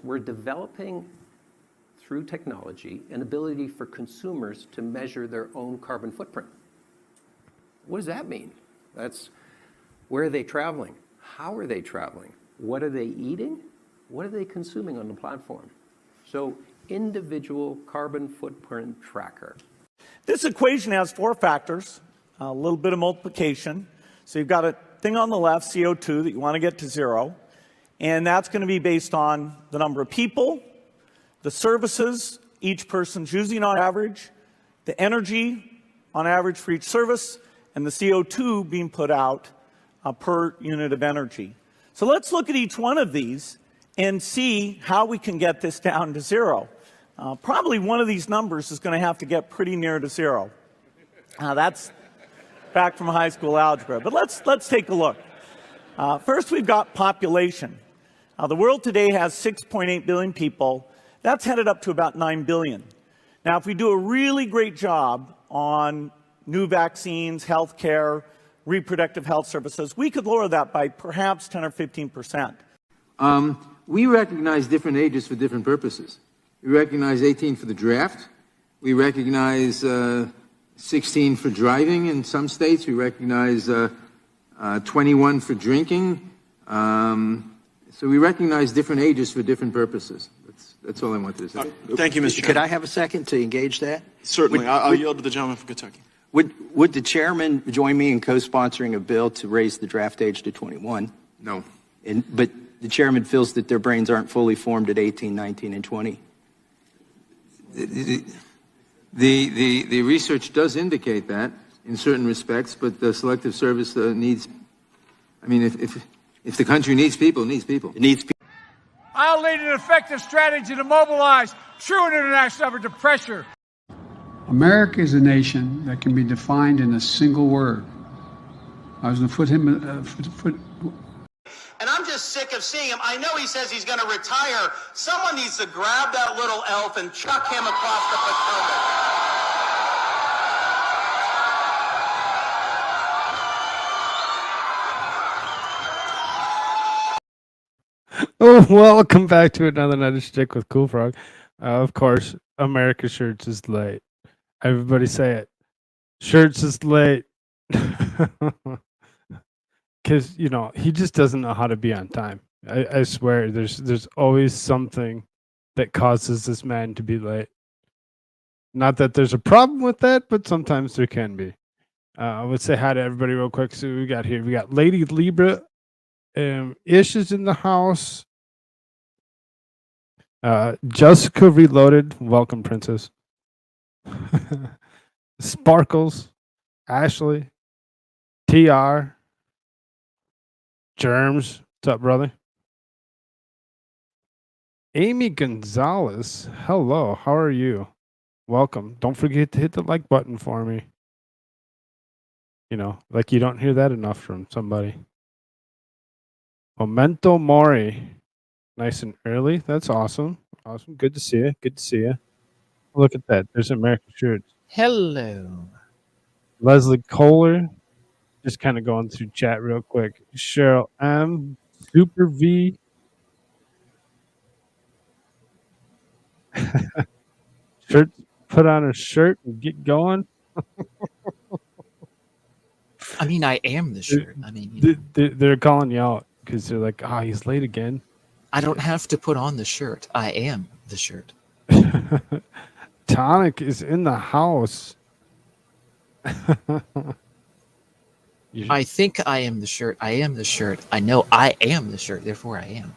we're developing through technology an ability for consumers to measure their own carbon footprint. What does that mean? That's where are they traveling? How are they traveling? What are they eating? What are they consuming on the platform? So individual carbon footprint tracker. This equation has 4 factors, a little bit of multiplication. So you've got a thing on the left, CO2, that you want to get to 0. And that's going to be based on the number of people, the services each person's using on average, the energy on average for each service, and the CO2 being put out per unit of energy. So let's look at each one of these and see how we can get this down to 0. Probably one of these numbers is going to have to get pretty near to 0. That's back from high school algebra. But let's take a look. First, we've got population. The world today has 6.8 billion people. That's headed up to about 9 billion. Now, if we do a really great job on new vaccines, health care, reproductive health services, we could lower that by perhaps 10 or 15%. We recognize different ages for different purposes. We recognize 18 for the draft. We recognize 16 for driving in some states. We recognize 21 for drinking. So we recognize different ages for different purposes. That's all I wanted to say. Thank you, Mr. Chairman. Could I have a second to engage that? Certainly. I'll yield to the gentleman from Kentucky. Would the chairman join me in co-sponsoring a bill to raise the draft age to 21? No. But the chairman feels that their brains aren't fully formed at 18, 19, and 20. The research does indicate that in certain respects, but the Selective Service needs, I mean, if the country needs people, it needs people. It needs people. I'll lead an effective strategy to mobilize true international effort to pressure. America is a nation that can be defined in a single word. I was going to put him, And I'm just sick of seeing him. I know he says he's going to retire. Someone needs to grab that little elf and chuck him across the Potomac. Oh, welcome back to another Night of Shtick with Koolfrogg. Of course, AmericaShirts is late. Everybody say it. Shirts is late. Because, you know, he just doesn't know how to be on time. I swear, there's always something that causes this man to be late. Not that there's a problem with that, but sometimes there can be. I would say hi to everybody real quick. So we got here. We got Lady Libra. Ish is in the house. Jessica Reloaded. Welcome, Princess. Sparkles. Ashley. TR. Germs. What's up, brother? Amy Gonzalez. Hello. How are you? Welcome. Don't forget to hit the like button for me. You know, like you don't hear that enough from somebody. Memento Mori. Nice and early. That's awesome. Awesome. Good to see you. Good to see you. Look at that. There's AmericaShirts. Hello. Leslie Kohler. Just kind of going through chat real quick. Cheryl M. Super V. Shirt. Put on a shirt and get going. I mean, I am the shirt. I mean, you know. They're calling you out because they're like, "Ah, oh, he's late again." I don't have to put on the shirt. I am the shirt. Tonic is in the house. I think I am the shirt. I am the shirt. I know I am the shirt. Therefore, I am.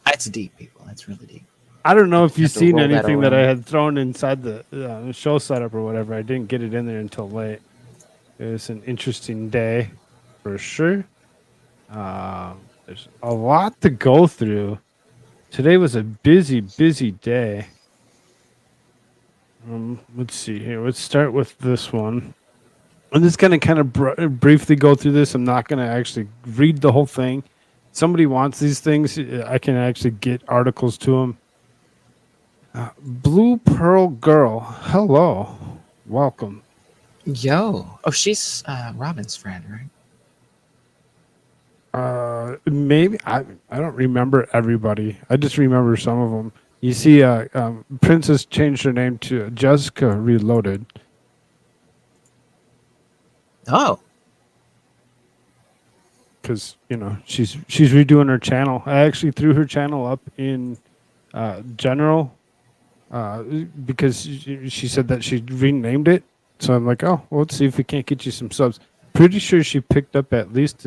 That's deep, people. That's really deep. I don't know if you've seen anything that I had thrown inside the show setup or whatever. I didn't get it in there until late. It was an interesting day, for sure. There's a lot to go through. Today was a busy, busy day. Let's see here. Let's start with this one. I'm just going to kind of briefly go through this. I'm not going to actually read the whole thing. Somebody wants these things, I can actually get articles to them. Blue Pearl Girl. Hello. Welcome. Yo. Oh, she's Robin's friend, right? Maybe I don't remember everybody. I just remember some of them. You see, Princess changed her name to Jessica Reloaded. Oh, Because she's redoing her channel. I actually threw her channel up in general because she said that she renamed it. So I'm like, oh, well, let's see if we can't get you some subs. Pretty sure she picked up at least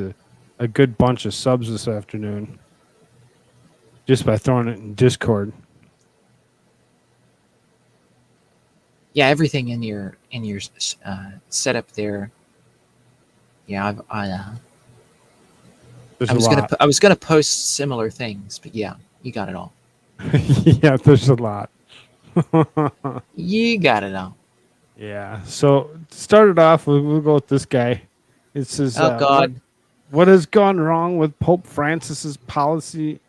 a good bunch of subs this afternoon just by throwing it in Discord. yeah. Everything in your setup there. Yeah, There's I a was lot. gonna post similar things, but yeah, you got it all. Yeah, there's a lot. You got it all. Yeah. So to start it off, we'll go with this guy. It says, Oh God. what has gone wrong with Pope Francis's policy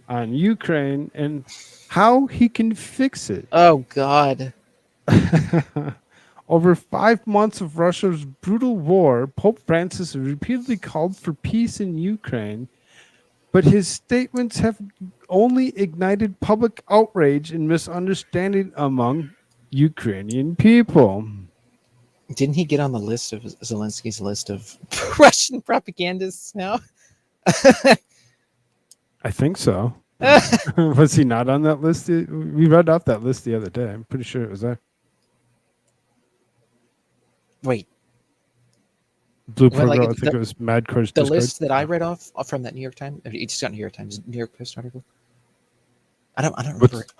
on Ukraine and how he can fix it. Oh God. Over 5 months of Russia's brutal war, Pope Francis repeatedly called for peace in Ukraine, but his statements have only ignited public outrage and misunderstanding among Ukrainian people. Didn't he get on the list of Zelensky's list of Russian propagandists now? I think so. Was he not on that list? We read off that list the other day. I'm pretty sure it was there. Wait. Blue Well, Pro like Girl, I think it was Madcore's the Discord. list that I read off from that New York Times. It's got New York Times, New York Post article. I don't remember what's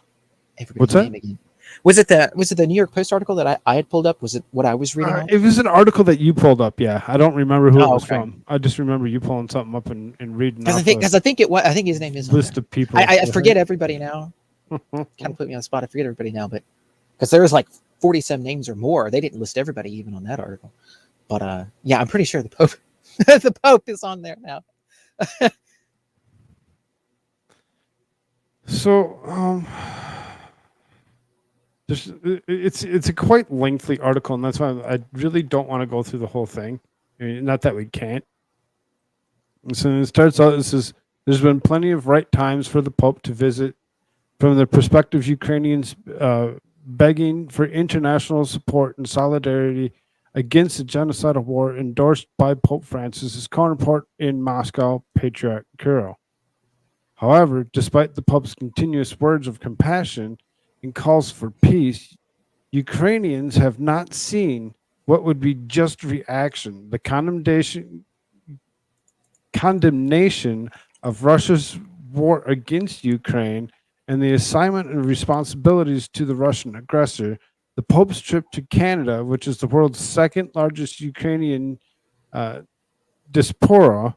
everybody's that? name again. Was it the New York Post article that I had pulled up? Was it what I was reading? It was an article that you pulled up. Yeah, I don't remember who it was okay. from. I just remember you pulling something up and reading. Because I think his name is list of people. I forget everybody now. Kind of put me on the spot. I forget everybody now, but because there was like 47 names or more, they didn't list everybody even on that article. But yeah, I'm pretty sure the Pope, the Pope is on there now. So, it's a quite lengthy article, and that's why I really don't want to go through the whole thing. I mean, not that we can't. And so it starts out. It says there's been plenty of right times for the Pope to visit. From the perspective, Ukrainians begging for international support and solidarity against the genocidal war endorsed by Pope Francis's counterpart in Moscow, Patriarch Kirill. However, despite the Pope's continuous words of compassion and calls for peace, Ukrainians have not seen what would be just reaction, the condemnation of Russia's war against Ukraine and the assignment of responsibilities to the Russian aggressor. The Pope's trip to Canada, which is the world's second largest Ukrainian diaspora,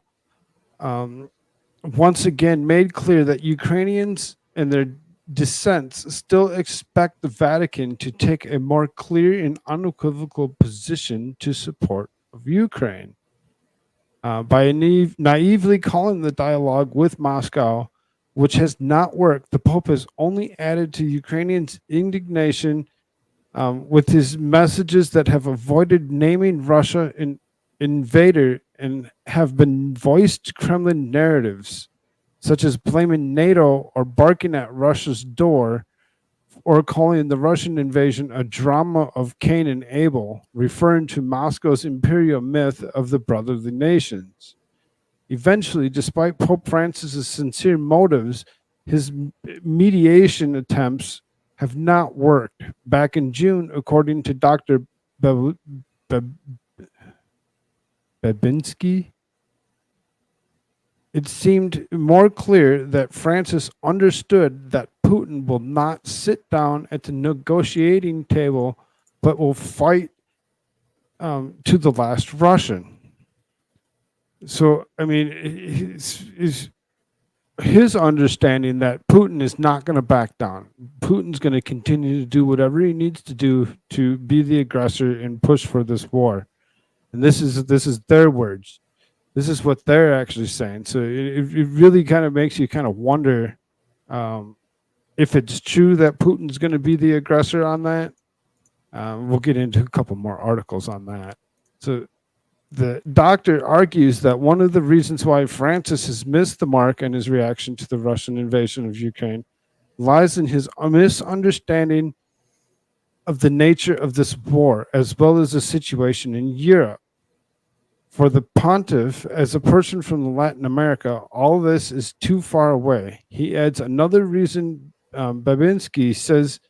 once again made clear that Ukrainians and their dissents still expect the Vatican to take a more clear and unequivocal position to support of Ukraine. By naively calling the dialogue with Moscow, which has not worked, the Pope has only added to Ukrainians' indignation with his messages that have avoided naming Russia an invader and have been voiced Kremlin narratives, such as blaming NATO or barking at Russia's door, or calling the Russian invasion a drama of Cain and Abel, referring to Moscow's imperial myth of the brotherly nations. Eventually, despite Pope Francis's sincere motives, his mediation attempts have not worked. Back in June, according to Dr. Babinski, it seemed more clear that Francis understood that Putin will not sit down at the negotiating table, but will fight to the last Russian. So, I mean, his understanding that Putin is not going to back down. Putin's going to continue to do whatever he needs to do to be the aggressor and push for this war. And this is their words. This is what they're actually saying. So it really kind of makes you kind of wonder if it's true that Putin's going to be the aggressor on that. We'll get into a couple more articles on that. So the doctor argues that one of the reasons why Francis has missed the mark in his reaction to the Russian invasion of Ukraine lies in his misunderstanding of the nature of this war, as well as the situation in Europe. For the pontiff, as a person from Latin America, all this is too far away. He adds another reason Babinski says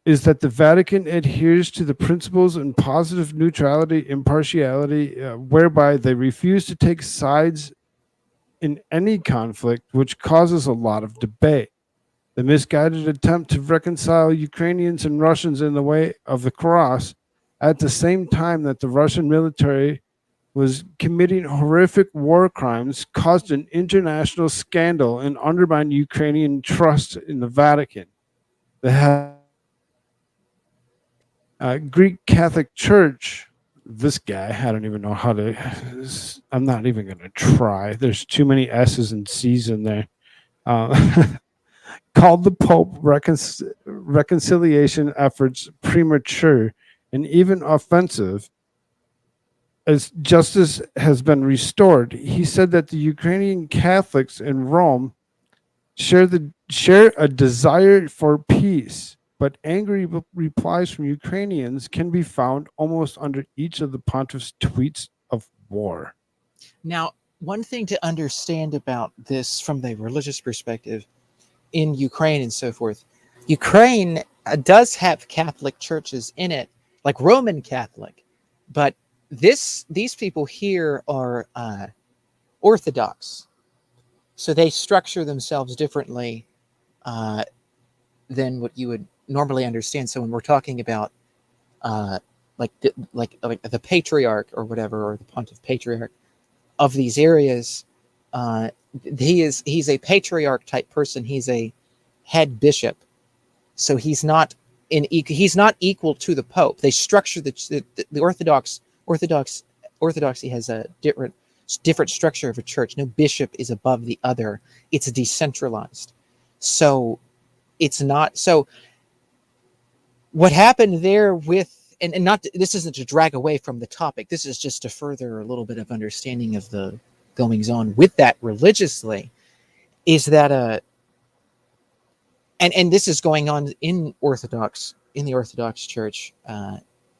is that the Vatican adheres to the principles and positive neutrality, impartiality, whereby they refuse to take sides in any conflict, which causes a lot of debate. The misguided attempt to reconcile Ukrainians and Russians in the way of the cross, at the same time that the Russian military was committing horrific war crimes, caused an international scandal and undermined Ukrainian trust in the Vatican. The Greek Catholic Church, this guy, I don't even know how to, I'm not even going to try. There's too many S's and C's in there. Called the Pope reconciliation efforts premature and even offensive, as justice has been restored. He said that the Ukrainian Catholics in Rome share a desire for peace, but angry replies from Ukrainians can be found almost under each of the pontiff's tweets of war. Now, one thing to understand about this from the religious perspective in Ukraine and so forth, Ukraine does have Catholic churches in it, like Roman Catholic, but these people here are Orthodox, so they structure themselves differently than what you would normally understand. So when we're talking about like the patriarch or whatever, or the pontiff patriarch of these areas, he's a patriarch type person. He's a head bishop, so he's not equal to the Pope. They structure the Orthodoxy has a different structure of a church. No bishop is above the other. It's decentralized, so it's not. So what happened there with, and not, this isn't to drag away from the topic. This is just to further a little bit of understanding of the goings on with that religiously, is that and this is going on in the Orthodox Church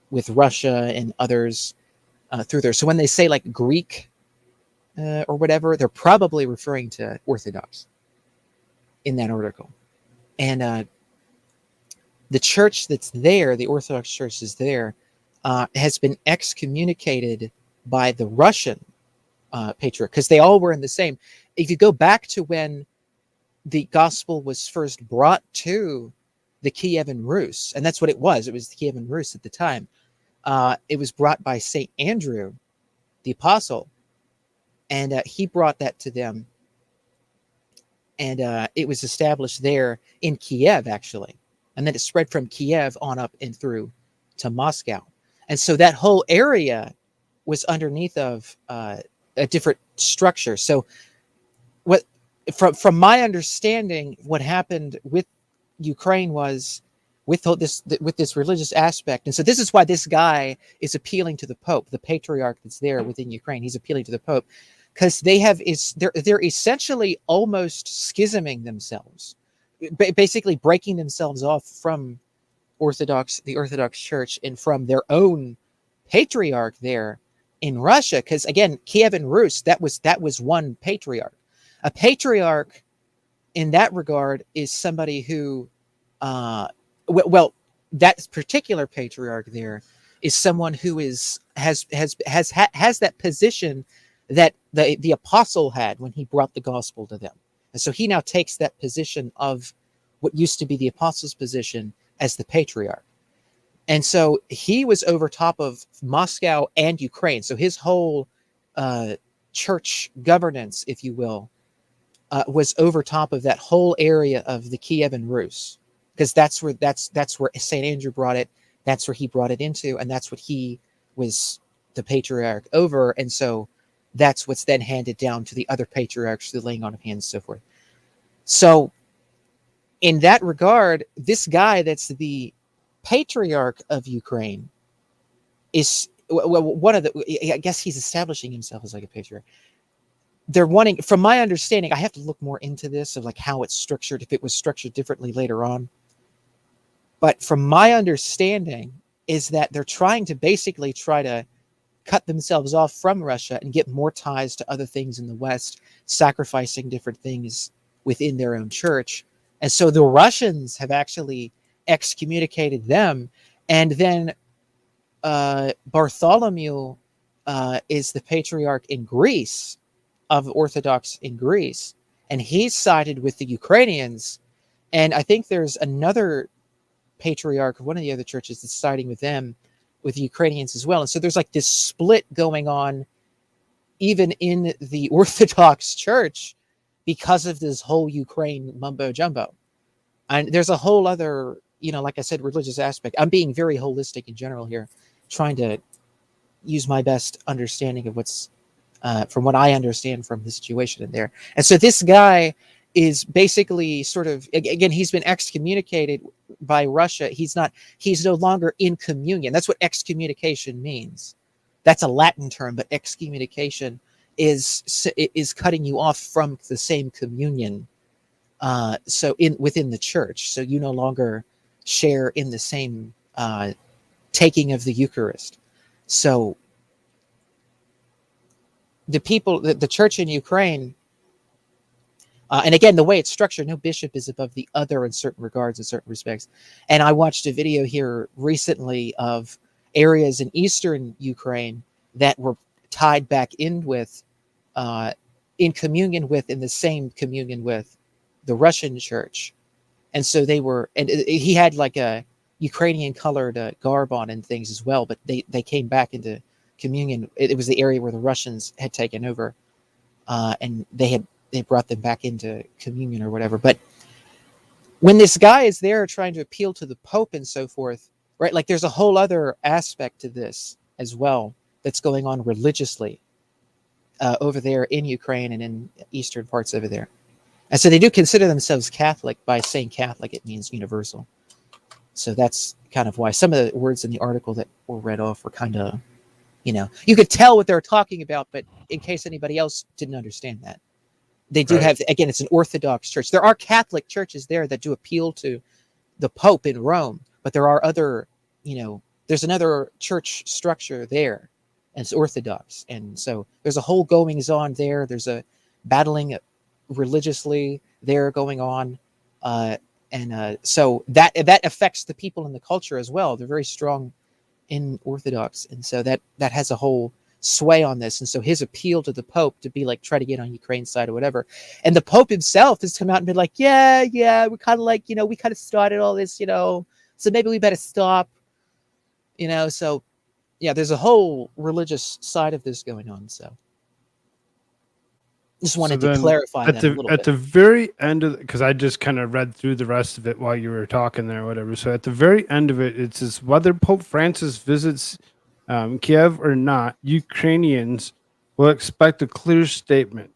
with Russia and others through there. So when they say like Greek or whatever, they're probably referring to Orthodox in that article. And the church that's there, the Orthodox Church is there, has been excommunicated by the Russian patriarch, because they all were in the same. If you go back to when the gospel was first brought to the Kievan Rus, and that's what it was the Kievan Rus at the time. It was brought by St. Andrew, the apostle, and he brought that to them. And it was established there in Kiev, actually. And then it spread from Kiev on up and through to Moscow. And so that whole area was underneath of a different structure. So what, from my understanding, what happened with Ukraine was with this religious aspect. And so this is why this guy is appealing to the Pope, the patriarch that's there within Ukraine. He's appealing to the Pope because they're essentially almost schisming themselves, basically breaking themselves off from the Orthodox Church and from their own patriarch there in Russia. Because again, Kievan Rus, that was one patriarch. A patriarch in that regard is somebody who, well, that particular patriarch there is someone who has that position that the apostle had when he brought the gospel to them. And so he now takes that position of what used to be the apostle's position as the patriarch. And so he was over top of Moscow and Ukraine. So his whole church governance, if you will, was over top of that whole area of the Kievan Rus, because that's where St. Andrew brought it. That's where he brought it into, and that's what he was the patriarch over. And so that's what's then handed down to the other patriarchs, the laying on of hands, so forth. So in that regard, this guy that's the patriarch of Ukraine well, one of the, I guess he's establishing himself as like a patriarch. They're wanting, from my understanding, I have to look more into this of like how it's structured, if it was structured differently later on. But from my understanding is that they're trying to basically try to cut themselves off from Russia and get more ties to other things in the West, sacrificing different things within their own church. And so the Russians have actually excommunicated them. And then Bartholomew is the patriarch in Greece, of Orthodox in Greece, and he's sided with the Ukrainians. And I think there's another patriarch of one of the other churches that's siding with them, with the Ukrainians as well. And so there's like this split going on even in the Orthodox Church because of this whole Ukraine mumbo jumbo. And there's a whole other, like I said, religious aspect. I'm being very holistic in general here, trying to use my best understanding of what's from what I understand from the situation in there. And so this guy is basically sort of, again, he's been excommunicated by Russia. He's no longer in communion. That's what excommunication means. That's a Latin term, but excommunication is cutting you off from the same communion. So within the church, so you no longer share in the same taking of the Eucharist. So the people, the church in Ukraine, and again, the way it's structured, no bishop is above the other in certain regards, in certain respects. And I watched a video here recently of areas in eastern Ukraine that were tied back in with, in communion with, in the same communion with the Russian church. And so they were, and he had like a Ukrainian colored garb on and things as well, but they came back into communion. It was the area where the Russians had taken over, and they brought them back into communion or whatever. But when this guy is there trying to appeal to the Pope and so forth, right? Like there's a whole other aspect to this as well that's going on religiously over there in Ukraine and in eastern parts over there. And so they do consider themselves Catholic. By saying Catholic, it means universal. So that's kind of why some of the words in the article that were read off were kind of, you could tell what they're talking about, but in case anybody else didn't understand that. They do have, again, it's an Orthodox church. There are Catholic churches there that do appeal to the Pope in Rome, but there are other, there's another church structure there, and it's Orthodox. And so there's a whole goings on there. There's a battling religiously there going on. So that affects the people in the culture as well. They're very strong in Orthodox. And so that has a whole sway on this. And so his appeal to the Pope to be like, try to get on Ukraine's side or whatever. And the Pope himself has come out and been like, yeah, we're kind of like, we kind of started all this, so maybe we better stop, so yeah, there's a whole religious side of this going on. So just wanted to clarify that a little bit. At the very end of, because I just kind of read through the rest of it while you were talking there or whatever. So at the very end of it, it says whether Pope Francis visits Kiev or not, Ukrainians will expect a clear statement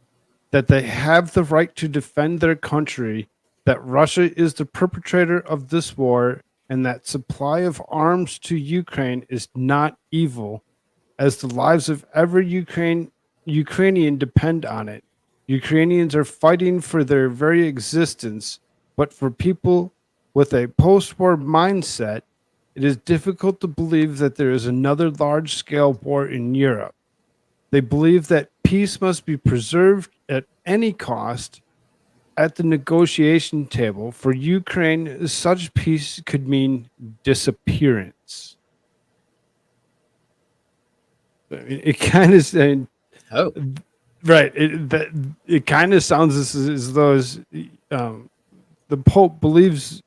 that they have the right to defend their country, that Russia is the perpetrator of this war, and that supply of arms to Ukraine is not evil, as the lives of every Ukrainian depend on it. Ukrainians are fighting for their very existence, but for people with a post-war mindset, it is difficult to believe that there is another large-scale war in Europe. They believe that peace must be preserved at any cost at the negotiation table. For Ukraine, such peace could mean disappearance. It kind of saying, right. It kind of sounds as though the Pope believes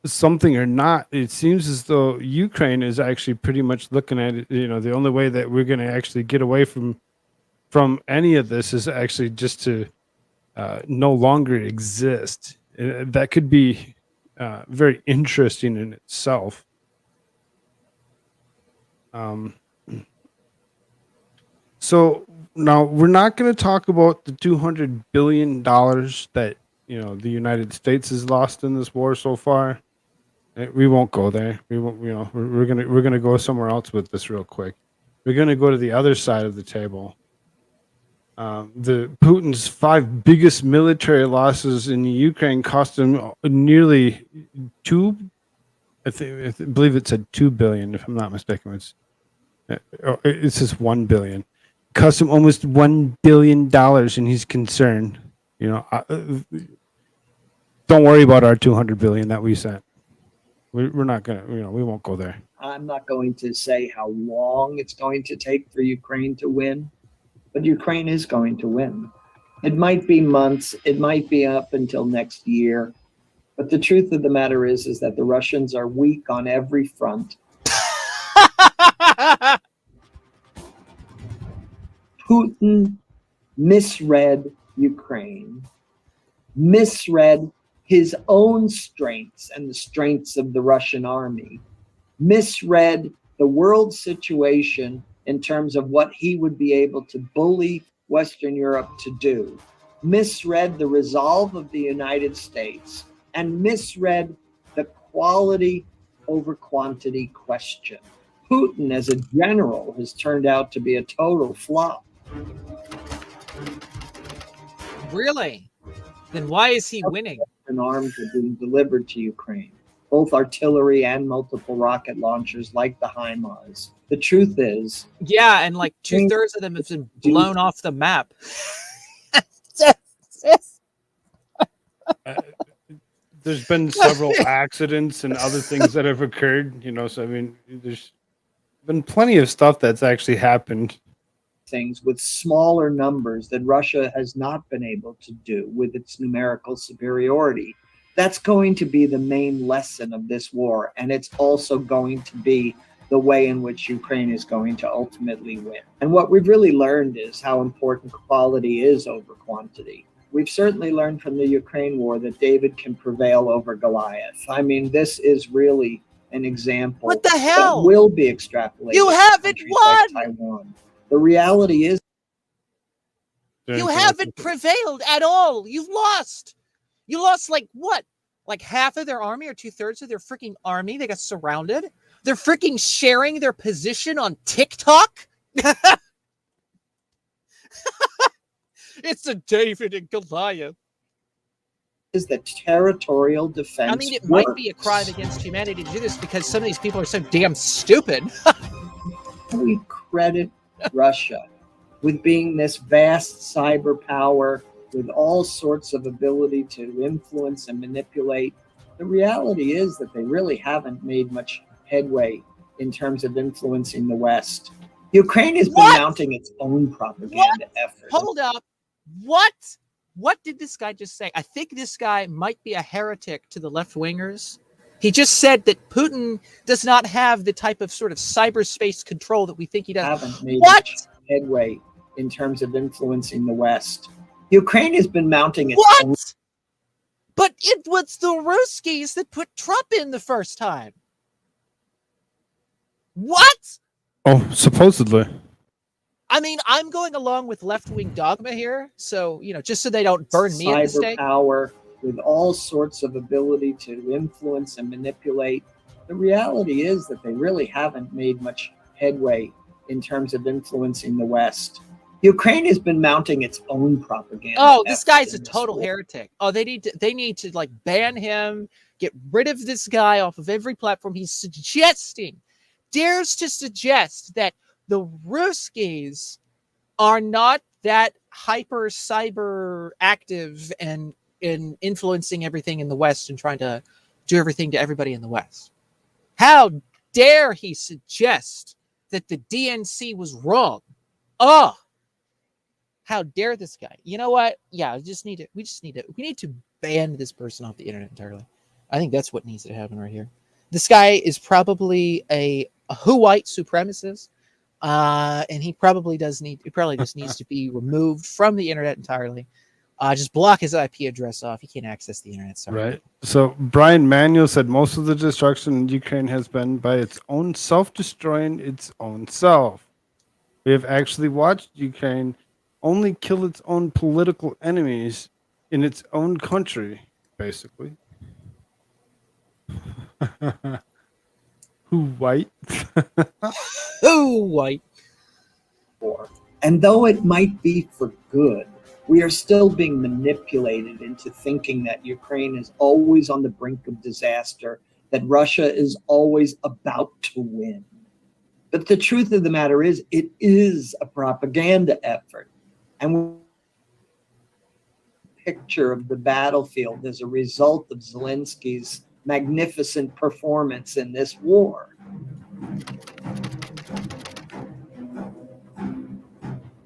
something or not. It seems as though Ukraine is actually pretty much looking at it. The only way that we're going to actually get away from any of this is actually just to no longer exist. That could be very interesting in itself. So now we're not going to talk about the $200 billion that the United States has lost in this war so far. We won't go there. We won't. We're gonna go somewhere else with this real quick. We're gonna go to the other side of the table. The Putin's 5 biggest military losses in Ukraine cost him nearly I believe it said 2 billion, if I'm not mistaken. It says 1 billion. Cost him almost $1 billion, and he's concerned. Don't worry about our 200 billion that we sent. We're not gonna. We won't go there. I'm not going to say how long it's going to take for Ukraine to win, but Ukraine is going to win. It might be months, it might be up until next year, but the truth of the matter is that the Russians are weak on every front. Putin misread Ukraine, misread his own strengths and the strengths of the Russian army, misread the world situation in terms of what he would be able to bully Western Europe to do, misread the resolve of the United States, and misread the quality over quantity question. Putin as a general has turned out to be a total flop. Really? Then why is he winning? And arms are being delivered to Ukraine, both artillery and multiple rocket launchers like the HIMARS. The truth is... Yeah, and like 2/3 of them have been blown off the map. There's been several accidents and other things that have occurred, so I mean, there's been plenty of stuff that's actually happened. Things with smaller numbers that Russia has not been able to do with its numerical superiority. That's going to be the main lesson of this war, and it's also going to be the way in which Ukraine is going to ultimately win. And what we've really learned is how important quality is over quantity. We've certainly learned from the Ukraine war that David can prevail over Goliath. I mean, this is really an example. What the hell? That will be extrapolated. You haven't won! Like Taiwan. The reality is... You haven't prevailed at all. You've lost. You lost like what? Like half of their army or 2/3 of their freaking army. They got surrounded. They're freaking sharing their position on TikTok. It's a David and Goliath. Is that territorial defense? I mean, it might be a crime against humanity to do this because some of these people are so damn stupid. We credit Russia with being this vast cyber power with all sorts of ability to influence and manipulate. The reality is that they really haven't made much headway in terms of influencing the West. Ukraine has been mounting its own propaganda effort. Hold up. What? What did this guy just say? I think this guy might be a heretic to the left-wingers. He just said that Putin does not have the type of sort of cyberspace control that we think he does. Haven't made much headway in terms of influencing the West. Ukraine has been mounting its own. But it was the Ruskies that put Trump in the first time. What? Oh, supposedly. I mean, I'm going along with left-wing dogma here, so, just so they don't burn me at the stake. Cyber power with all sorts of ability to influence and manipulate. The reality is that they really haven't made much headway in terms of influencing the West. Ukraine has been mounting its own propaganda. Oh, this guy's a total heretic. Oh, they need to like ban him, get rid of this guy off of every platform. He's dares to suggest that the Ruskies are not that hyper cyber active and in influencing everything in the West and trying to do everything to everybody in the West. How dare he suggest that the DNC was wrong? Oh, how dare this guy? You know what? Yeah, we need to ban this person off the internet entirely. I think that's what needs to happen right here. This guy is probably a white supremacist. And he probably just needs to be removed from the internet entirely. Just block his IP address off. He can't access the internet. Sorry. Right. So Brian Manuel said most of the destruction in Ukraine has been by its own self-destroying its own self. We have actually watched Ukraine only kill its own political enemies in its own country, basically. Who white? Who white? And though it might be for good, we are still being manipulated into thinking that Ukraine is always on the brink of disaster, that Russia is always about to win. But the truth of the matter is, it is a propaganda effort. And picture of the battlefield as a result of Zelensky's magnificent performance in this war.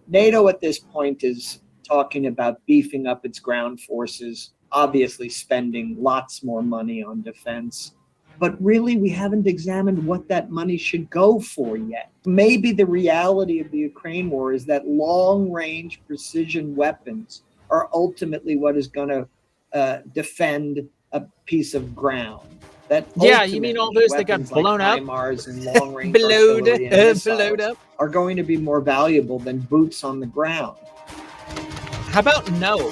NATO at this point is talking about beefing up its ground forces, obviously spending lots more money on defense. But really, we haven't examined what that money should go for yet. Maybe the reality of the Ukraine war is that long-range precision weapons are ultimately what is going to defend a piece of ground. That Yeah, you mean all those that got blown like up? HIMARS and long-range artillery and missiles are going to be more valuable than boots on the ground. How about no?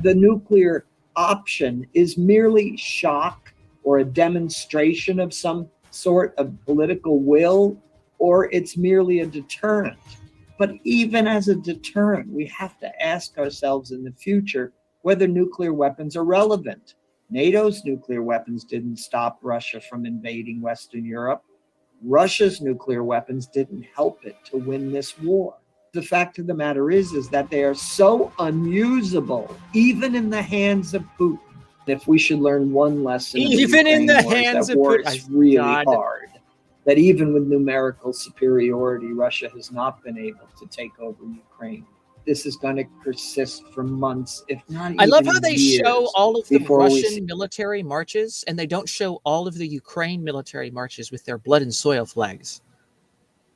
The nuclear option is merely shock or a demonstration of some sort of political will, or it's merely a deterrent. But even as a deterrent, we have to ask ourselves in the future whether nuclear weapons are relevant. NATO's nuclear weapons didn't stop Russia from invading Western Europe. Russia's nuclear weapons didn't help it to win this war. The fact of the matter is that they are so unusable, even in the hands of Putin. If we should learn one lesson, even in the hands of Putin, Putin, it's really hard. That even with numerical superiority, Russia has not been able to take over Ukraine. This is going to persist for months, if not even I love how they years, show all of the Russian see military marches, and they don't show all of the Ukraine military marches with their blood and soil flags.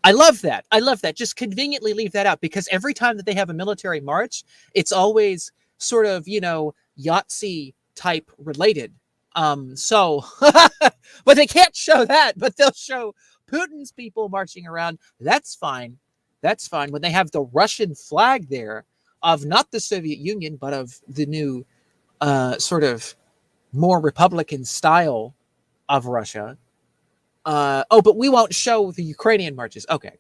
I love that. I love that. Just conveniently leave that out, because every time that they have a military march, it's always sort of, Yahtzee type related. But they can't show that, but they'll show Putin's people marching around. That's fine. That's fine. When they have the Russian flag there of not the Soviet Union, but of the new sort of more Republican style of Russia. But we won't show the Ukrainian marches. Okay.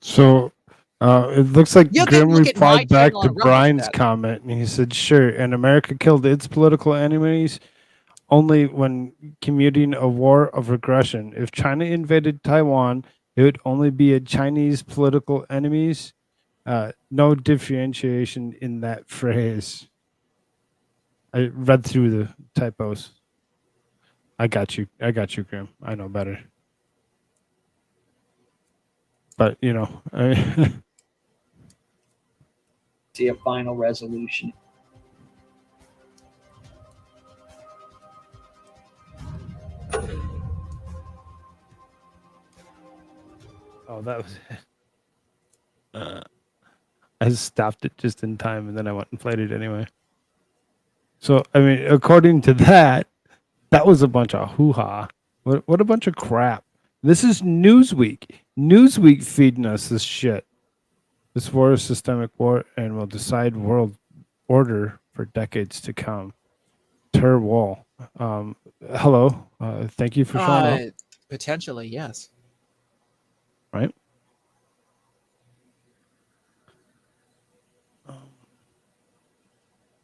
So it looks like You can Grim look at my replied back channel to and run with Brian's that. comment, and he said, sure, and America killed its political enemies only when commuting a war of aggression. If China invaded Taiwan, it would only be a Chinese political enemies. No differentiation in that phrase. I read through the typos. I got you, Grim. I know better. But, see a final resolution. Oh, that was it. I stopped it just in time, and then I went and played it anyway. So, I mean, according to that, that was a bunch of hoo-ha. What a bunch of crap. This is Newsweek. Newsweek feeding us this shit. This war is systemic war and will decide world order for decades to come. Wall. Hello. Thank you for showing up. Potentially, yes. Right?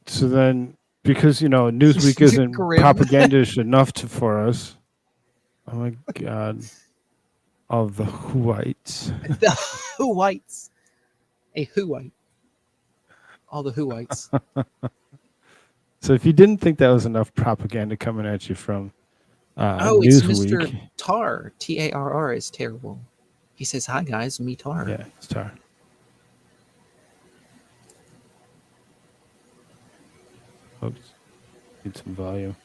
So then, because, Newsweek isn't Grim. propagandish enough for us. Oh my God. All the Whoites. The Whoites. A Whoite. All the Whoites. So if you didn't think that was enough propaganda coming at you from it's Newsweek. Mr. Tar. Tarr is terrible. He says, hi guys, me Tar. Yeah, it's Tar. Oops. Need some volume.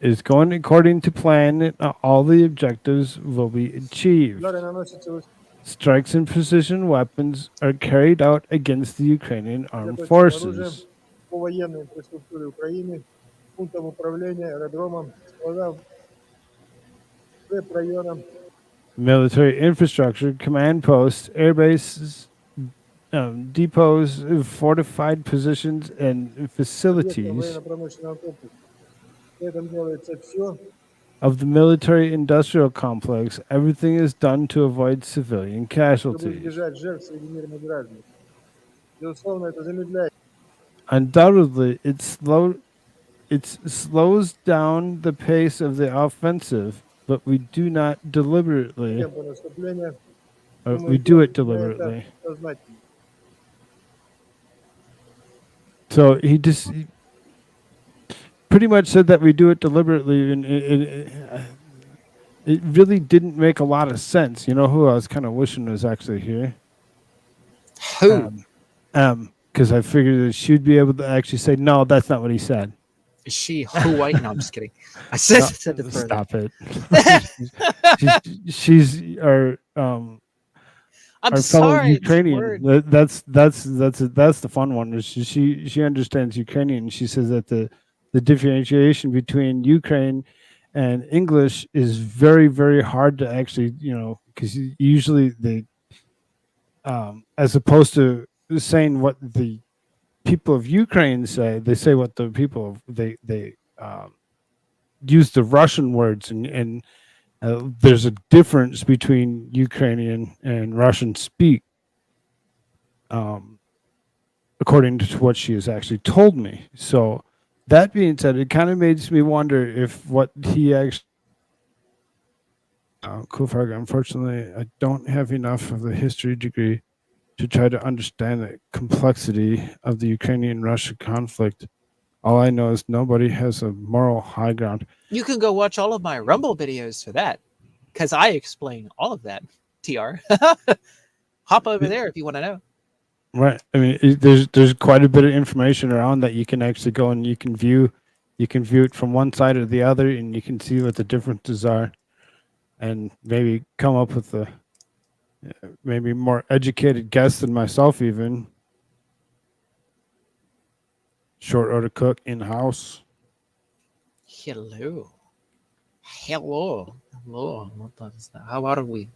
Is going according to plan, and all the objectives will be achieved. Strikes and precision weapons are carried out against the Ukrainian armed forces. Military infrastructure, command posts, air bases, depots, fortified positions, and facilities of the military-industrial complex. Everything is done to avoid civilian casualties. Undoubtedly, it slows down the pace of the offensive, but we do not deliberately. We do it deliberately. So he pretty much said that we do it deliberately, and it really didn't make a lot of sense. You know who I was kind of wishing was actually here? Who? Because I figured that she'd be able to actually say, no, that's not what he said. Is she Hawaii? No, I'm just kidding. I said, No, said it further. stop it. she's our I'm our fellow sorry. Ukrainian. That's the fun one. Is she understands Ukrainian. She says that the differentiation between Ukraine and English is very, very hard to actually, because usually they, as opposed to saying what the people of Ukraine say, they say what the people of they use the Russian words, and there's a difference between Ukrainian and Russian speak, according to what she has actually told me. So that being said, it kind of makes me wonder if what he actually Koolfrogg, unfortunately, I don't have enough of the history degree to try to understand the complexity of the Ukrainian-Russia conflict. All I know is nobody has a moral high ground. You can go watch all of my Rumble videos for that, because I explain all of that. TR, hop over there if you want to know. Right. I mean, there's quite a bit of information around that you can actually go and you can view it from one side or the other, and you can see what the differences are, and maybe come up with a maybe more educated guess than myself even. Short order cook in-house. Hello. What is that? How are we?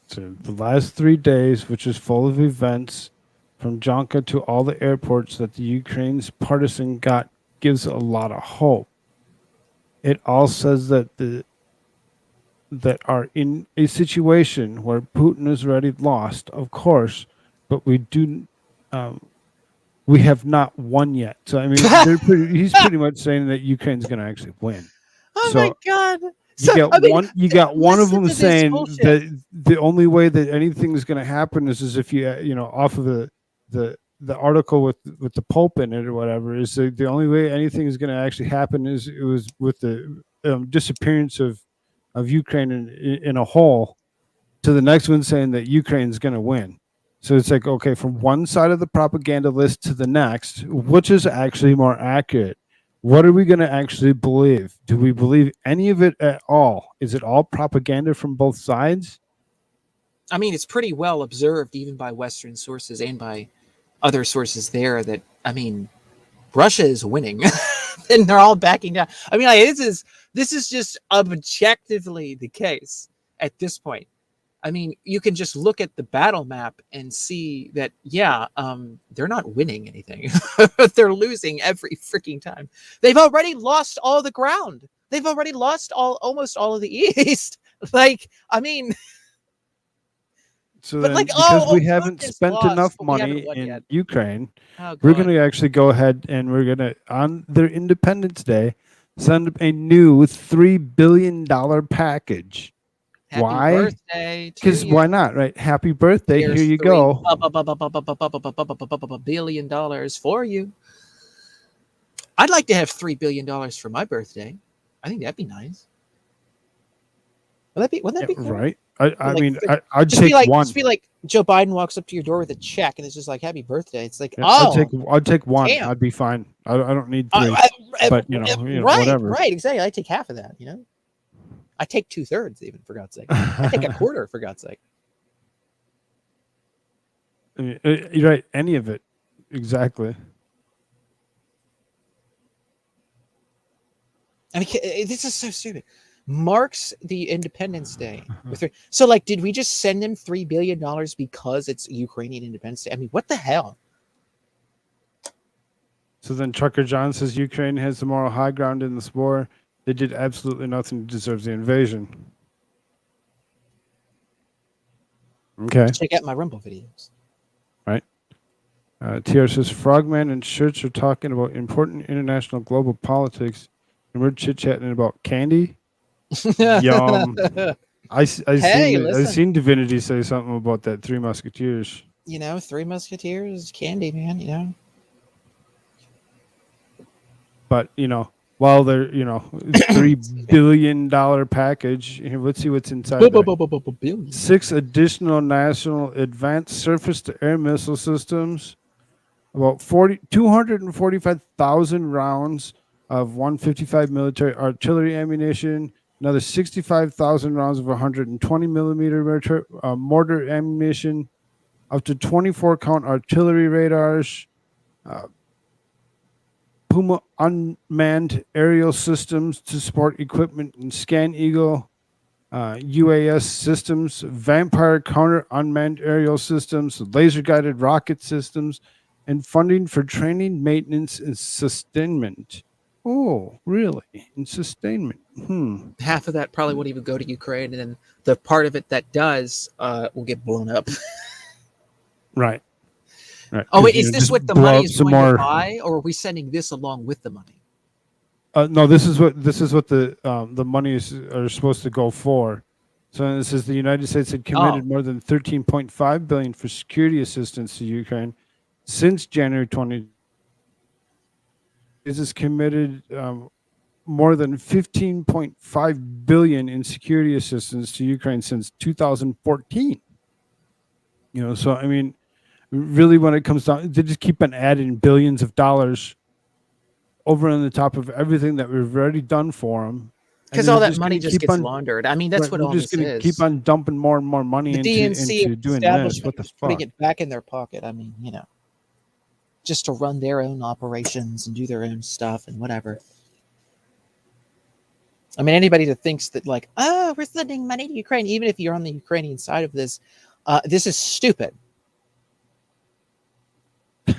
So the last 3 days, which is full of events from Jonka to all the airports that the Ukraine's partisan got, gives a lot of hope. It all says that that are in a situation where Putin is already lost, of course, but we have not won yet. So I mean, he's pretty much saying that Ukraine's going to actually win. Oh So, my God! You got one of them saying that the only way that anything is going to happen is if you off of the article with the Pope in it or whatever, is the only way anything is going to actually happen is it was with the disappearance of Ukraine in a whole, to the next one saying that Ukraine's going to win. So it's like, okay, from one side of the propaganda list to the next, which is actually more accurate? What are we going to actually believe? Do we believe any of it at all? Is it all propaganda from both sides? I mean, it's pretty well observed even by Western sources and by other sources there that, I mean, Russia is winning and they're all backing down. I mean, this is just objectively the case at this point. I mean, you can just look at the battle map and see that, yeah, they're not winning anything. They're losing every freaking time. They've already lost all the ground. They've already lost almost all of the East. Like, I mean, so then, because we haven't spent enough money in Ukraine, we're going to actually go ahead and we're going to, on their Independence Day, send a new $3 billion package. Happy why? Birthday! Because why not, right? Happy birthday! Here's Here you go. $3 billion for you. I'd like to have $3 billion for my birthday. I think that'd be nice. Wouldn't that be cool? Right? I mean, I'd just take be like, one. Just be like Joe Biden walks up to your door with a check, and it's just like "Happy Birthday." It's like, Yeah, oh, I'd take one. damn. I'd be fine. I don't need three. But right, whatever. Right, exactly. I take half of that. I take 2/3 even, for God's sake. I take a quarter, for God's sake. I mean, you're right. Any of it, exactly. I mean, this is so stupid. marks the Independence Day. So, like, did we just send them $3 billion because it's Ukrainian Independence Day? I mean, what the hell? So then Trucker John says Ukraine has the moral high ground in this war. They did absolutely nothing to deserve the invasion. Okay. Check out my Rumble videos. Right. TR says Frogman and Shirts are talking about important international global politics, and we're chit-chatting about candy. Yum. I've seen Divinity say something about that Three Musketeers. You know, Three Musketeers, candy, man, you know. But, you know, while they're, you know, $3 billion package, here, let's see what's inside there. 6 additional national advanced surface-to-air missile systems, about 245,000 rounds of 155 military artillery ammunition, another 65,000 rounds of 120 millimeter mortar ammunition, up to 24 count artillery radars, Puma unmanned aerial systems to support equipment in Scan Eagle, UAS systems, Vampire counter unmanned aerial systems, laser guided rocket systems, and funding for training, maintenance, and sustainment. Oh, really? And sustainment. Half of that probably won't even go to Ukraine, and then the part of it that does will get blown up. Right. Right. Oh, wait, is this what the money is going to buy, or are we sending this along with the money? No, this is what the money are supposed to go for. So this is the United States had committed more than $13.5 billion for security assistance to Ukraine since January 20. This is committed more than $15.5 billion in security assistance to Ukraine since 2014. You know, so I mean, really, when it comes down, they just keep on adding billions of dollars over on the top of everything that we've already done for them. Because all that money just gets laundered. I mean, that's what all this is. We're just going to keep on dumping more and more money into doing this. What the fuck? Putting it back in their pocket. I mean, you know, just to run their own operations and do their own stuff and whatever. I mean, anybody that thinks that like, oh, we're sending money to Ukraine, even if you're on the Ukrainian side of this, this is stupid.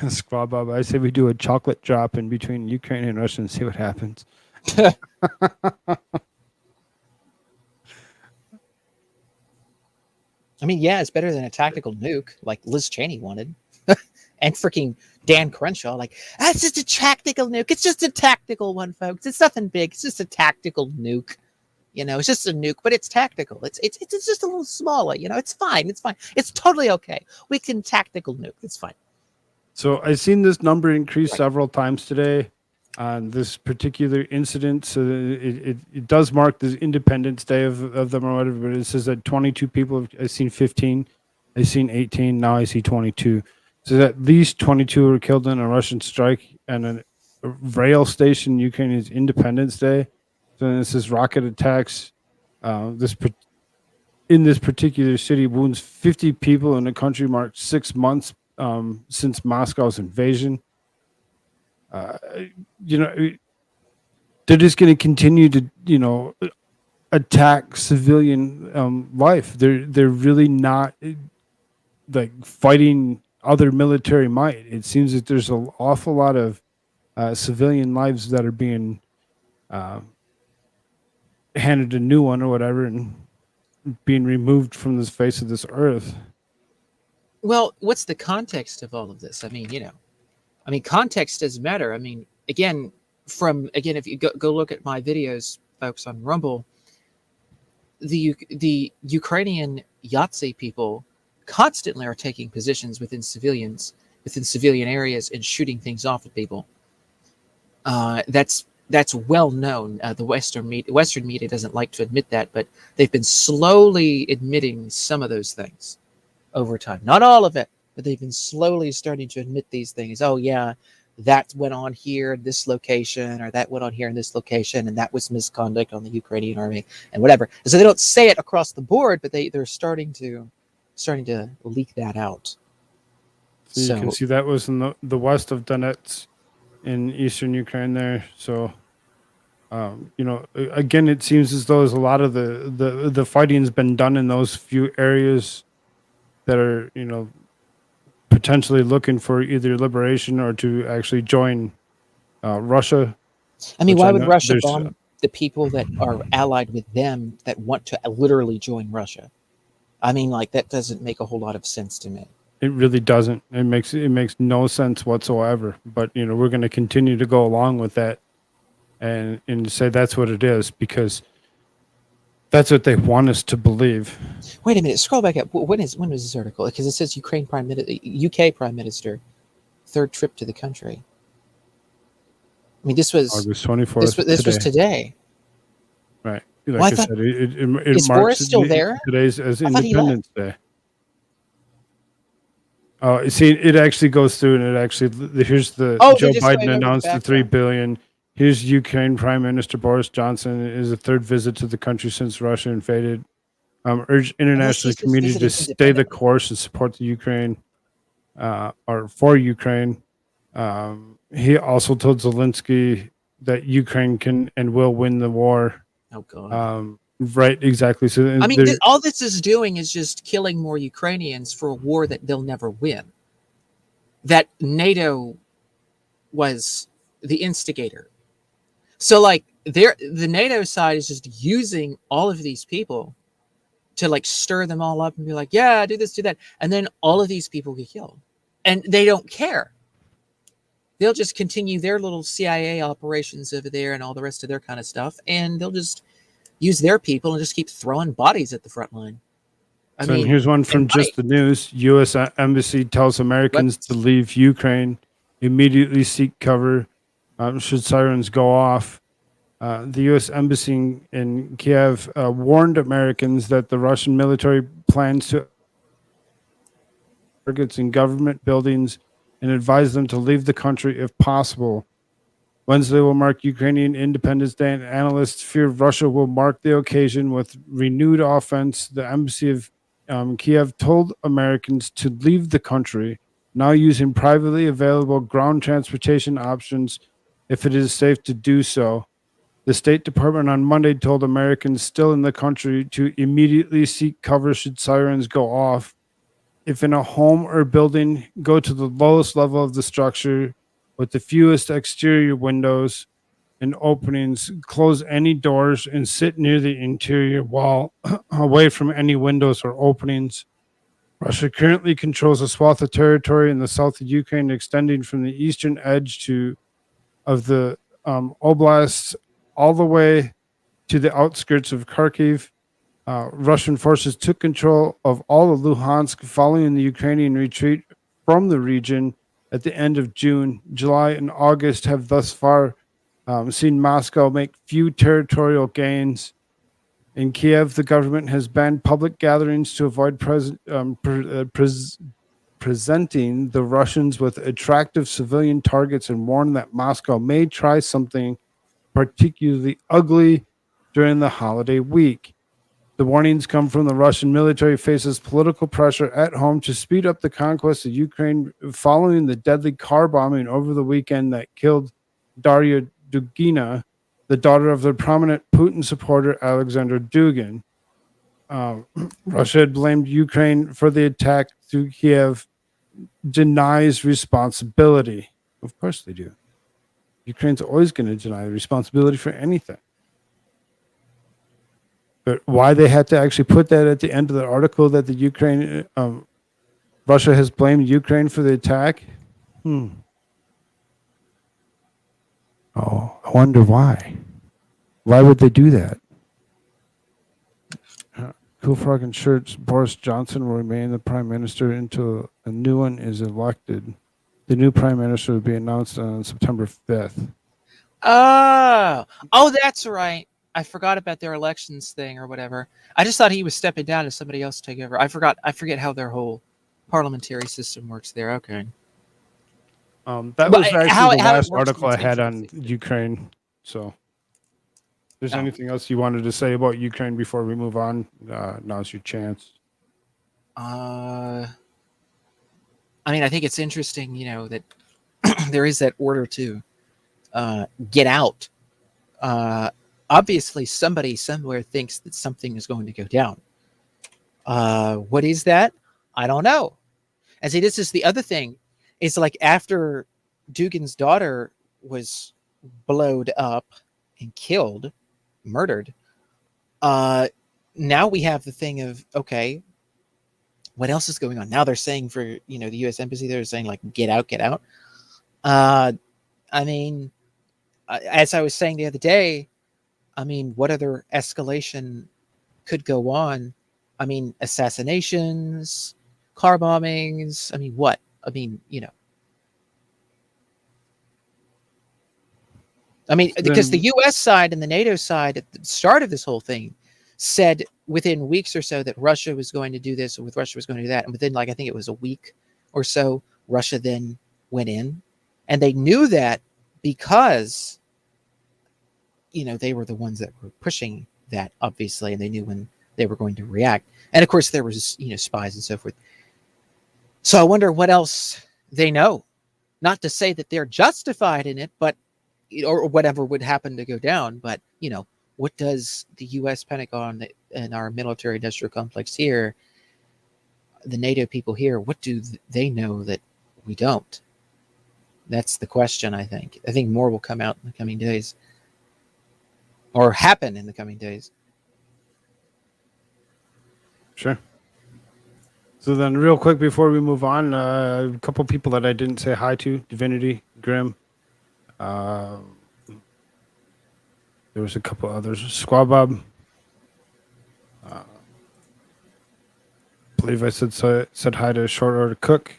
Squad Bob, I say we do a chocolate drop in between Ukraine and Russia and see what happens. I mean, yeah, it's better than a tactical nuke like Liz Cheney wanted. And freaking Dan Crenshaw, like, that's just a tactical nuke. It's just a tactical one, folks. It's nothing big. It's just a tactical nuke. You know, it's just a nuke, but it's tactical. It's just a little smaller. You know, it's fine. It's fine. It's totally okay. We can tactical nuke. It's fine. So I've seen this number increase several times today on this particular incident. So it does mark the Independence Day of them or whatever, but it says that 22 people, I've seen 15, I've seen 18, now I see 22. So at least 22 were killed in a Russian strike and a rail station in Ukraine's Independence Day. So this is rocket attacks. In this particular city wounds 50 people in the country, marked 6 months since Moscow's invasion. You know, they're just going to continue to, you know, attack civilian life. They're really not like fighting other military might. It seems that there's an awful lot of civilian lives that are being handed a new one or whatever and being removed from the face of this earth. Well, what's the context of all of this? I mean, you know, context does matter. I mean, again, if you go look at my videos, folks, on Rumble, the Ukrainian Yahtzee people constantly are taking positions within civilian areas and shooting things off at people. That's well known. The Western media doesn't like to admit that, but they've been slowly admitting some of those things over time. Not all of it, but they've been slowly starting to admit these things. Oh yeah, that went on here in this location, or that went on here in this location, and that was misconduct on the Ukrainian army and whatever. So they don't say it across the board, but they're starting to leak that out. So you can see that was in the west of Donetsk in eastern Ukraine there. So Again, it seems as though a lot of the fighting's been done in those few areas that are, potentially looking for either liberation or to actually join Russia. I mean, Which why I would know Russia there's bomb the people that are allied with them that want to literally join Russia? I mean, like, that doesn't make a whole lot of sense to me. It really doesn't. It makes no sense whatsoever. But we're going to continue to go along with that, and say that's what it is because that's what they want us to believe. Wait a minute, scroll back up. When was this article? Because it says UK Prime Minister, third trip to the country. I mean, this was August 24th. This was today. Right. Well, Like I I thought- said, it Is marks Boris still there? today's as I thought he left. Independence Day. Oh, see, it actually goes through, and it actually here's the Oh, Joe they're just going Biden over the announced the $3 background. billion. Here's Ukraine Prime Minister Boris Johnson is the third visit to the country since Russia invaded. Urged international he's just community to visiting stay the independently. course and support the Ukraine, or for Ukraine. He also told Zelensky that Ukraine can and will win the war. Oh God. Right, exactly. So I mean, there- all this is doing is just killing more Ukrainians for a war that they'll never win. That NATO was the instigator. So, like, the NATO side is just using all of these people to, like, stir them all up and be like, yeah, do this, do that. And then all of these people get killed. And they don't care. They'll just continue their little CIA operations over there and all the rest of their kind of stuff. And they'll just use their people and just keep throwing bodies at the front line. So here's one from Just the News. U.S. Embassy tells Americans to leave Ukraine, immediately seek cover should sirens go off. The U.S. Embassy in Kiev warned Americans that the Russian military plans to targets in government buildings and advised them to leave the country if possible. Wednesday will mark Ukrainian Independence Day, and analysts fear Russia will mark the occasion with renewed offense. The embassy of Kiev told Americans to leave the country, now using privately available ground transportation options if it is safe to do so. The State Department on Monday told Americans still in the country to immediately seek cover should sirens go off. If in a home or building, go to the lowest level of the structure with the fewest exterior windows and openings, close any doors, and sit near the interior wall away from any windows or openings. Russia currently controls a swath of territory in the south of Ukraine, extending from the eastern edge of the oblasts all the way to the outskirts of Kharkiv. Russian forces took control of all of Luhansk following the Ukrainian retreat from the region at the end of June. July and August have thus far seen Moscow make few territorial gains. In Kiev, the government has banned public gatherings to avoid presenting the Russians with attractive civilian targets and warned that Moscow may try something particularly ugly during the holiday week. The warnings come from the Russian military faces political pressure at home to speed up the conquest of Ukraine following the deadly car bombing over the weekend that killed Daria Dugina, the daughter of the prominent Putin supporter Alexander Dugin. Russia had blamed Ukraine for the attack through Kiev, denies responsibility. Of course they do. Ukraine's always going to deny responsibility for anything. But why they had to actually put that at the end of the article that the Russia has blamed Ukraine for the attack? Oh, I wonder why. Why would they do that? Koolfrogg and Shirts, Boris Johnson will remain the prime minister until a new one is elected. The new prime minister will be announced on September 5th. Oh, that's right. I forgot about their elections thing or whatever. I just thought he was stepping down and somebody else take over. I forget how their whole parliamentary system works there. Okay. That was actually the last article I had on Ukraine. So, if there's anything else you wanted to say about Ukraine before we move on, now's your chance. I mean, I think it's interesting, that there is that order to get out Obviously, somebody somewhere thinks that something is going to go down. What is that? I don't know. And see, this is the other thing. It's like after Dugan's daughter was blowed up and killed, murdered, now we have the thing of, okay, what else is going on? Now they're saying for, the U.S. Embassy, they're saying like, get out, get out. I mean, as I was saying the other day, I mean, what other escalation could go on? I mean, assassinations, car bombings. I mean, what? I mean, because the U.S. side and the NATO side at the start of this whole thing said within weeks or so that Russia was going to do this, or with Russia was going to do that. And within, like, I think it was a week or so, Russia then went in. And they knew that because, they were the ones that were pushing that, obviously, and they knew when they were going to react. And of course, there was, spies and so forth. So I wonder what else they know. Not to say that they're justified in it, but or whatever would happen to go down. But, what does the U.S. Pentagon and our military industrial complex here, the NATO people here, what do they know that we don't? That's the question, I think. I think more will come out in the coming days, or happen in the coming days. Sure. So then real quick before we move on, a couple people that I didn't say hi to: Divinity, Grim. There was a couple others. Squabob. Believe I said hi to Short Order Cook.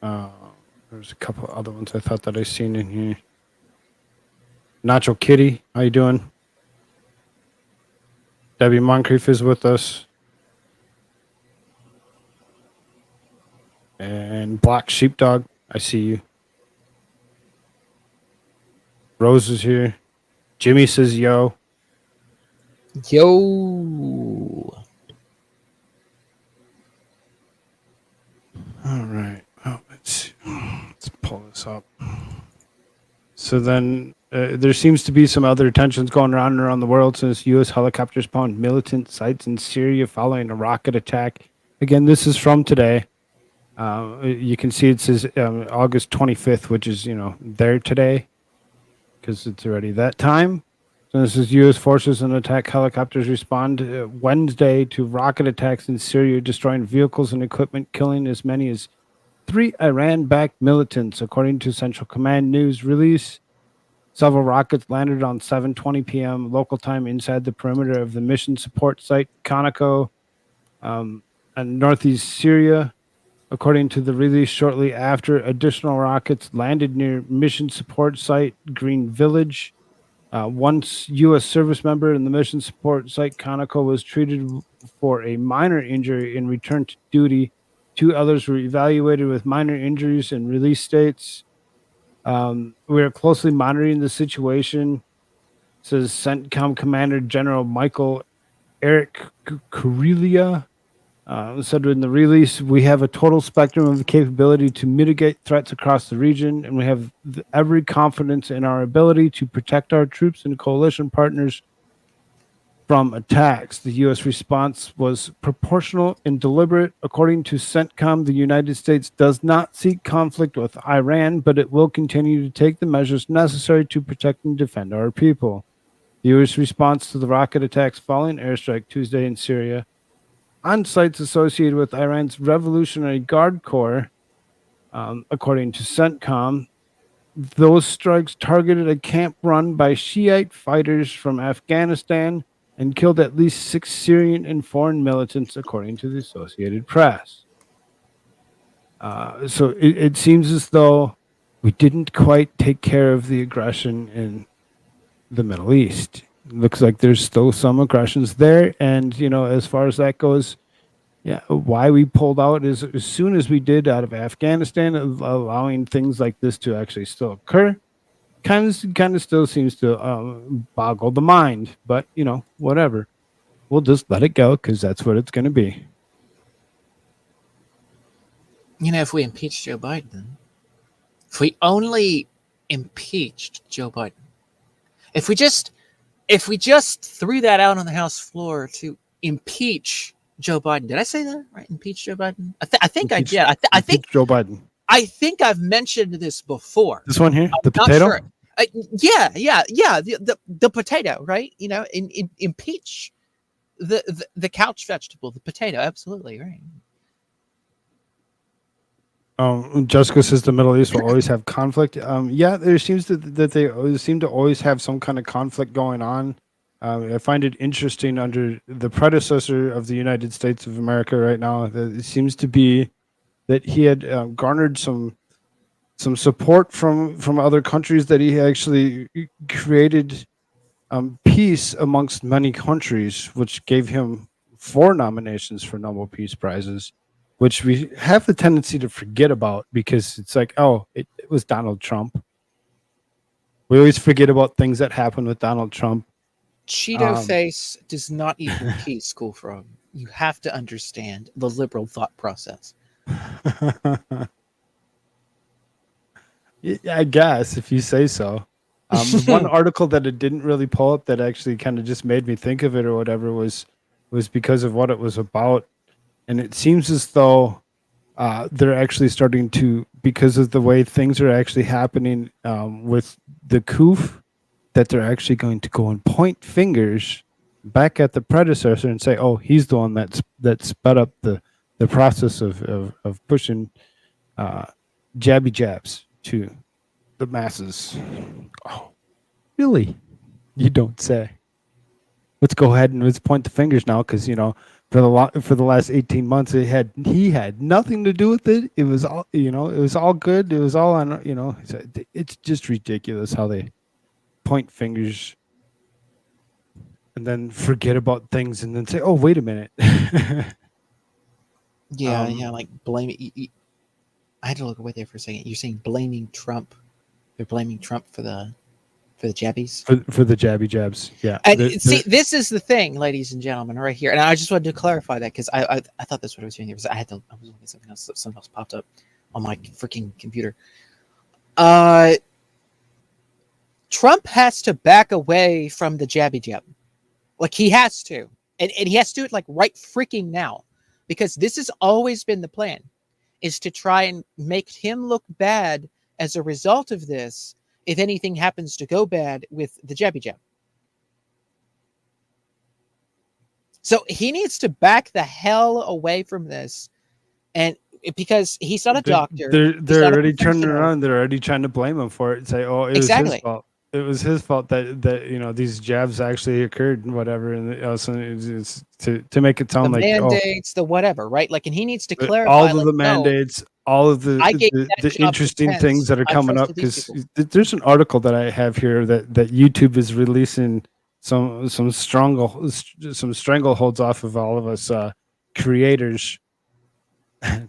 There's a couple other ones I thought that I seen in here. Nacho Kitty, how you doing? Debbie Moncrief is with us. And Black Sheepdog, I see you. Rose is here. Jimmy says yo. Yo. All right. Oh, let's pull this up. So then there seems to be some other tensions going around the world since U.S. helicopters bombed militant sites in Syria following a rocket attack. Again, this is from today. You can see it says August 25th, which is, there today because it's already that time. So this is U.S. forces and attack helicopters respond Wednesday to rocket attacks in Syria, destroying vehicles and equipment, killing as many as 3 Iran-backed militants, according to Central Command news release. Several rockets landed on 7:20 p.m. local time inside the perimeter of the mission support site, Conoco, and northeast Syria. According to the release, shortly after, additional rockets landed near mission support site Green Village. One U.S. service member in the mission support site, Conoco, was treated for a minor injury and returned to duty. 2 others were evaluated with minor injuries and release states. We are closely monitoring the situation, says CENTCOM Commander General Michael Eric Kurelia. Said in the release, we have a total spectrum of the capability to mitigate threats across the region, and we have every confidence in our ability to protect our troops and coalition partners from attacks. The U.S. response was proportional and deliberate. According to CENTCOM, the United States does not seek conflict with Iran, but it will continue to take the measures necessary to protect and defend our people. The U.S. response to the rocket attacks following airstrike Tuesday in Syria on sites associated with Iran's Revolutionary Guard Corps, according to CENTCOM. Those strikes targeted a camp run by Shiite fighters from Afghanistan and killed at least 6 Syrian and foreign militants, according to the Associated Press. So it seems as though we didn't quite take care of the aggression in the Middle East. Looks like there's still some aggressions there. And, as far as that goes, yeah, why we pulled out is as soon as we did out of Afghanistan, allowing things like this to actually still occur, kind of still seems to boggle the mind. But, whatever. We'll just let it go because that's what it's going to be. If we impeach Joe Biden, if we only impeached Joe Biden, if we just if we just threw that out on the House floor to impeach Joe Biden, did I say that right? Impeach Joe Biden? I think I did. I think Joe Biden. I think I've mentioned this before. This one here, the Not potato. sure. Yeah. The potato, right? You know, impeach the couch vegetable, the potato. Absolutely right. Jessica says the Middle East will always have conflict. Yeah, there seems that they seem to always have some kind of conflict going on. I find it interesting under the predecessor of the United States of America right now. That it seems to be that he had garnered some support from other countries, that he actually created peace amongst many countries, which gave him 4 nominations for Nobel Peace Prizes, which we have the tendency to forget about because it's like, oh, it was Donald Trump. We always forget about things that happened with Donald Trump. Cheeto face does not equal peace, Koolfrogg. You have to understand the liberal thought process. I guess, if you say so. One article that it didn't really pull up that actually kind of just made me think of it or whatever was because of what it was about. And it seems as though they're actually starting to, because of the way things are actually happening with the Koof, that they're actually going to go and point fingers back at the predecessor and say, oh, he's the one that sped up the process of pushing jabby jabs to the masses. Oh, really? You don't say. Let's go ahead and let's point the fingers now, because for the last 18 months he had nothing to do with it. It was all it was all good. It was all on it's just ridiculous how they point fingers and then forget about things and then say, oh, wait a minute. Yeah, like blame it. I had to look away there for a second. You're saying blaming Trump. They're blaming Trump for the jabbies? For the jabby jabs, yeah. And see, this is the thing, ladies and gentlemen, right here. And I just wanted to clarify that because I thought that's what I was doing there. I was looking at something else. Something else popped up on my freaking computer. Trump has to back away from the jabby jab. Like, he has to. And he has to do it like right freaking now. Because this has always been the plan, is to try and make him look bad as a result of this if anything happens to go bad with the jabby jab. So he needs to back the hell away from this, and because he's not a doctor. They're already turning around. They're already trying to blame him for it and say, oh, it was his fault. It was his fault that these jabs actually occurred and whatever, and so it's to make it sound the like mandates, the whatever, right? Like, and he needs to clarify all of the mandates, all of the interesting things that are coming up. Because there's an article that I have here that YouTube is releasing some strangleholds off of all of us creators.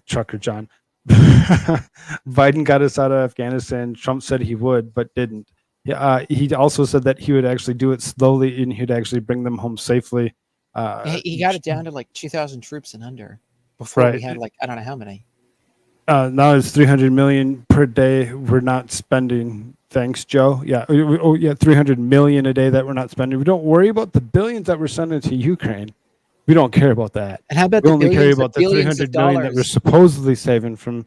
Trucker John. Biden got us out of Afghanistan. Trump said he would, but didn't. He also said that he would actually do it slowly and he'd actually bring them home safely. He got it down to like 2,000 troops and under before we had like, I don't know how many. Now it's 300 million per day we're not spending. Thanks, Joe. Yeah. Oh, yeah. 300 million a day that we're not spending. We don't worry about the billions that we're sending to Ukraine. We don't care about that. And how about we only care about the 300 million that we're supposedly saving from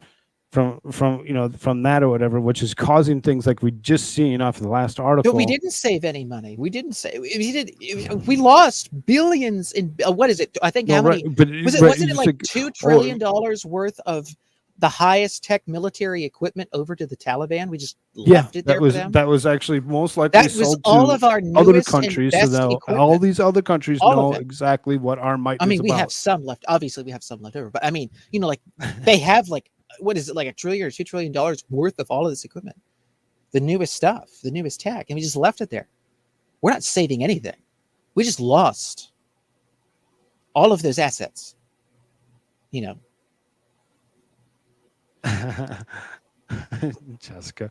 that or whatever, which is causing things like we just seen off of the last article. But we didn't save any money. We didn't save. We lost billions in what is it? I think how many? Wasn't it like $2 trillion worth of the highest tech military equipment over to the Taliban? We just left it there for them. That was actually most likely sold to other countries, so that all these other countries know exactly what our might is about. I mean, we have some left. Obviously, we have some left over. But I mean, like they have like, what is it, like $1 trillion or $2 trillion worth of all of this equipment, the newest stuff, the newest tech, and we just left it there. We're not saving anything. We just lost all of those assets. Jessica,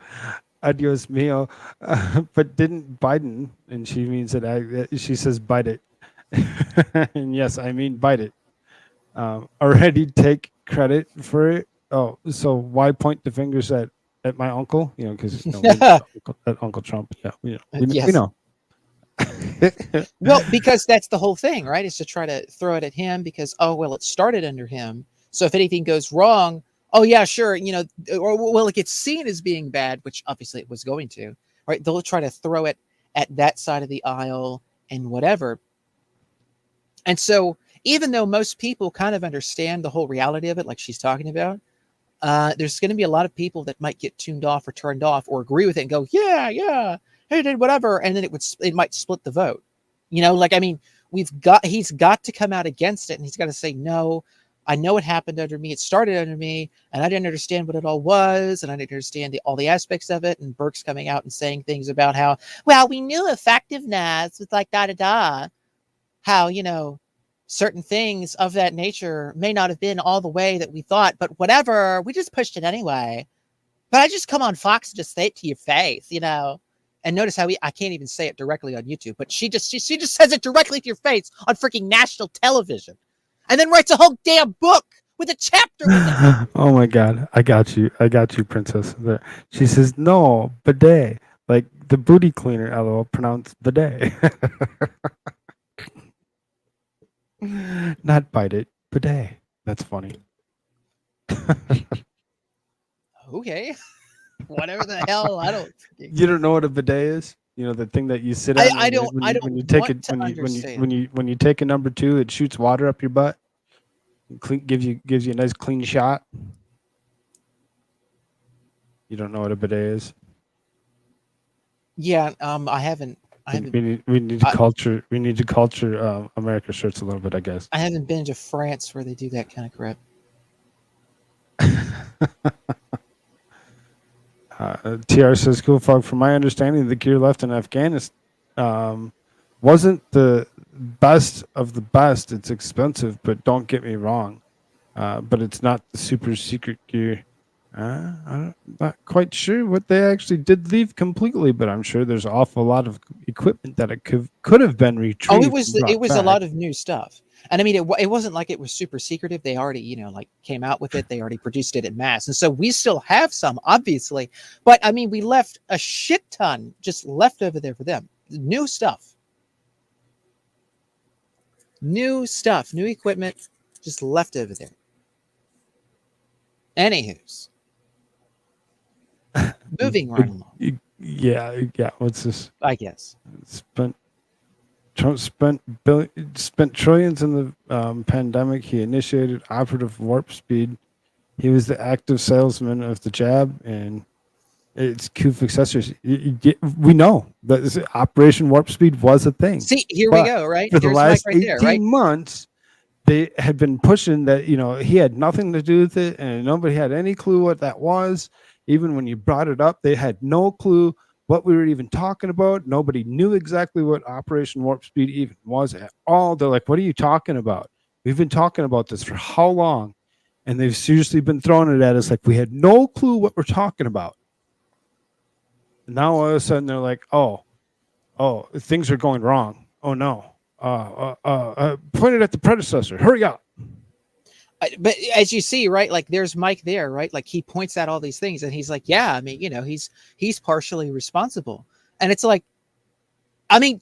adios mio. But didn't Biden, and she means that she says bite it. And yes, I mean bite it. Already take credit for it. Oh, so why point the fingers at my uncle? Because at Uncle Trump. Yeah, we know. Well, because that's the whole thing, right? Is to try to throw it at him because, oh, well, it started under him. So if anything goes wrong, oh, yeah, sure, or, well, it gets seen as being bad, which obviously it was going to, right? They'll try to throw it at that side of the aisle and whatever. And so even though most people kind of understand the whole reality of it, like she's talking about, there's going to be a lot of people that might get tuned off or turned off or agree with it and go, yeah, he did whatever. And then it might split the vote. I mean, he's got to come out against it, and he's got to say, no, I know it happened under me. It started under me, and I didn't understand what it all was, and I didn't understand all the aspects of it. And Burke's coming out and saying things about how, well, we knew effectiveness was like da-da-da, how, certain things of that nature may not have been all the way that we thought, but whatever, we just pushed it anyway. But I just come on Fox and just say it to your face, And notice how I can't even say it directly on YouTube, but she just says it directly to your face on freaking national television, and then writes a whole damn book with a chapter with it. Oh my God, I got you, princess. She says no bidet, like the booty cleaner. LOL, pronounced bidet. Not bite it, bidet. That's funny. Okay. Whatever the hell, I don't. You don't know what a bidet is? The thing that you sit on. I don't. When you take it, when you take a number 2, it shoots water up your butt. Gives you a nice clean shot. You don't know what a bidet is? Yeah, I haven't. We need to culture. We need to culture America Shirts a little bit, I guess. I haven't been to France where they do that kind of crap. TR says, Koolfrogg, from my understanding, the gear left in Afghanistan wasn't the best of the best. It's expensive, but don't get me wrong. But it's not the super secret gear. I'm not quite sure what they actually did leave completely, but I'm sure there's an awful lot of equipment that it could have been retrieved. Oh, it was a lot of new stuff. And I mean, it wasn't like it was super secretive. They already, came out with it. They already produced it en masse. And so we still have some, obviously. But I mean, we left a shit ton just left over there for them. New stuff. New equipment just left over there. Anywho's. Moving right along. Yeah. What's this? I guess. Trump spent trillions in the pandemic. He initiated operative warp speed. He was the active salesman of the jab, and it's Koolfrogg accessories. We know that Operation Warp Speed was a thing. See, here we go, right? For the last 18 months, they had been pushing that, he had nothing to do with it, and nobody had any clue what that was. Even when you brought it up, they had no clue what we were even talking about. Nobody knew exactly what Operation Warp Speed even was at all. They're like, what are you talking about? We've been talking about this for how long? And they've seriously been throwing it at us like we had no clue what we're talking about. And now all of a sudden they're like, oh, things are going wrong. Oh no. Point it at the predecessor. Hurry up. But as you see, right, like there's Mike there, right? Like he points out all these things and he's like, yeah, I mean, he's partially responsible. And it's like, I mean,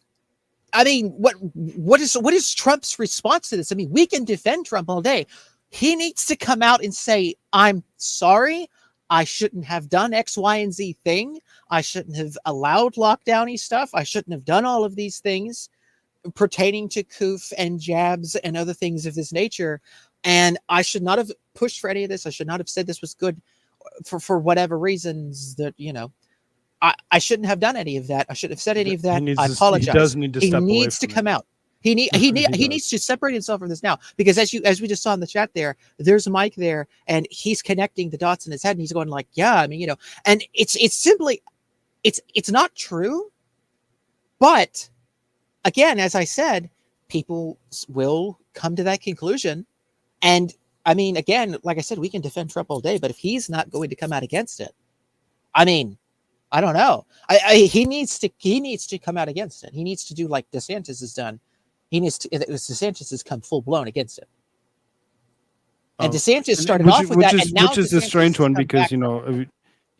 what is Trump's response to this? I mean, we can defend Trump all day. He needs to come out and say, I'm sorry. I shouldn't have done X, Y, and Z thing. I shouldn't have allowed lockdowny stuff. I shouldn't have done all of these things pertaining to Koof and jabs and other things of this nature. And I should not have pushed for any of this. I should not have said this was good for whatever reasons that, I shouldn't have done any of that. I shouldn't have said any of that. I apologize. He does need to step away. He needs to come out. He needs to separate himself from this now, because as we just saw in the chat there's Mike there, and he's connecting the dots in his head, and he's going like, yeah, I mean, and it's simply, it's not true. But again, as I said, people will come to that conclusion. And I mean, again, like I said, we can defend Trump all day, but if he's not going to come out against it, I mean, I don't know. He needs to come out against it. He needs to do like DeSantis has done. DeSantis has come full blown against it. And DeSantis started off with that, and now which is a strange one, because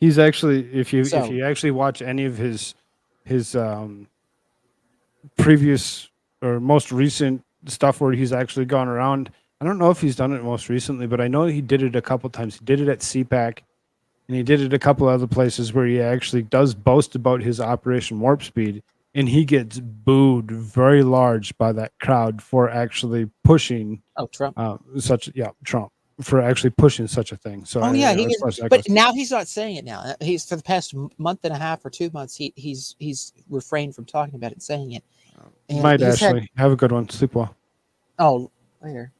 he's actually, if you actually watch any of his previous or most recent stuff where he's actually gone around. I don't know if he's done it most recently, but I know he did it a couple times. He did it at CPAC, and he did it a couple other places where he actually does boast about his Operation Warp Speed, and he gets booed very large by that crowd for actually pushing Trump. Trump for actually pushing such a thing. So Oh yeah, he as gets, far as that but goes. now he's not saying it now. He's for the past month and a half or 2 months. He's refrained from talking about it and saying it. And Might he's had- Ashley have a good one. Sleep well. oh, later.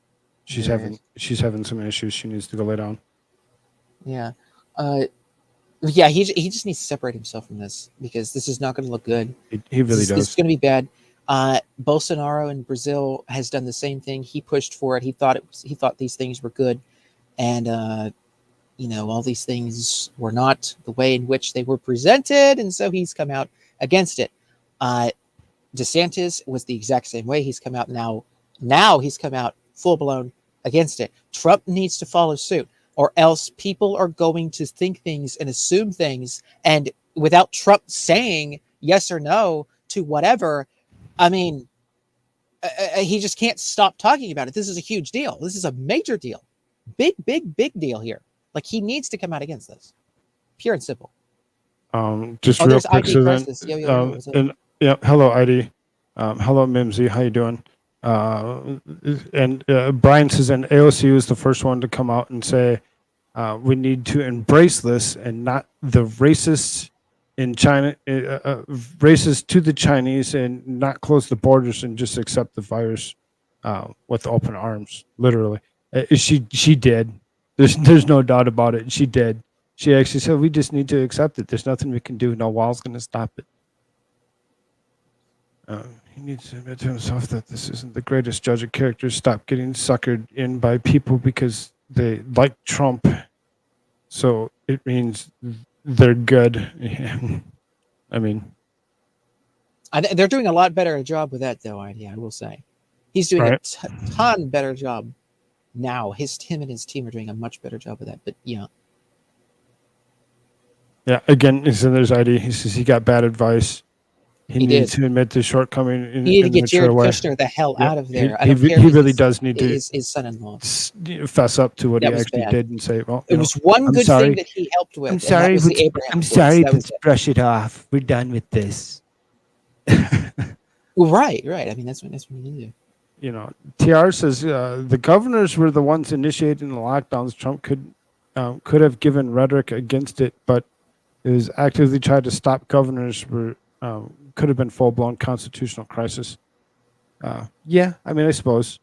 She's There having some issues. She needs to go lay down. Yeah. Yeah, he just needs to separate himself from this because this is not going to look good. He really This does. is going to be bad. Bolsonaro in Brazil has done the same thing. He pushed for it. He thought these things were good, and all these things were not the way in which they were presented, and so he's come out against it. DeSantis was the exact same way. He's come out now. Now he's come out full blown against it. Trump needs to follow suit, or else people are going to think things and assume things. And without Trump saying yes or no to whatever, I mean, he just can't stop talking about it. This is a huge deal. This is a major deal. Big deal here. Like, he needs to come out against this. Pure and simple. Just real quick, so then, what's up? and yeah, hello, ID. Hello, Mimsy. How you doing? And Brian says, and AOC was the first one to come out and say, we need to embrace this and not the racists in China, racist to the Chinese, and not close the borders and just accept the virus with open arms. Literally, she did. There's no doubt about it. She did. She actually said, we just need to accept it. There's nothing we can do. No wall's going to stop it. He needs to admit to himself that this isn't the greatest judge of characters. Stop getting suckered in by people because they like Trump. So it means they're good. I mean, they're doing a lot better job with that, though. I will say, he's doing a ton better job now. Him and his team are doing a much better job with that. But yeah. Yeah, again, so there's ID. He says he got bad advice. He needs did. to admit the shortcoming in He need to a get Jared mature way. Kushner the hell out of there. He really does need to his son-in-law fess up to what That he was actually bad. did and say, well, It was one I'm good sorry. thing that he helped with. I'm and sorry. that was the Abraham Accords. That was it. Brush it off. We're done with this. Well, right. I mean, that's what you do. TR says the governors were the ones initiating the lockdowns. Trump could have given rhetoric against it, but it was actively tried to stop governors. Could have been full-blown constitutional crisis. Yeah, I mean, I suppose,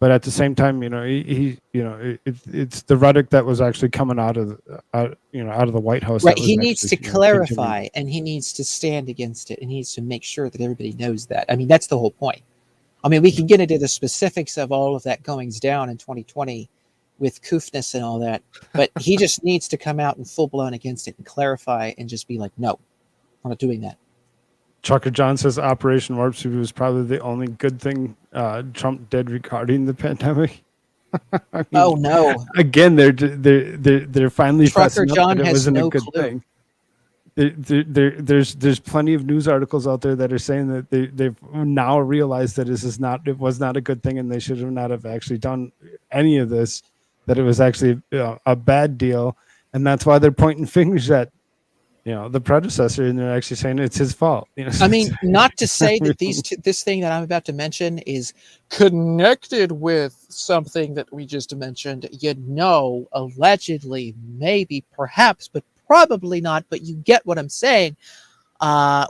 but at the same time, it's the rhetoric that was actually coming out of the White House. Right, that was he needs to actually, clarify, and he needs to stand against it, and he needs to make sure that everybody knows that. I mean, that's the whole point. I mean, we can get into the specifics of all of that goings down in 2020 with Koofness and all that, but he just needs to come out and full-blown against it and clarify and just be like, no, I'm not doing that. Chucker John says Operation Warp Speed was probably the only good thing Trump did regarding the pandemic. I mean, oh no! Again, they're finally Trucker fessing up John that it has wasn't no a good clue. thing. There's plenty of news articles out there that are saying that they've now realized that it was not a good thing, and they should have not have actually done any of this. That it was actually a bad deal, and that's why they're pointing fingers at the predecessor, and they're actually saying it's his fault. I mean, not to say that this thing that I'm about to mention is connected with something that we just mentioned. Allegedly, maybe, perhaps, but probably not. But you get what I'm saying.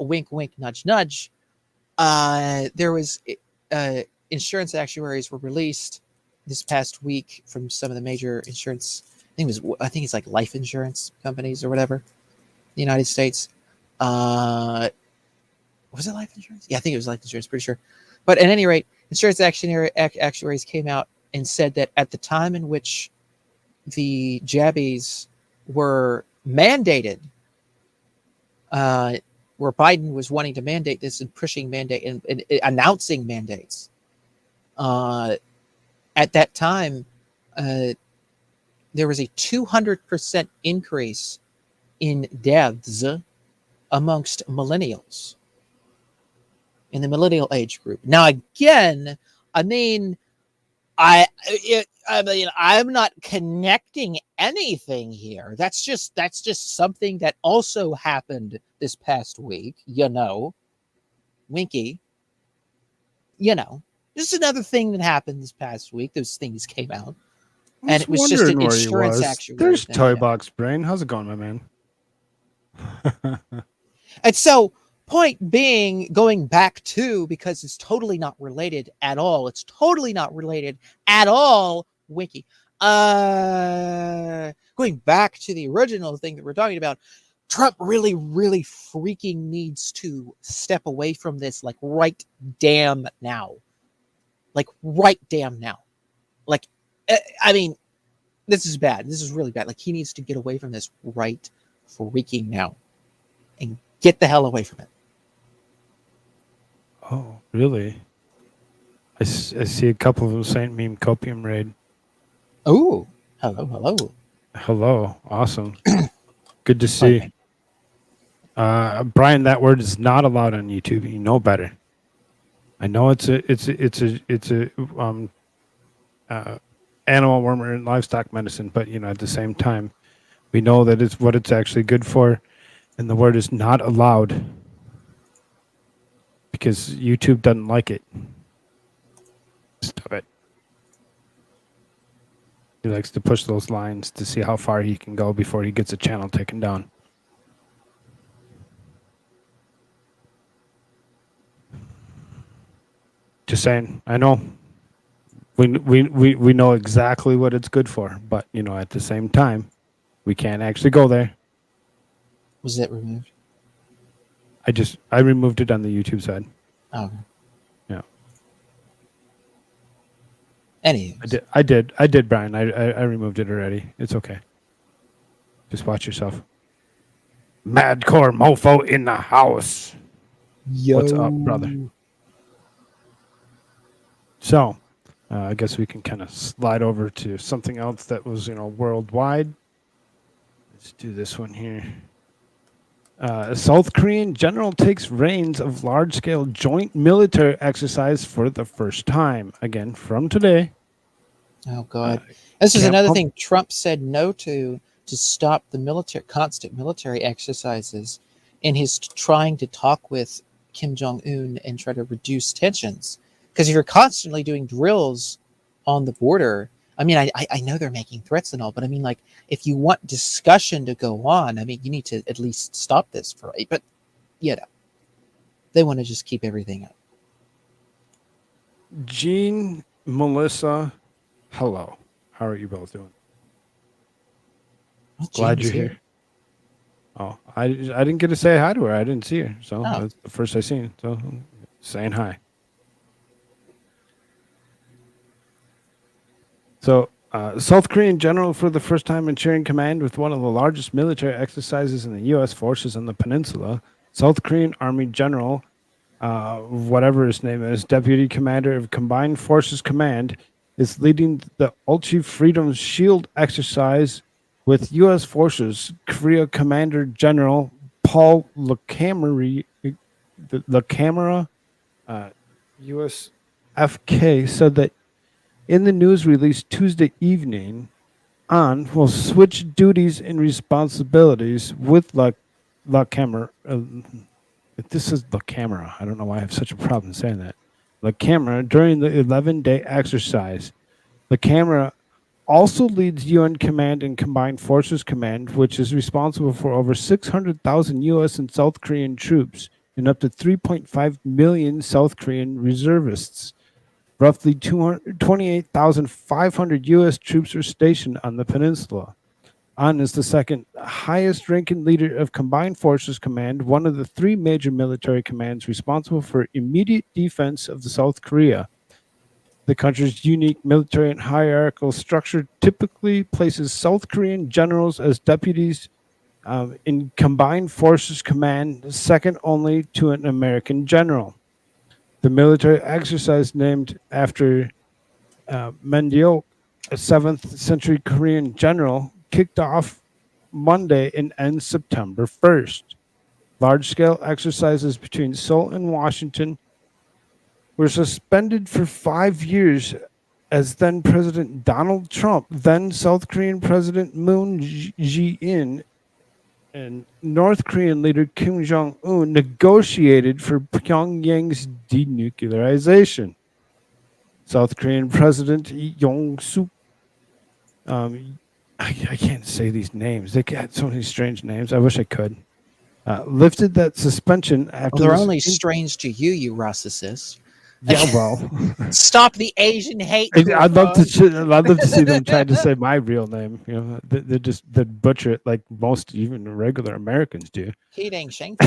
Wink, wink, nudge, nudge. There was insurance actuaries were released this past week from some of the major insurance. I think it's like life insurance companies or whatever. The United States. Was it life insurance? Yeah, I think it was life insurance, pretty sure. But at any rate, insurance actuaries came out and said that at the time in which the jabbies were mandated, where Biden was wanting to mandate this and pushing mandate and announcing mandates, at that time, there was a 200% increase in deaths amongst millennials. in the millennial age group. Now, again, I mean, I'm not connecting anything here. That's just something that also happened this past week. Winky. This is another thing that happened this past week. Those things came out, and it was just an wondering where he insurance was. actuary. There's thing, Toy Box Brain. How's it going, my man? And so, point being, going back to, because it's totally not related at all. It's totally not related at all, Wiki. Going back to the original thing that we're talking about, Trump really, really freaking needs to step away from this, like, right damn now. Like, right damn now. Like, I mean, this is bad. This is really bad. Like, he needs to get away from this right freaking now. And get the hell away from it. Oh, really? I see a couple of them saying meme copium raid. Oh, hello. Hello, awesome. Good to see. Brian, that word is not allowed on YouTube. You know better. I know it's a animal, worm, and livestock medicine, but at the same time, we know that it's what it's actually good for, and the word is not allowed because YouTube doesn't like it. Stop it. He likes to push those lines to see how far he can go before he gets a channel taken down. Just saying, I know. We know exactly what it's good for, but at the same time, we can't actually go there. Was it removed? I removed it on the YouTube side. Oh, okay. Yeah. Anyways. I did, Brian. I removed it already. It's okay. Just watch yourself. Madcore mofo in the house. Yo. What's up, brother? So, I guess we can kind of slide over to something else that was, worldwide. Let's do this one here. A South Korean general takes reins of large-scale joint military exercise for the first time. Again, from today. Oh, God. This is another thing Trump said no to stop the constant military exercises in his trying to talk with Kim Jong-un and try to reduce tensions. Because if you're constantly doing drills on the border, I mean, I know they're making threats and all, but I mean, like, if you want discussion to go on, I mean, you need to at least stop this for it. But, they want to just keep everything up. Jean, Melissa, hello. How are you both doing? Well, Glad Jean's you're here. Oh, I didn't get to say hi to her. I didn't see her. So Oh. that's the first I seen. So saying hi. So, South Korean general for the first time in sharing command with one of the largest military exercises in the U.S. forces on the peninsula. South Korean Army General, whatever his name is, Deputy Commander of Combined Forces Command, is leading the Ulchi Freedom Shield exercise with U.S. forces. Korea Commander General Paul LaCamera, U.S. FK, said that in the news release Tuesday evening will switch duties and responsibilities with La Camera. This is La Camera. I don't know why I have such a problem saying that. La Camera during the 11-day exercise. La Camera also leads UN Command and Combined Forces Command, which is responsible for over 600,000 U.S. and South Korean troops and up to 3.5 million South Korean reservists. Roughly 28,500 U.S. troops are stationed on the peninsula. An is the second highest ranking leader of Combined Forces Command, one of the three major military commands responsible for immediate defense of the South Korea. The country's unique military and hierarchical structure typically places South Korean generals as deputies in Combined Forces Command, second only to an American general. The military exercise, named after Mendeok, a 7th century Korean general, kicked off Monday and ends September 1st. Large-scale exercises between Seoul and Washington were suspended for 5 years as then President Donald Trump, then South Korean President Moon Jae-in, and North Korean leader Kim Jong-un negotiated for Pyongyang's denuclearization. South Korean President Yong-suk, I can't say these names. They got so many strange names. I wish I could. Lifted that suspension after. Well, they're only strange to you, you Russicist. Yeah, well. Stop the Asian hate. I'd love to see them try to say my real name. You know, they butcher it like most even regular Americans do. He dang shank.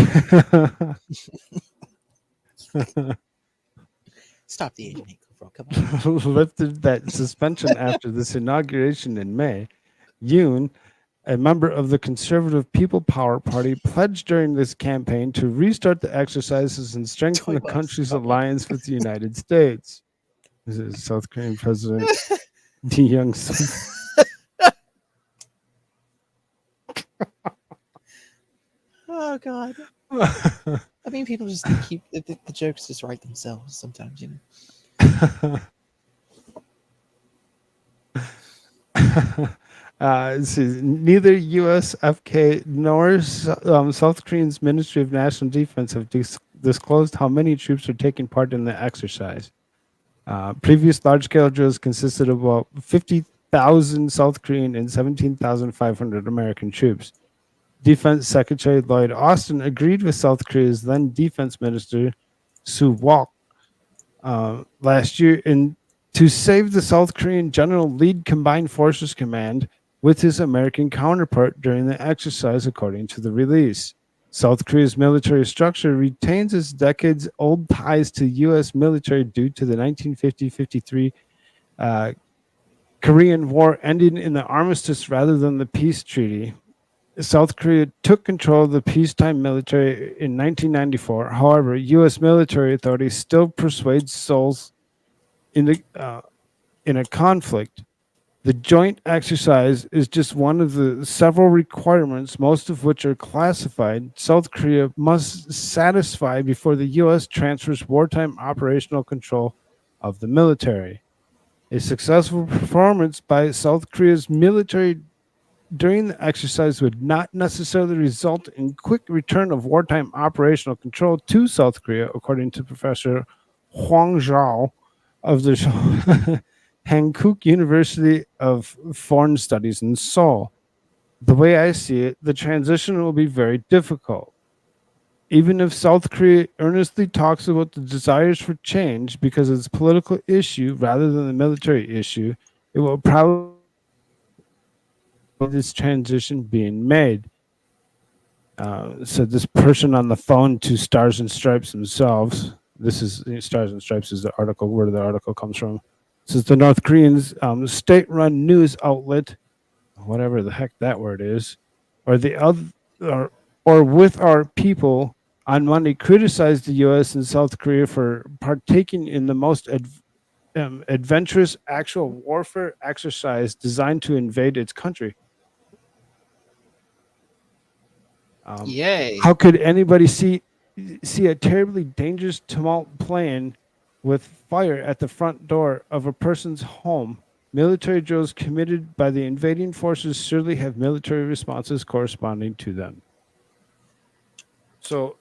Stop the Asian hate. Come on. Lifted that suspension after this inauguration in May. Yoon, a member of the Conservative People Power Party, pledged during this campaign to restart the exercises and strengthen the country's alliance with the United States. This is South Korean President Lee Young-suk. Oh God. I mean, people just keep the jokes just write themselves sometimes, you know. Neither U.S. FK nor South Korean's Ministry of National Defense have disclosed how many troops are taking part in the exercise. Previous large-scale drills consisted of about 50,000 South Korean and 17,500 American troops. Defense Secretary Lloyd Austin agreed with South Korea's then Defense Minister Soo Wook last year to save the South Korean general lead Combined Forces Command with his American counterpart during the exercise, according to the release. South Korea's military structure retains its decades-old ties to U.S. military due to the 1950-53 Korean War ending in the armistice rather than the peace treaty. South Korea took control of the peacetime military in 1994. However, U.S. military authorities still persuade souls in a conflict. The joint exercise is just one of the several requirements, most of which are classified, South Korea must satisfy before the U.S. transfers wartime operational control of the military. A successful performance by South Korea's military during the exercise would not necessarily result in quick return of wartime operational control to South Korea, according to Professor Hwang Zhao of the Hankook University of Foreign Studies in Seoul. The way I see it, the transition will be very difficult. Even if South Korea earnestly talks about the desires for change because it's a political issue rather than a military issue, it will probably this transition being made. Said this person on the phone to Stars and Stripes themselves. This is Stars and Stripes is the article where the article comes from. This is the North Koreans state-run news outlet, whatever the heck that word is, or the other, or with our people on Monday criticized the U.S. and South Korea for partaking in the most adventurous actual warfare exercise designed to invade its country. Yay! How could anybody see a terribly dangerous tumult playing with fire at the front door of a person's home? Military drills committed by the invading forces surely have military responses corresponding to them. So,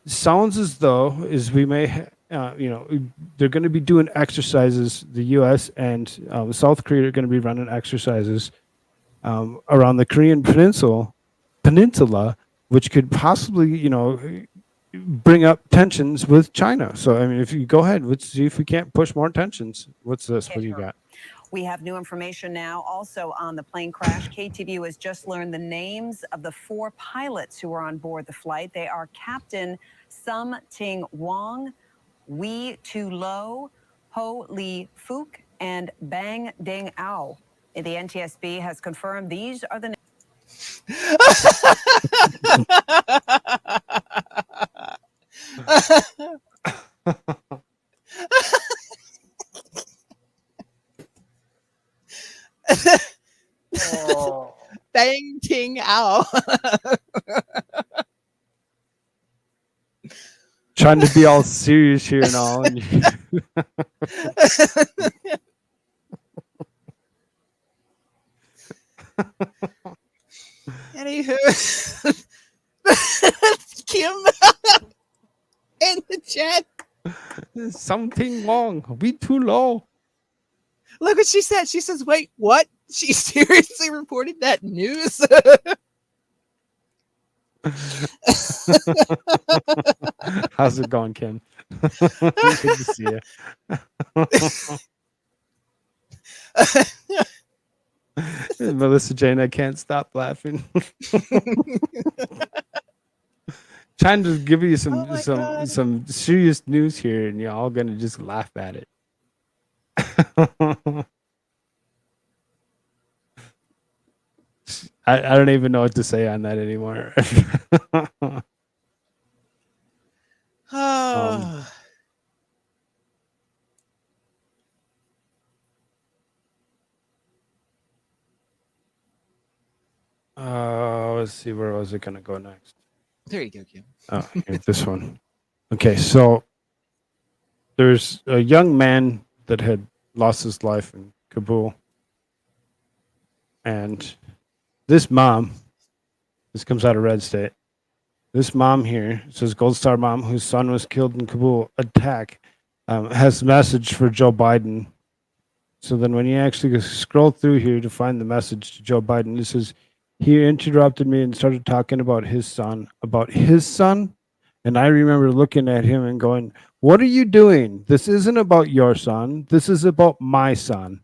sounds as though we may, they're going to be doing exercises. The U.S. and South Korea are going to be running exercises around the Korean Peninsula, which could possibly, bring up tensions with China. So, I mean, if you go ahead, let's see if we can't push more tensions. What's this? What do you got? We have new information now also on the plane crash. KTVU has just learned the names of the 4 pilots who were on board the flight. They are Captain Sum Ting Wong, Wee Tu Lo, Ho Lee Fook, and Bang Ding Ao. The NTSB has confirmed these are the names. Bang ting ow. Trying to be all serious here and all. And Anywho, Kim in the chat. Something wrong. We too low. Look what she said. She says, "Wait, what? She seriously reported that news?" How's it going, Kim? Good to see you. Melissa Jane, I can't stop laughing. Trying to give you some serious news here, and you're all gonna just laugh at it. I don't even know what to say on that anymore. Let's see, where was it gonna go next? There you go, Kim. Oh, here's this one. Okay, so there's a young man that had lost his life in Kabul, and this mom, this comes out of Red State. This mom here, says Gold Star mom, whose son was killed in Kabul attack, has a message for Joe Biden. So then when you actually scroll through here to find the message to Joe Biden, it says, he interrupted me and started talking about his son. And I remember looking at him and going, what are you doing? This isn't about your son. This is about my son.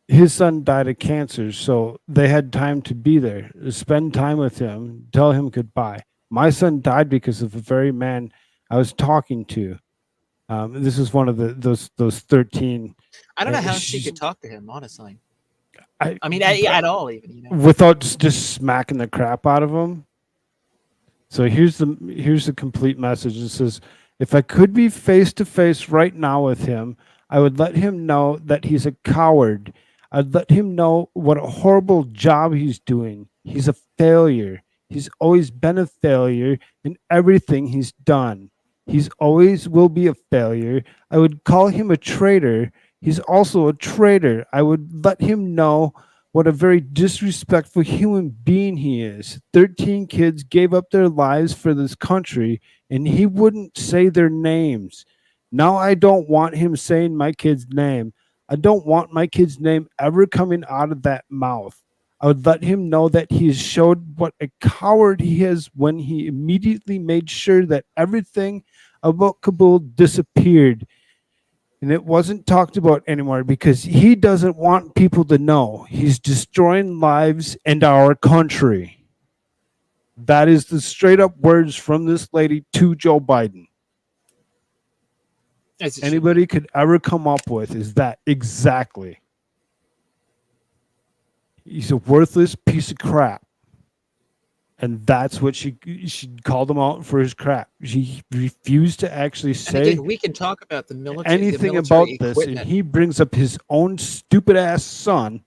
His son died of cancer, so they had time to be there, spend time with him, tell him goodbye. My son died because of the very man I was talking to. This is one of those 13. I don't know how she could talk to him, honestly. I mean, at all, even, you know, without just smacking the crap out of him. So here's the complete message. It says, if I could be face to face right now with him, I would let him know that he's a coward. I'd let him know what a horrible job he's doing. He's a failure. He's always been a failure in everything he's done. He's always will be a failure. I would call him a traitor. He's also a traitor. I would let him know what a very disrespectful human being he is. 13 kids gave up their lives for this country, and he wouldn't say their names. Now I don't want him saying my kid's name. I don't want my kid's name ever coming out of that mouth. I would let him know that he has showed what a coward he is when he immediately made sure that everything about Kabul disappeared. And it wasn't talked about anymore because he doesn't want people to know. He's destroying lives and our country. That is the straight up words from this lady to Joe Biden. Anybody could ever come up with is that exactly. He's a worthless piece of crap. And that's what she called him out for his crap. She refused to actually say and again, we can talk about the military, anything about this, and he brings up his own stupid ass son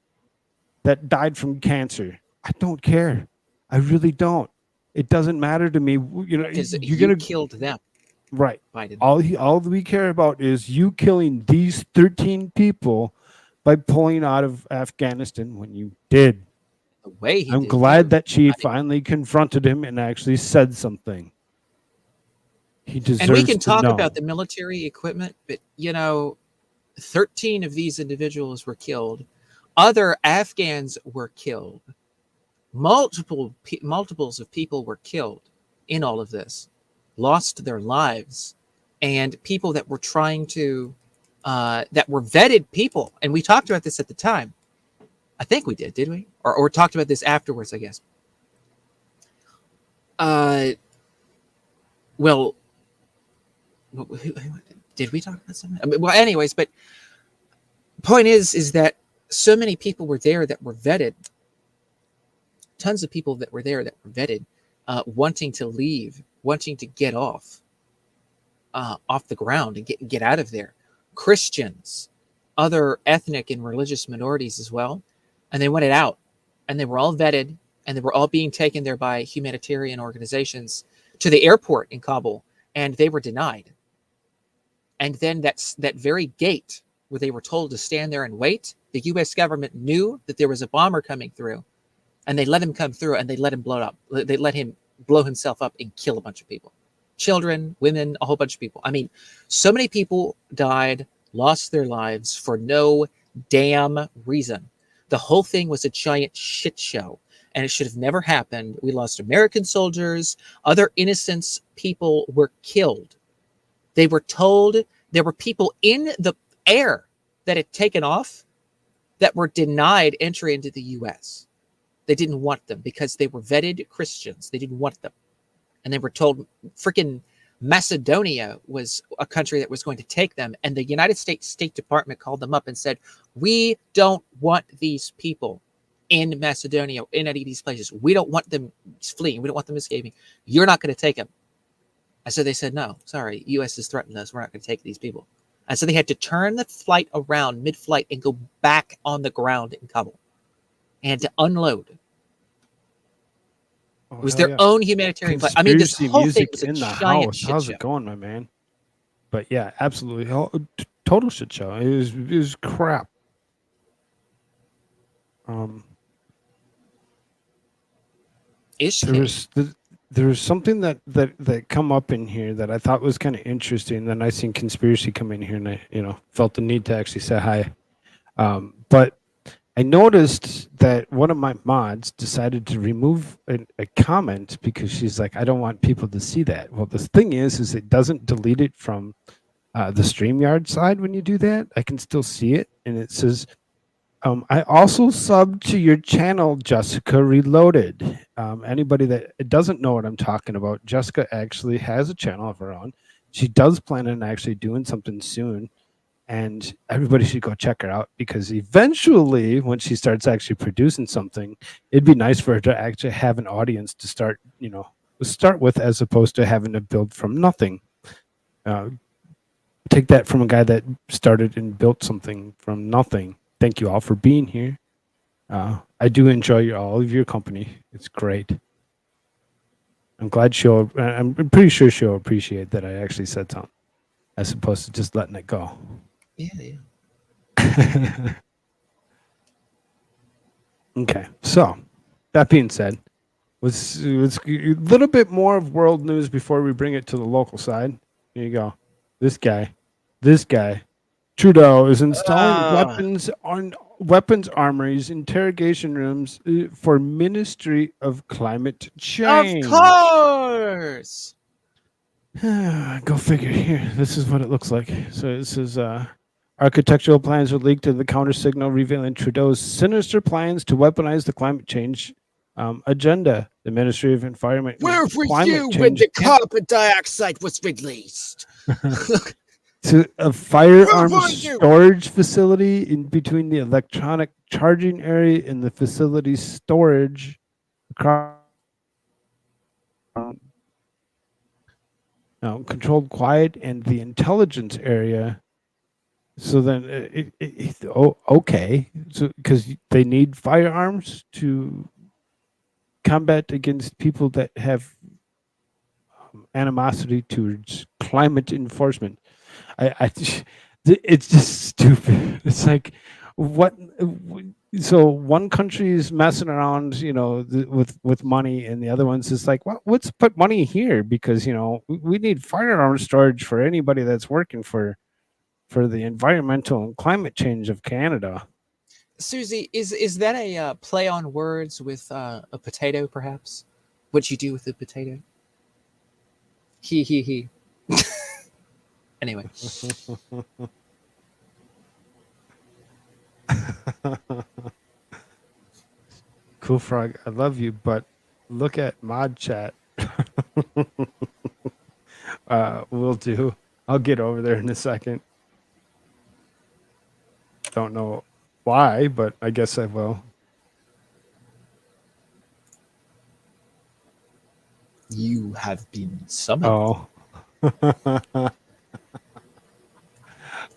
that died from cancer. I don't care. I really don't. It doesn't matter to me. You know, you're gonna killed them. Right. Biden. All we care about is you killing these 13 people by pulling out of Afghanistan when you did. The way I'm glad that she finally confronted him and actually said something. He deserves and we can talk know. about the military equipment, but 13 of these individuals were killed. Other Afghans were killed. Multiples of people were killed in all of this, lost their lives, and people that were trying to, that were vetted people. And we talked about this at the time. I think we did we? Or talked about this afterwards, I guess. Well, did we talk about something? I mean, well, anyways, but point is that so many people were there that were vetted. Tons of people that were there that were vetted, wanting to leave, wanting to get off the ground and get out of there. Christians, other ethnic and religious minorities as well. And they wanted out, and they were all vetted, and they were all being taken there by humanitarian organizations to the airport in Kabul, and they were denied. And then that very gate where they were told to stand there and wait, the U.S. government knew that there was a bomber coming through, and they let him come through, and they let him blow up. They let him blow himself up and kill a bunch of people. Children, women, a whole bunch of people. I mean, so many people died, lost their lives for no damn reason. The whole thing was a giant shit show, and it should have never happened. We lost American soldiers. Other innocent people were killed. They were told there were people in the air that had taken off that were denied entry into the U.S. They didn't want them because they were vetted Christians. They didn't want them. And they were told freaking Macedonia was a country that was going to take them. And the United States State Department called them up and said, we don't want these people in Macedonia, in any of these places. We don't want them fleeing. We don't want them escaping. You're not going to take them. And so they said, no, sorry, U.S. has threatened us. We're not going to take these people. And so they had to turn the flight around mid-flight and go back on the ground in Kabul and to unload. Oh, it was hell their yeah. own humanitarian flight. I mean, this Conspiracy whole thing music was a in the giant house. shit How's show. it going, my man? But yeah, absolutely. Total shit show. It was crap. There was something that come up in here that I thought was kind of interesting. Then I seen conspiracy come in here, and I felt the need to actually say hi. But I noticed that one of my mods decided to remove a comment because she's like, I don't want people to see that. Well, the thing is it doesn't delete it from the StreamYard side when you do that. I can still see it, and it says, I also subbed to your channel, Jessica Reloaded. Anybody that doesn't know what I'm talking about, Jessica actually has a channel of her own. She does plan on actually doing something soon, and everybody should go check her out because eventually, when she starts actually producing something, it'd be nice for her to actually have an audience to start with, as opposed to having to build from nothing. Take that from a guy that started and built something from nothing. Thank you all for being here. I do enjoy all of your company. It's great. I'm glad I'm pretty sure she'll appreciate that I actually said something, as opposed to just letting it go. Yeah. Okay, so that being said, let's a little bit more of world news before we bring it to the local side. Here you go. This guy, Trudeau is installing weapons armories, interrogation rooms for Ministry of Climate Change. Of course. Go figure. Here, this is what it looks like. So this is architectural plans were leaked in the counter signal revealing Trudeau's sinister plans to weaponize the climate change agenda. The Ministry of Environment. Where were Climate you when Change the carbon dioxide was released? To a firearms storage facility in between the electronic charging area and the facility's storage across controlled quiet and the intelligence area. So then okay, so because they need firearms to combat against people that have animosity towards climate enforcement. It's just stupid. It's like, what? So one country is messing around, with money, and the other one's just like, well, let's put money here because we need firearm storage for anybody that's working for the environmental and climate change of Canada. Susie, is that a play on words with a potato, perhaps? What you do with the potato? He. Anyway. Koolfrogg, I love you, but look at mod chat. Will do. I'll get over there in a second. Don't know why, but I guess I will. You have been summoned. Oh.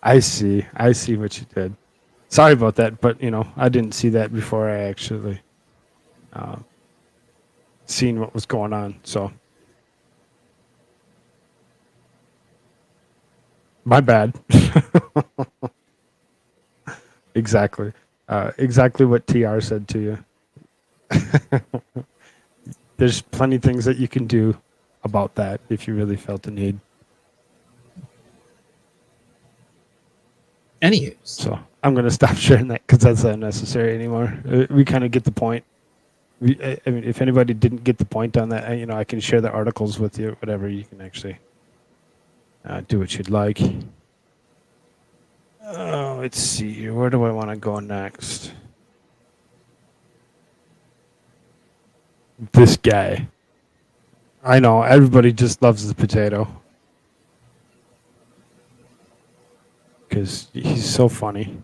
I see what you did. Sorry about that, but I didn't see that before I actually seen what was going on. So, My bad. Exactly. Exactly what TR said to you. There's plenty of things that you can do about that if you really felt the need. Anywho. So I'm going to stop sharing that because that's not necessary anymore. We kind of get the point. I mean, if anybody didn't get the point on that, I can share the articles with you, whatever. You can actually do what you'd like. Oh, let's see here. Where do I want to go next? This guy. I know, everybody just loves the potato. Because he's so funny.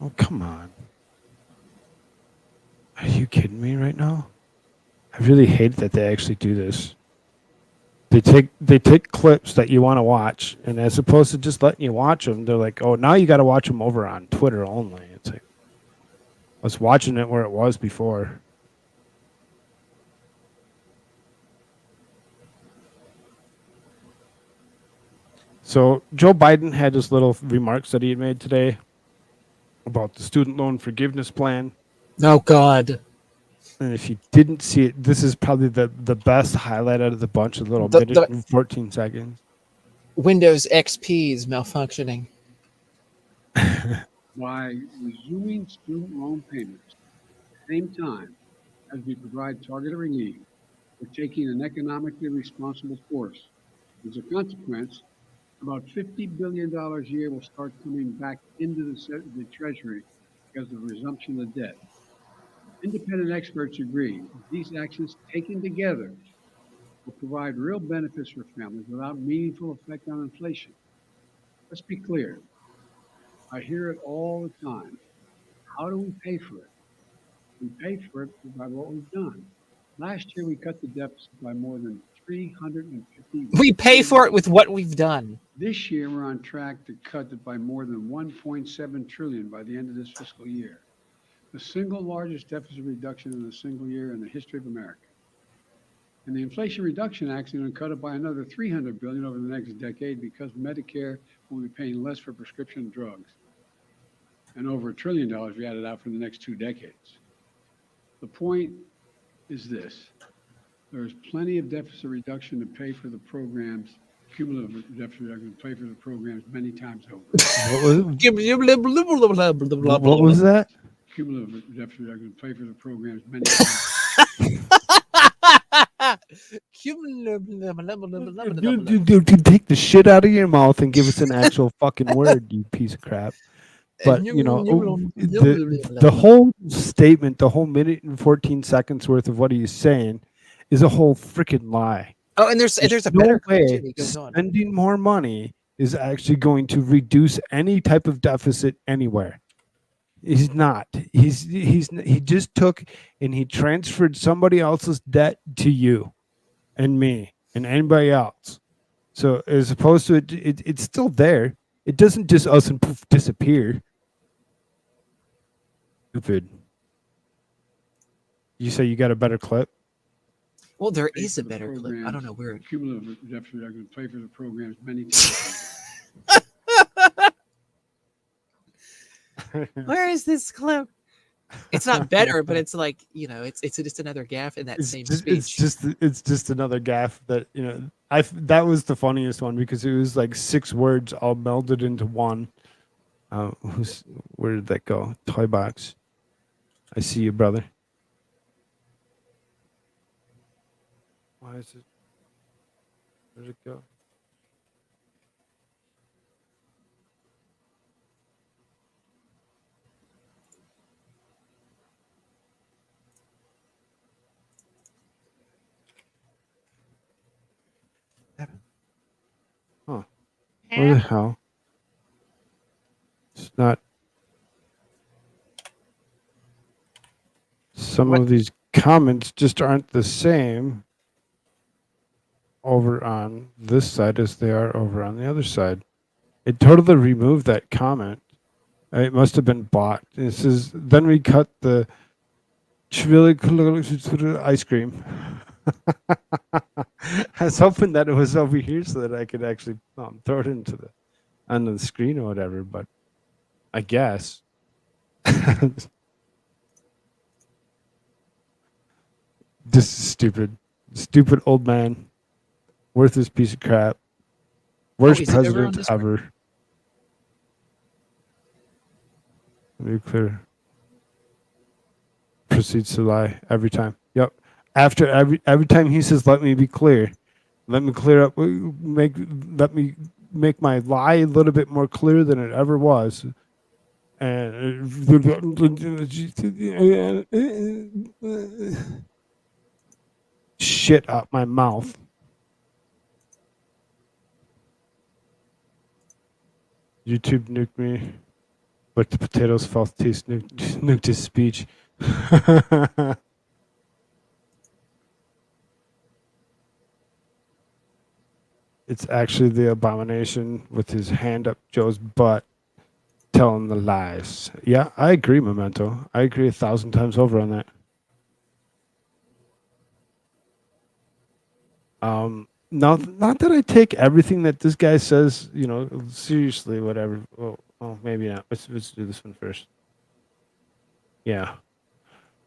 Oh, come on. Are you kidding me right now? I really hate that they actually do this. They take clips that you want to watch, and as opposed to just letting you watch them, they're like, oh, now you got to watch them over on Twitter only. It's like, I was watching it where it was before. So Joe Biden had his little remarks that he had made today about the student loan forgiveness plan. Oh, God. And if you didn't see it, this is probably the best highlight out of the bunch, a little minute and 14 seconds. Windows XP is malfunctioning. By resuming student loan payments at the same time as we provide targeted relief, we're taking an economically responsible course. As a consequence, about $50 billion a year will start coming back into the Treasury because of the resumption of debt. Independent experts agree that these actions taken together will provide real benefits for families without meaningful effect on inflation. Let's be clear. I hear it all the time. How do we pay for it? We pay for it by what we've done. Last year, we cut the deficit by more than $350 We pay for it with what we've done. This year, we're on track to cut it by more than $1.7 trillion by the end of this fiscal year, the single largest deficit reduction in a single year in the history of America. And the Inflation Reduction Act is going to cut it by another $300 billion over the next decade because Medicare will be paying less for prescription drugs, and over $1 trillion we added out for the next 2 decades. The point is this: there's plenty of deficit reduction to pay for the programs, cumulative deficit reduction to pay for the programs many times over. What was that? Cumulative deficit reduction to pay for the programs many times. Take the shit out of your mouth and give us an actual fucking word, you piece of crap. But the whole statement, the whole minute and 14 seconds worth of what he's saying, is a whole freaking lie. Oh, and there's a better way that goes on. Spending more money is actually going to reduce any type of deficit anywhere. He's not. He just took and he transferred somebody else's debt to you and me and anybody else. So as opposed to it's still there. It doesn't just us and poof disappear. Stupid. You say you got a better clip? Well, there is a better clip. I don't know where. Cumulative deficit reduction to pay for the programs many times. Where is this clip? It's not better, but it's like, it's just another gaffe in that same speech. It's just another gaffe that that was the funniest one because it was like 6 words all melded into one. Where did that go? Toy box. I see you, brother. Why is it? Where'd it go? Huh. Where the hell? It's not. Some of these comments just aren't the same over on this side as they are over on the other side. It totally removed that comment. It must have been bought. It says, then we cut the ice cream. I was hoping that it was over here so that I could actually throw it into the onto the screen or whatever. But I guess. This is stupid. Stupid old man. Worthless piece of crap. Worst is it over on president Discord? ever. Nuclear. Proceeds to lie every time. Yep. After every time he says, "Let me be clear. Let me clear up. Let me make my lie a little bit more clear than it ever was." And shit out my mouth. YouTube nuked me, but the potatoes false taste nuked his speech. It's actually the abomination with his hand up Joe's butt, telling the lies. Yeah, I agree, Memento. I agree 1,000 times over on that. Not that I take everything that this guy says, seriously, whatever. Oh, maybe not. Let's do this one first. Yeah.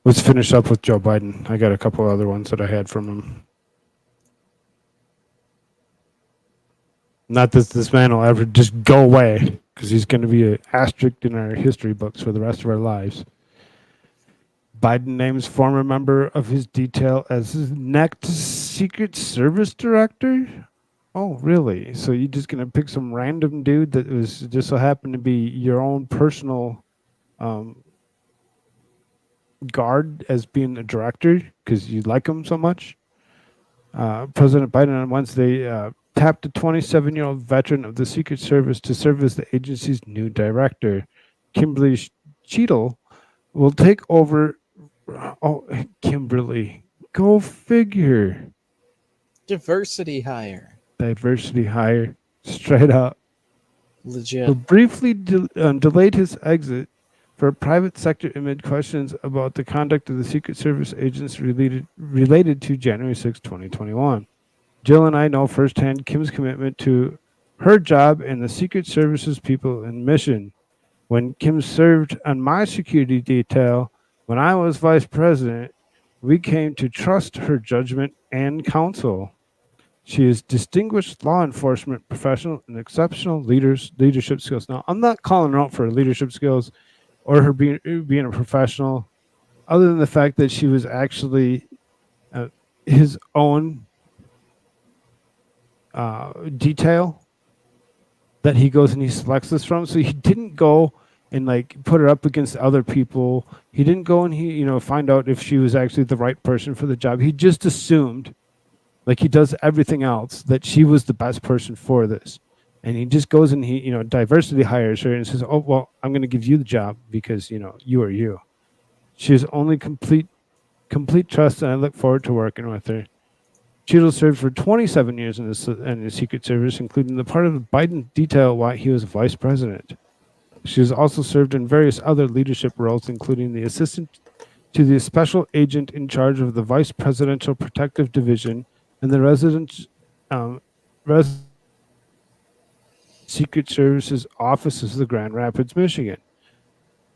Let's finish up with Joe Biden. I got a couple other ones that I had from him. Not that this man will ever just go away, because he's going to be an asterisk in our history books for the rest of our lives. Biden names former member of his detail as his next Secret Service director. Oh, really? So you're just going to pick some random dude that was just so happened to be your own personal guard as being a director because you like him so much? President Biden on Wednesday tapped a 27-year-old veteran of the Secret Service to serve as the agency's new director. Kimberly Cheadle will take over. Oh, Kimberly, go figure. Diversity hire. Diversity hire, straight up. Legit. Who briefly delayed his exit for a private sector amid questions about the conduct of the Secret Service agents related to January 6, 2021. Jill and I know firsthand Kim's commitment to her job and the Secret Service's people and mission. When Kim served on my security detail when I was vice president, we came to trust her judgment and counsel. She is distinguished law enforcement professional and exceptional leadership skills. Now, I'm not calling her out for her leadership skills or her being a professional, other than the fact that she was actually his own detail that he goes and he selects this from. So he didn't go and put her up against other people. He didn't go and he find out if she was actually the right person for the job. He just assumed, like he does everything else, that she was the best person for this. And he just goes and he diversity hires her and says, "Oh, well, I'm going to give you the job because you are you." She has only complete trust, and I look forward to working with her. Cheadle served for 27 years in the Secret Service, including the part of the Biden detail while he was vice president. She has also served in various other leadership roles, including the assistant to the special agent in charge of the Vice Presidential Protective Division and the Secret Service's offices of the Grand Rapids, Michigan.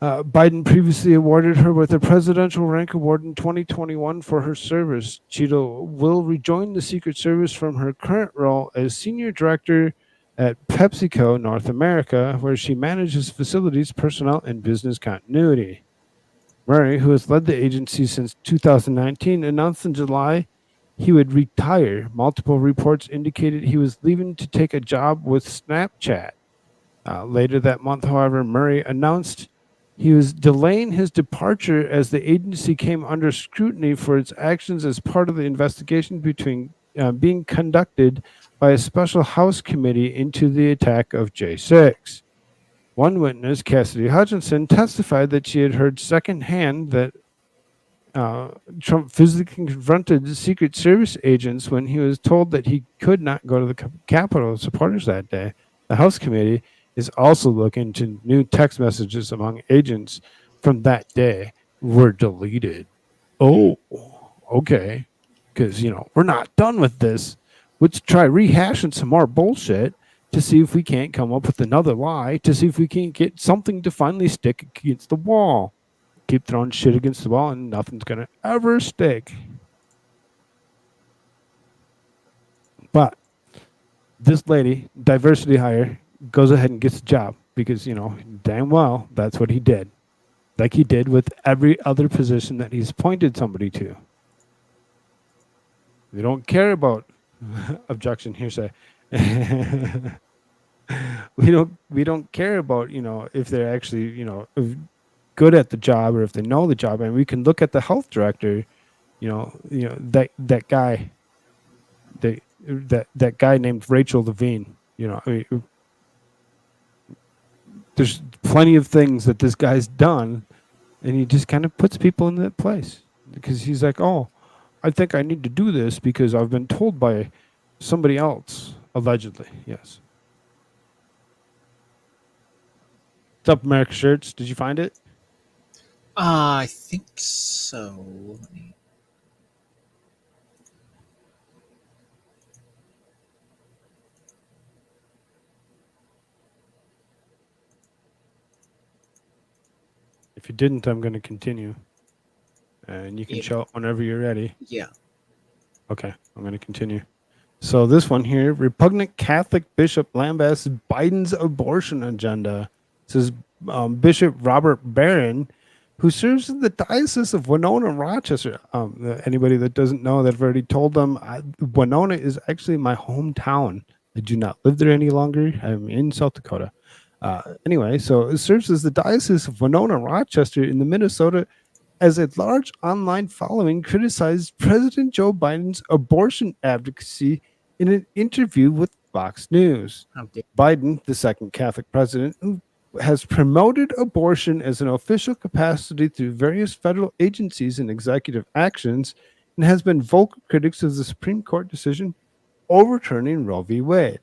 Biden previously awarded her with a Presidential Rank Award in 2021 for her service. Cheadle will rejoin the Secret Service from her current role as Senior Director at PepsiCo North America, where she manages facilities, personnel, and business continuity. Murray, who has led the agency since 2019, announced in July he would retire. Multiple reports indicated he was leaving to take a job with Snapchat. Later that month, however, Murray announced he was delaying his departure as the agency came under scrutiny for its actions as part of the investigation being conducted by a special House committee into the attack of J6. One witness, Cassidy Hutchinson, testified that she had heard secondhand that Trump physically confronted Secret Service agents when he was told that he could not go to the Capitol supporters that day. The House committee is also looking into new text messages among agents from that day were deleted. Oh, okay. because, we're not done with this. Let's try rehashing some more bullshit to see if we can't come up with another lie, to see if we can't get something to finally stick against the wall. Keep throwing shit against the wall and nothing's going to ever stick. But this lady, diversity hire, goes ahead and gets the job because, damn well, that's what he did. Like he did with every other position that he's appointed somebody to. We don't care about objection, hearsay. we don't care about, if they're actually, good at the job or if they know the job. And we can look at the health director, that guy, that guy named Rachel Levine. There's plenty of things that this guy's done, and he just kind of puts people in that place because he's like, oh, I think I need to do this because I've been told by somebody else, allegedly. Yes. What's up, AmericaShirts? Did you find it? I think so. Let me... If you didn't, I'm going to continue. And you can show it whenever you're ready. Yeah. Okay, I'm going to continue. So this one here, repugnant Catholic Bishop lambasts Biden's abortion agenda. It says Bishop Robert Barron, who serves in the Diocese of Winona, Rochester. Anybody that doesn't know, that I've already told them, Winona is actually my hometown. I do not live there any longer. I'm in South Dakota. Anyway, so it serves as the Diocese of Winona, Rochester in the Minnesota, as a large online following criticized President Joe Biden's abortion advocacy in an interview with Fox News. Biden, the second Catholic president, who has promoted abortion as an official capacity through various federal agencies and executive actions, and has been vocal critics of the Supreme Court decision overturning Roe v. Wade.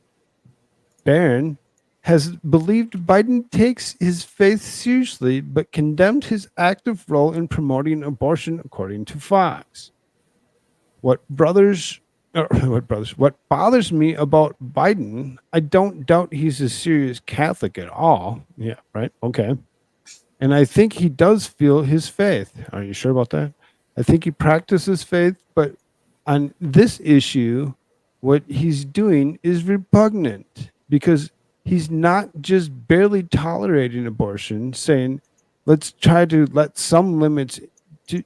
Barron has believed Biden takes his faith seriously, but condemned his active role in promoting abortion, according to Fox. What bothers me about Biden, I don't doubt he's a serious Catholic at all. Yeah, right? Okay. And I think he does feel his faith. Are you sure about that? I think he practices faith, but on this issue, what he's doing is repugnant because he's not just barely tolerating abortion, saying, let's try to let some limits to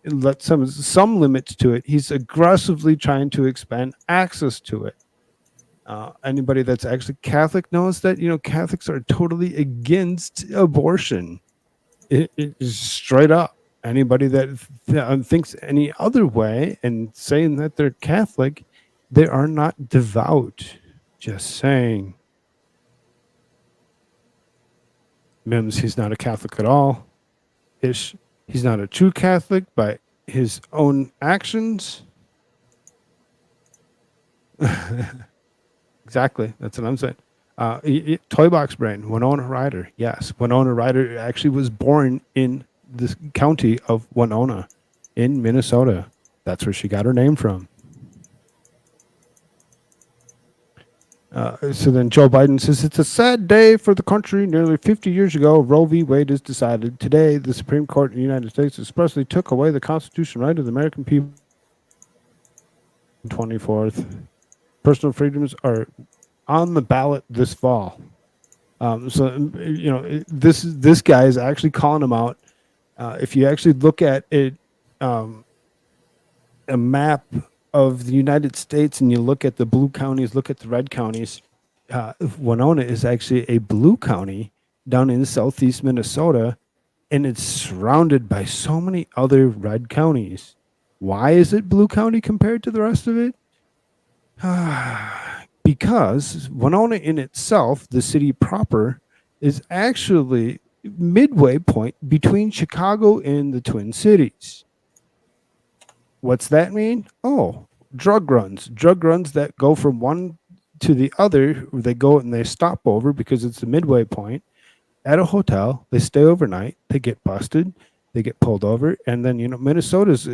it. He's aggressively trying to expand access to it. Anybody that's actually Catholic knows that, Catholics are totally against abortion. It is straight up. Anybody that thinks any other way and saying that they're Catholic, they are not devout. Just saying. Mims, he's not a Catholic at all. He's not a true Catholic by his own actions. Exactly. That's what I'm saying. Toy Box Brain, Winona Ryder. Yes, Winona Ryder actually was born in the county of Winona in Minnesota. That's where she got her name from. So then Joe Biden says, it's a sad day for the country. Nearly 50 years ago, Roe v. Wade is decided. Today, the Supreme Court in the United States expressly took away the constitutional right of the American people. 24th. Personal freedoms are on the ballot this fall. This guy is actually calling them out. If you actually look at it, a map of the United States and you look at the blue counties, look at the red counties, Winona is actually a blue county down in southeast Minnesota, and it's surrounded by so many other red counties. Why is it blue county compared to the rest of it? Because Winona in itself, the city proper, is actually midway point between Chicago and the Twin Cities. What's that mean? Oh, drug runs that go from one to the other. They go and they stop over because it's the midway point at a hotel. They stay overnight. They get busted. they get pulled over. And then, Minnesota's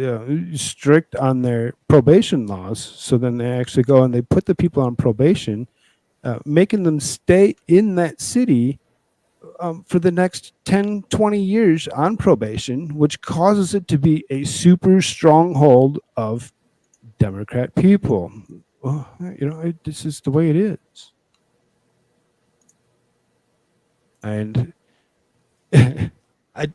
strict on their probation laws. So then they actually go and they put the people on probation, making them stay in that city for the next 10, 20 years on probation, which causes it to be a super stronghold of Democrat people. Well, this is the way it is. And I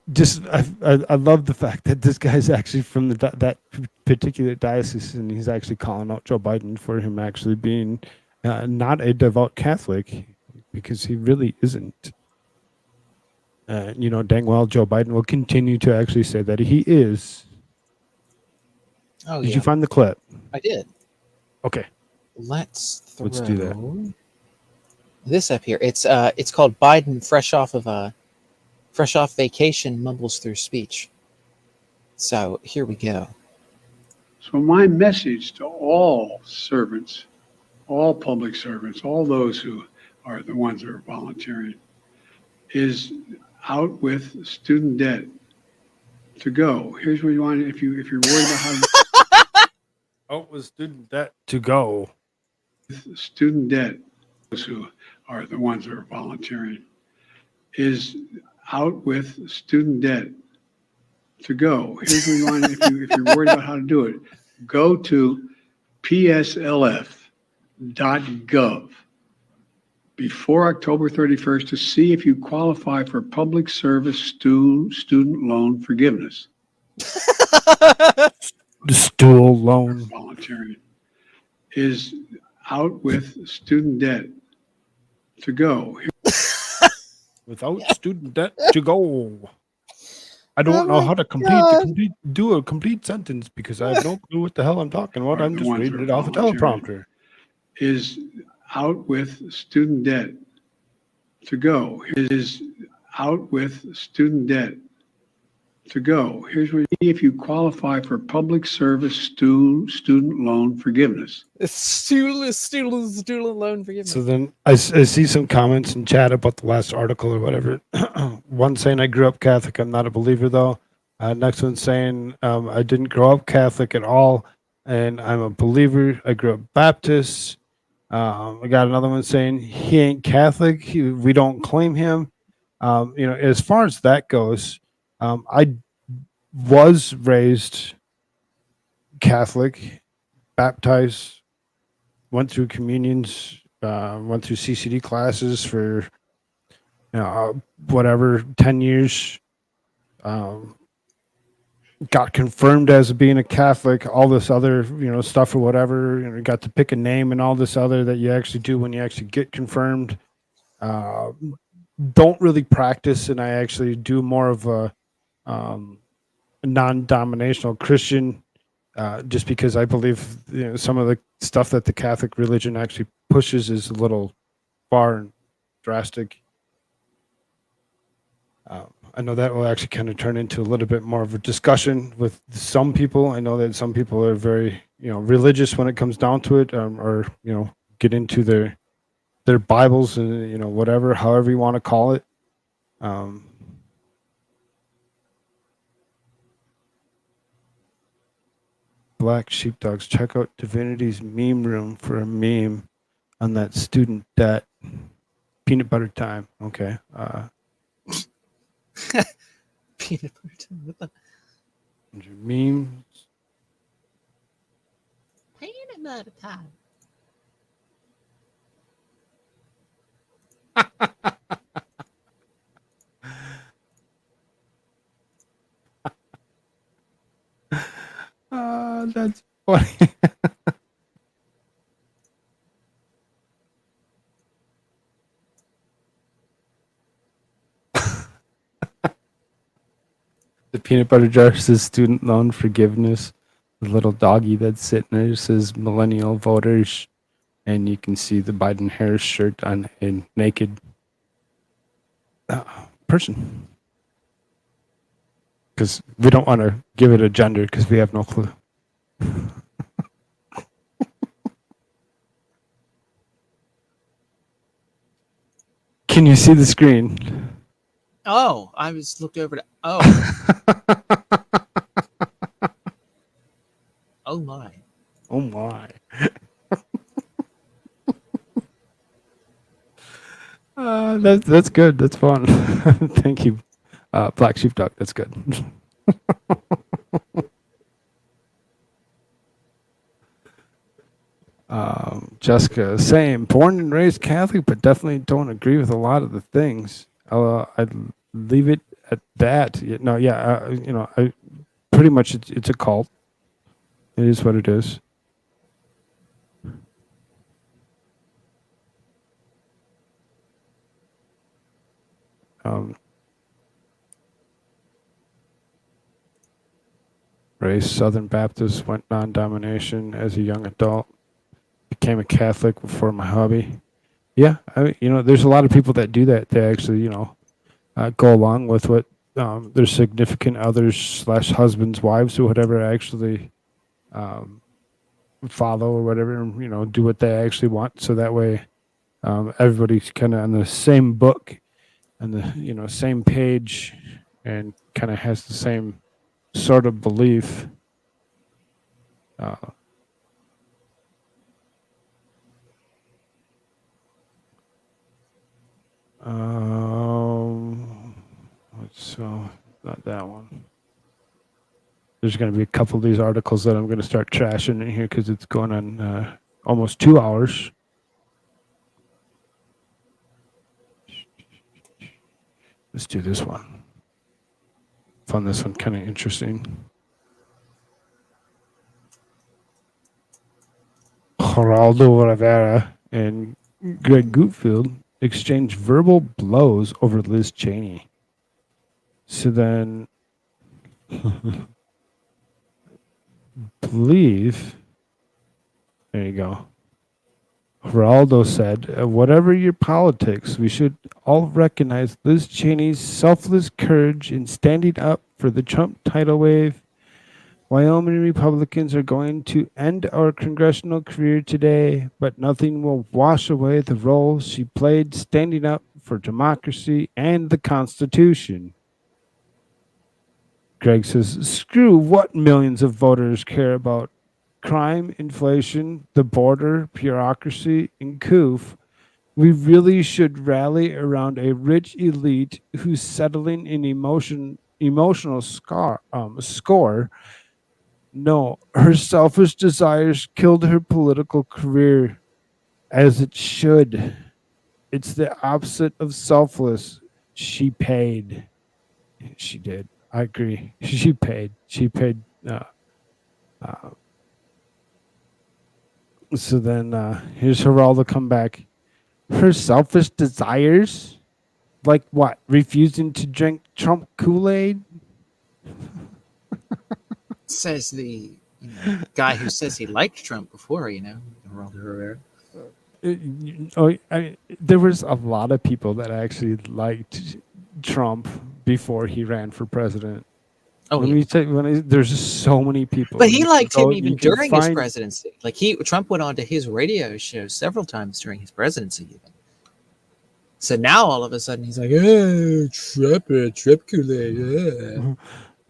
love the fact that this guy's actually from that particular diocese, and he's actually calling out Joe Biden for him actually being not a devout Catholic, because he really isn't. Dang well, Joe Biden will continue to actually say that he is. Oh, Did yeah. you find the clip? I did. Okay. Let's do that. This up here. It's called Biden fresh off vacation mumbles through speech. So here we go. So my message to all servants, all public servants, all those who are the ones that are volunteering, is out with student debt to go. Here's what you want. If you're worried about how out with student debt to go. Student debt, those who are the ones that are volunteering, is out with student debt to go. Here's what you want. If you're worried about how to do it, go to pslf.gov before October 31st to see if you qualify for public service student loan forgiveness. The stool loan. Volunteering is out with student debt to go. Without student debt to go. I don't know how to do a complete sentence because I have no clue what the hell I'm talking about. I'm just reading it off a teleprompter. Is out with student debt to go. Is out with student debt to go. Here's what if you qualify for public service student loan forgiveness. Student loan forgiveness. So then I see some comments in chat about the last article or whatever. One saying I grew up Catholic. I'm not a believer though. Next one saying I didn't grow up Catholic at all, and I'm a believer. I grew up Baptist. I got another one saying he ain't Catholic. We don't claim him. As far as that goes, I was raised Catholic, baptized, went through communions, went through CCD classes for whatever 10 years. Got confirmed as being a Catholic, all this other stuff or whatever. Got to pick a name and all this other that you actually do when you actually get confirmed. Don't really practice, and I actually do more of a non-denominational Christian, just because I believe some of the stuff that the Catholic religion actually pushes is a little far and drastic. I know that will actually kind of turn into a little bit more of a discussion with some people. I know that some people are very religious when it comes down to it, or get into their Bibles and whatever, however you want to call it. Black sheepdogs, check out Divinity's meme room for a meme on that student debt. Peanut butter time. Okay. Peanut butter time. Memes. Peanut butter time. That's funny. The peanut butter jar says student loan forgiveness. The little doggy that's sitting there says millennial voters. And you can see the Biden Harris shirt on a naked person. Because we don't want to give it a gender because we have no clue. Can you see the screen? Oh, I was looked over to. Oh, oh my. Oh my. That's good. That's fun. Thank you, Black Sheepdog. That's good. Jessica, same. Born and raised Catholic, but definitely don't agree with a lot of the things. I'd leave it at that. No, yeah, I pretty much it's a cult. It is what it is. Raised Southern Baptist, went non-domination as a young adult, became a Catholic for my hobby. Yeah, there's a lot of people that do that. They actually, go along with what their significant others / husbands, wives, or whatever actually follow or whatever, and do what they actually want. So that way, everybody's kind of on the same book and the same page, and kind of has the same sort of belief. So not that one. There's going to be a couple of these articles that I'm going to start trashing in here because it's going on almost 2 hours. Let's do this one. Found this one kind of interesting. Geraldo Rivera and Greg Gutfeld exchanged verbal blows over Liz Cheney. So then, believe, there you go. Geraldo said, whatever your politics, we should all recognize Liz Cheney's selfless courage in standing up for the Trump tidal wave. Wyoming Republicans are going to end our congressional career today, but nothing will wash away the role she played standing up for democracy and the Constitution. Greg says, screw what millions of voters care about. Crime, inflation, the border, bureaucracy, and Koof. We really should rally around a rich elite who's settling an emotional score. No, her selfish desires killed her political career, as it should. It's the opposite of selfless. She paid. She did. I agree. She paid. So then here's Geraldo come back. Her selfish desires? Like what? Refusing to drink Trump Kool-Aid? Says the guy who says he liked Trump before, Geraldo Rivera. There was a lot of people that actually liked Trump before he ran for president. Oh, there's just so many people. But he liked him even during his presidency. Like Trump went on to his radio show several times during his presidency, even. So now all of a sudden he's like, "Oh, Trump Kool-Aid." Yeah.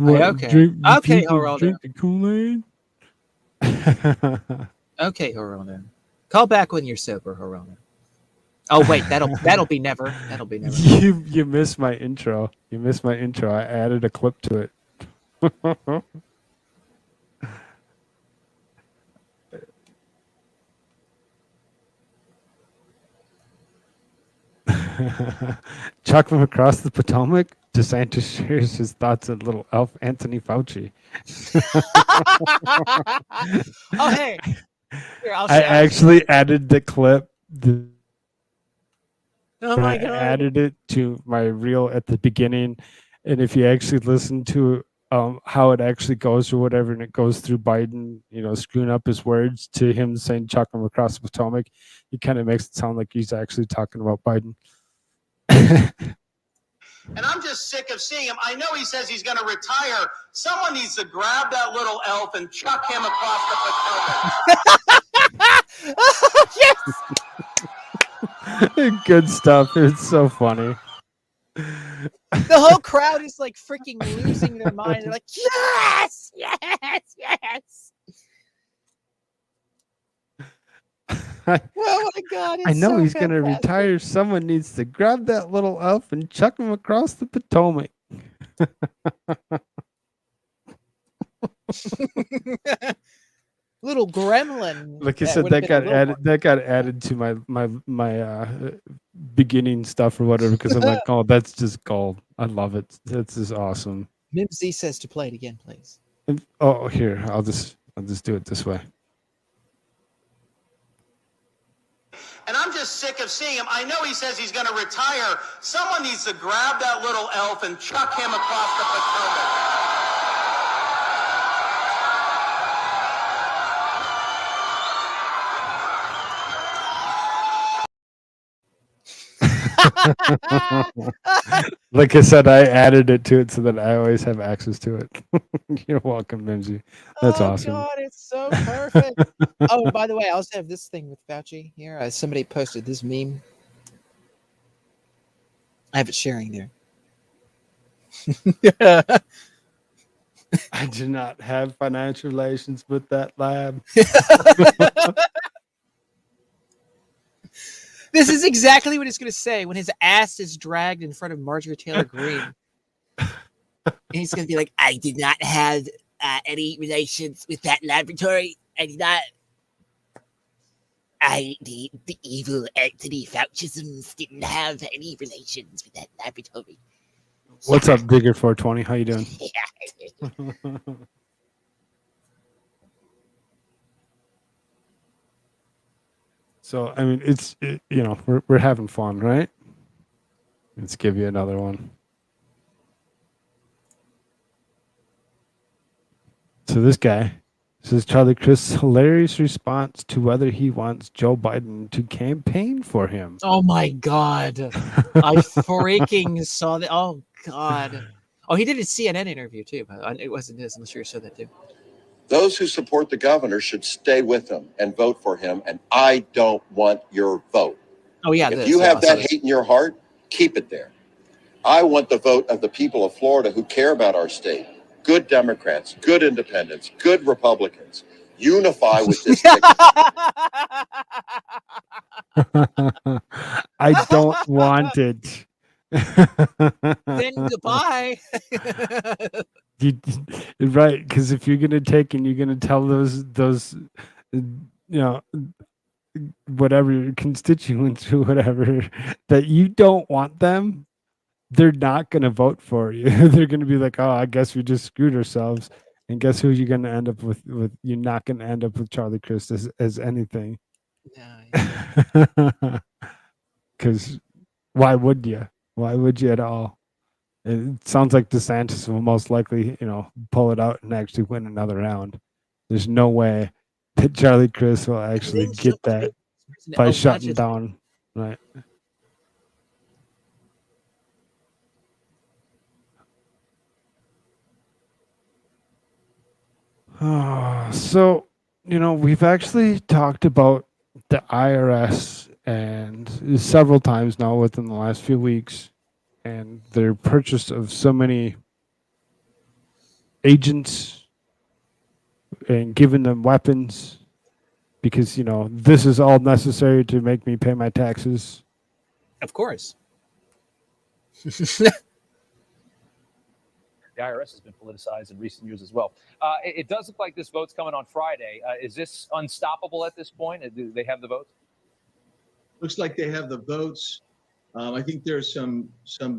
Okay, Geraldo. Drink the Kool-Aid. Okay, Geraldo. Call back when you're sober, Geraldo. Oh wait, that'll be never. That'll be never. You missed my intro. I added a clip to it. Chuck from across the Potomac. DeSantis shares his thoughts on little elf Anthony Fauci. Oh hey, here, I actually added the clip. Oh my God! I added it to my reel at the beginning, and if you actually listen to how it actually goes or whatever, and it goes through Biden, screwing up his words to him saying Chuck from across the Potomac, he kind of makes it sound like he's actually talking about Biden. And I'm just sick of seeing him. I know he says he's going to retire. Someone needs to grab that little elf and chuck him across the Potomac. Yes. Good stuff. It's so funny. The whole crowd is like freaking losing their mind. They're like, yes, yes, yes. Oh my God! It's I know so he's going to fantastic. retire. Someone needs to grab that little elf and chuck him across the Potomac. Little gremlin. Like I said, would have that been a got little added. That got added to my beginning stuff or whatever. Because I'm like, oh, that's just gold. I love it. That's just awesome. Mimsy says to play it again, please. Oh, here, I'll just do it this way. And I'm just sick of seeing him. I know he says he's going to retire. Someone needs to grab that little elf and chuck him across the Potomac. Like I said, I added it to it so that I always have access to it. You're welcome, Mimsy. That's awesome. God, it's so perfect. Oh, by the way, I also have this thing with Fauci here. Somebody posted this meme. I have it sharing there. I do not have financial relations with that lab. This is exactly what he's going to say when his ass is dragged in front of Marjorie Taylor Greene. And he's going to be like, I did not have any relations with that laboratory. I did not. The evil Anthony Faucisms didn't have any relations with that laboratory. What's up, Digger 420? How you doing? So, I mean, we're having fun, right? Let's give you another one. So this guy says Charlie Crist's hilarious response to whether he wants Joe Biden to campaign for him. Oh my God. I freaking saw that. Oh God. Oh, he did a CNN interview too, but it wasn't his. I'm sure you saw that too. Those who support the governor should stay with him and vote for him, and I don't want your vote. Oh yeah. If you have that hate in your heart, keep it there. I want the vote of the people of Florida who care about our state. Good Democrats, good independents, good Republicans. Unify with this ticket. I don't want it. Then goodbye. Right, because if you're gonna take and you're gonna tell those whatever your constituents or whatever that you don't want them, they're not gonna vote for you. They're gonna be like, oh, I guess we just screwed ourselves. And guess who you're gonna end up with you're not gonna end up with Charlie Crist as anything. Because why would you? Why would you at all? It sounds like DeSantis will most likely, pull it out and actually win another round. There's no way that Charlie Crist will actually get that by shutting down. Right. So, we've actually talked about the IRS and several times now within the last few weeks, and their purchase of so many agents and giving them weapons because, this is all necessary to make me pay my taxes. Of course. The IRS has been politicized in recent years as well. It does look like this vote's coming on Friday. Is this unstoppable at this point? Do they have the votes? Looks like they have the votes. I think there's some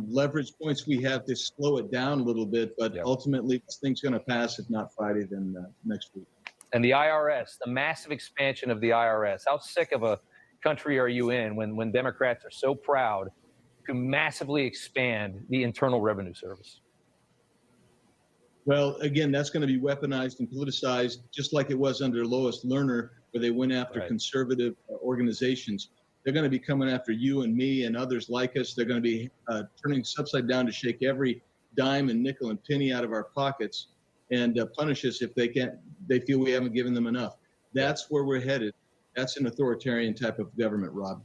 leverage points we have to slow it down a little bit, but ultimately this thing's going to pass. If not Friday, then next week. And the IRS, the massive expansion of the IRS. How sick of a country are you in when Democrats are so proud to massively expand the Internal Revenue Service? Well, again, that's going to be weaponized and politicized, just like it was under Lois Lerner, where they went after conservative organizations. They're going to be coming after you and me and others like us. They're going to be turning us upside down to shake every dime and nickel and penny out of our pockets and punish us if they feel we haven't given them enough. That's where we're headed. That's an authoritarian type of government, Rob.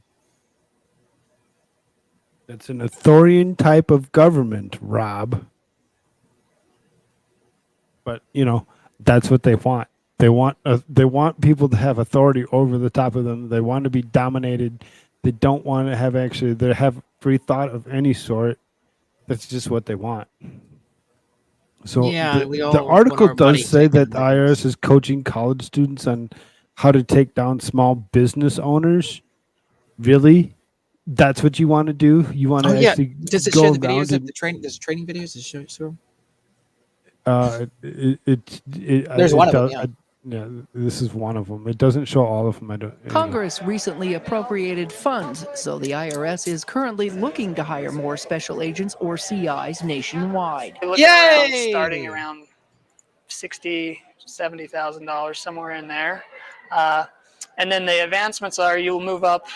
That's an authoritarian type of government, Rob. But that's what they want. They want people to have authority over the top of them. They want to be dominated. They don't want to have free thought of any sort. That's just what they want. So Yeah, we the all want article our money does say taken that the IRS is coaching college students on how to take down small business owners. Really? That's what you want to do? You want to Oh yeah, actually does it go show the around videos of and the training? Does training videos? Does it show? There's one of them, yeah. Yeah, this is one of them. It doesn't show all of them. I don't. Congress recently appropriated funds, so the IRS is currently looking to hire more special agents or CIs nationwide. Starting around $60,000-$70,000, somewhere in there, and then the advancements are you'll move up,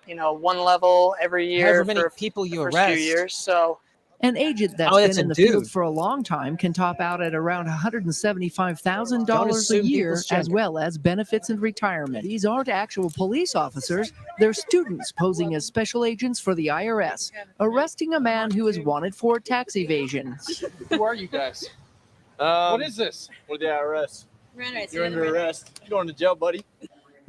one level every year. However many for people you the first arrest. few years. So an agent that's Oh, that's been in a the field dude. for a long time can top out at around $175,000 a assume year, people's as gender. well as benefits and retirement. These aren't actual police officers. They're students posing as special agents for the IRS, arresting a man who is wanted for tax evasion. Who are you guys? What is this? We're the IRS. You're under arrest. You're going to jail, buddy.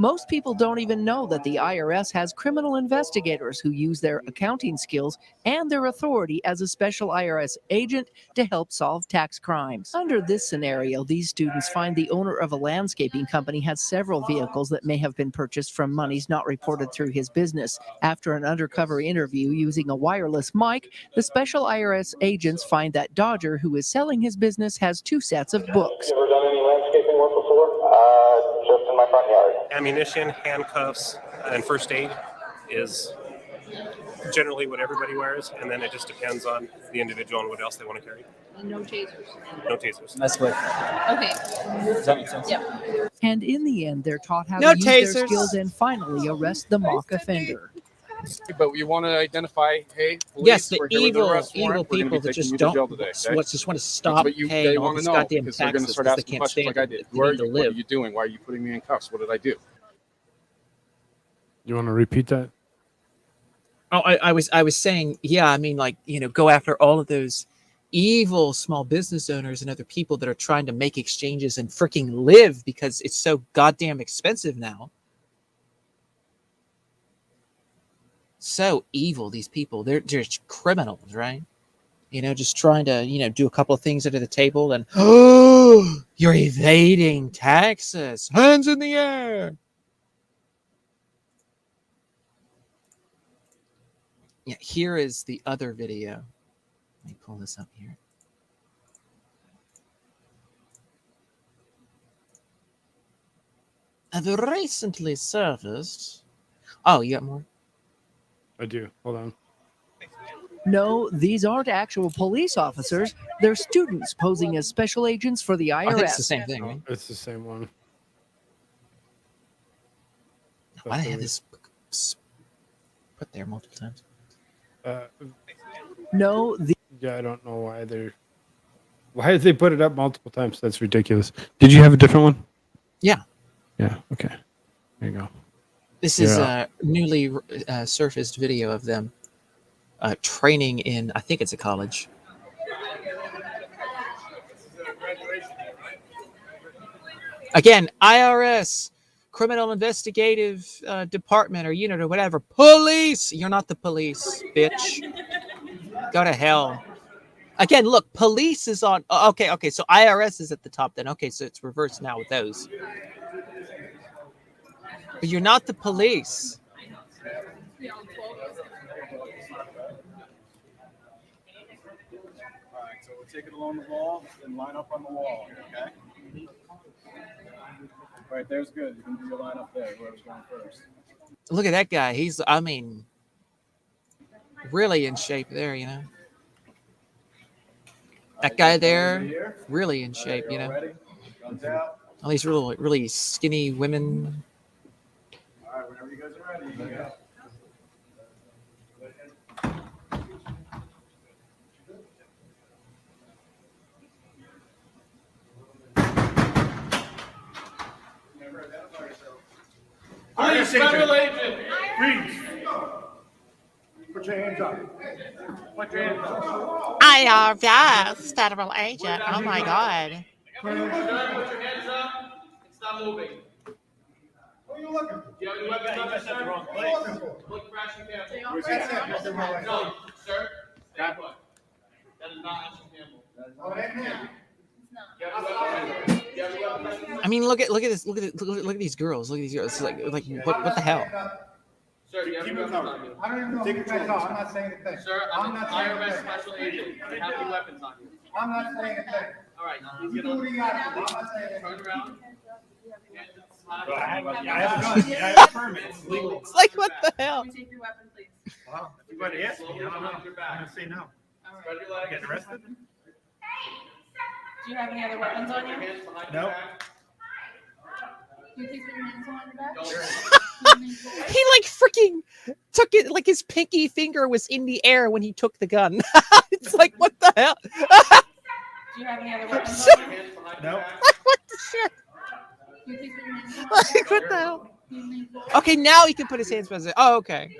Most people don't even know that the IRS has criminal investigators who use their accounting skills and their authority as a special IRS agent to help solve tax crimes. Under this scenario, these students find the owner of a landscaping company has several vehicles that may have been purchased from monies not reported through his business. After an undercover interview using a wireless mic, the special IRS agents find that Dodger, who is selling his business, has 2 sets of books. Ever done any landscaping work before? Just in my front yard. Ammunition, handcuffs, and first aid is generally what everybody wears, and then it just depends on the individual and what else they want to carry. No tasers. No tasers. That's what. Okay. Does that make sense? Yep. And in the end, they're taught how No to use their tasers. skills and finally arrest the mock offender. But you want to identify, hey, police, Yes, the we're here with an evil arrest warrant. We're gonna people be that taking just you to don't jail today, okay? just want to stop But paying they all want this to know goddamn because they're going to taxes start because they asking can't questions stand like I it. did. They Where are need to you? What are live. you doing? Why are you putting me in cuffs? What did I do? You want to repeat that? Oh, I was saying, yeah, I mean, like, go after all of those evil small business owners and other people that are trying to make exchanges and freaking live because it's so goddamn expensive now. So evil, these people. They're just criminals, right? Just trying to, do a couple of things under the table and, oh, you're evading taxes. Hands in the air. Yeah, here is the other video. Let me pull this up here. I've recently serviced. Oh, you got more? I do. Hold on. No, these aren't actual police officers. They're students posing as special agents for the IRS. I think it's the same thing, right? It's the same one. Why do they have this put there multiple times? No, Yeah, I don't know why they're. Why did they put it up multiple times? That's ridiculous. Did you have a different one? Yeah. Yeah. Okay. There you go. This is a newly surfaced video of them training in, I think it's a college. Again, IRS, Criminal Investigative Department or unit or whatever. Police! You're not the police, bitch. Go to hell. Again, look, police is on. Okay, so IRS is at the top then. Okay, so it's reversed now with those. But you're not the police. All right, so we'll take it along the wall and line up on the wall, okay? All right, there's good. You can do your line up there, whoever's going first. Look at that guy. He's, I mean, really in shape there, That guy there, really in shape, All these really skinny women. All right, whenever you guys are ready, you go. Police federal agent, freeze. Put your hands up. Put your hands up. IRS federal agent. Oh my God. Put your hands up and stop moving. What are you looking for? Do you have any weapons on you, sir? Wrong place. Look for action camera. No, sir. Stay put. That is not action camera. I mean, look at this. Look at these girls. Look at these girls. It's like what the hell? Sir, do you have any weapons on you? I don't even know who you guys are. I'm not saying a thing. Sir, I'm an IRS special agent. Do you have any weapons on you? I'm not saying a thing. All right, please get on. I'm not saying a thing. Turn around. I have a gun. I have a permit. It's legal. It's like, what the hell? Take your weapon, please. Well, if you want to ask me, I don't know. I'm going to say no. Spread your legs. Get arrested? Do you have any other weapons on you? No. Can you please put your hands behind your back? He like freaking took it, like his pinky finger was in the air when he took the gun. It's like, what the hell? Do you have any other weapons on you? No. What the shit? Can you please put your hands behind your Like, what the hell? Okay, now he can put his hands behind his. Oh, okay.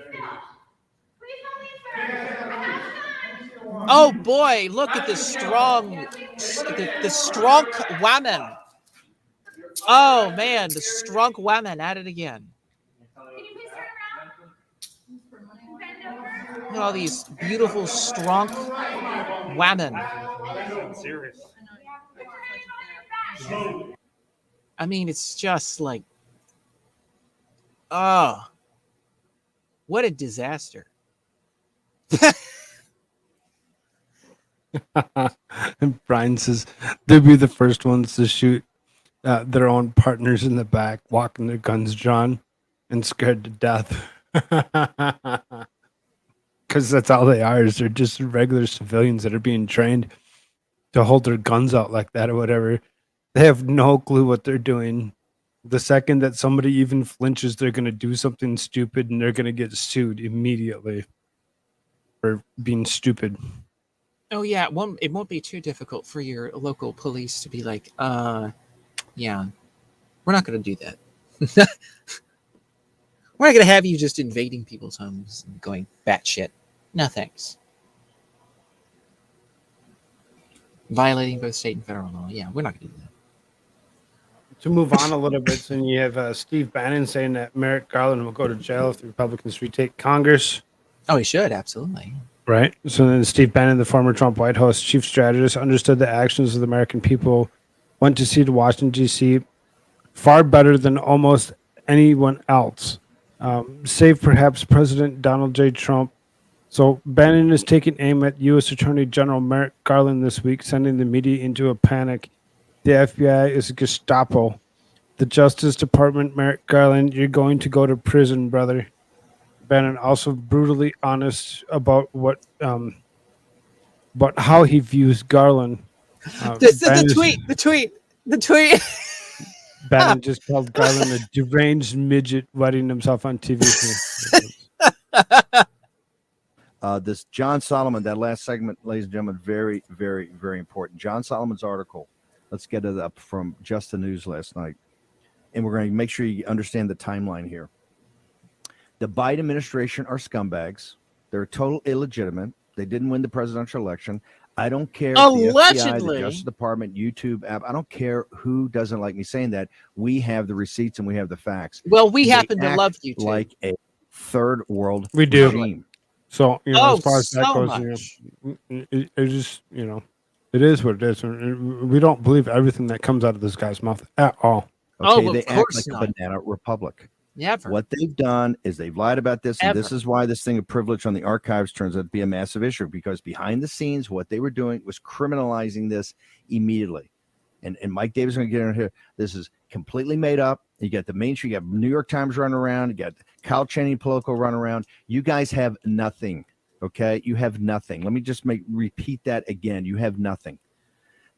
Oh boy, look at this strong, the strong woman. Oh man, the strong woman at it again. Look at all these beautiful, strong women. I mean, it's just like, oh, what a disaster. And Brian says they'd be the first ones to shoot their own partners in the back, walking their guns drawn and scared to death. Because that's all they are, is they're just regular civilians that are being trained to hold their guns out like that or whatever. They have no clue what they're doing. The second that somebody even flinches, they're going to do something stupid and they're going to get sued immediately for being stupid. Oh yeah, it won't be too difficult for your local police to be like, yeah, we're not going to do that. We're not going to have you just invading people's homes and going batshit. No thanks. Violating both state and federal law. Yeah, we're not going to do that. To move on a little bit, so you have Steve Bannon saying that Merrick Garland will go to jail if the Republicans retake Congress. Oh, he should, absolutely. Right. So then Steve Bannon, the former Trump White House chief strategist, understood the actions of the American people, went to see to Washington, D.C. far better than almost anyone else, save perhaps President Donald J. Trump. So Bannon is taking aim at U.S. Attorney General Merrick Garland this week, sending the media into a panic. The FBI is Gestapo. The Justice Department, Merrick Garland, you're going to go to prison, brother. Bannon also brutally honest about how he views Garland. The tweet. Bannon just called Garland a deranged midget wetting himself on TV. This John Solomon, that last segment, ladies and gentlemen, very, very, very important. John Solomon's article, let's get it up from Just the News last night. And we're going to make sure you understand the timeline here. The Biden administration are scumbags. They're total illegitimate. They didn't win the presidential election. I don't care if the FBI, the Justice Department, YouTube app, I don't care who doesn't like me saying that. We have the receipts and we have the facts. Well, we They happen to act love you too. like a third world We do. regime. So, as far as that so goes, it just, it is what it is. We don't believe everything that comes out of this guy's mouth at all. Okay, they act like a banana republic. Never. What they've done is they've lied about this, and this is why this thing of privilege on the archives turns out to be a massive issue, because behind the scenes, what they were doing was criminalizing this immediately. And Mike Davis is going to get in here. This is completely made up. You got the mainstream, you got New York Times running around, you got Kyle Chaney Politico running around. You guys have nothing, okay? You have nothing. Let me just repeat that again. You have nothing.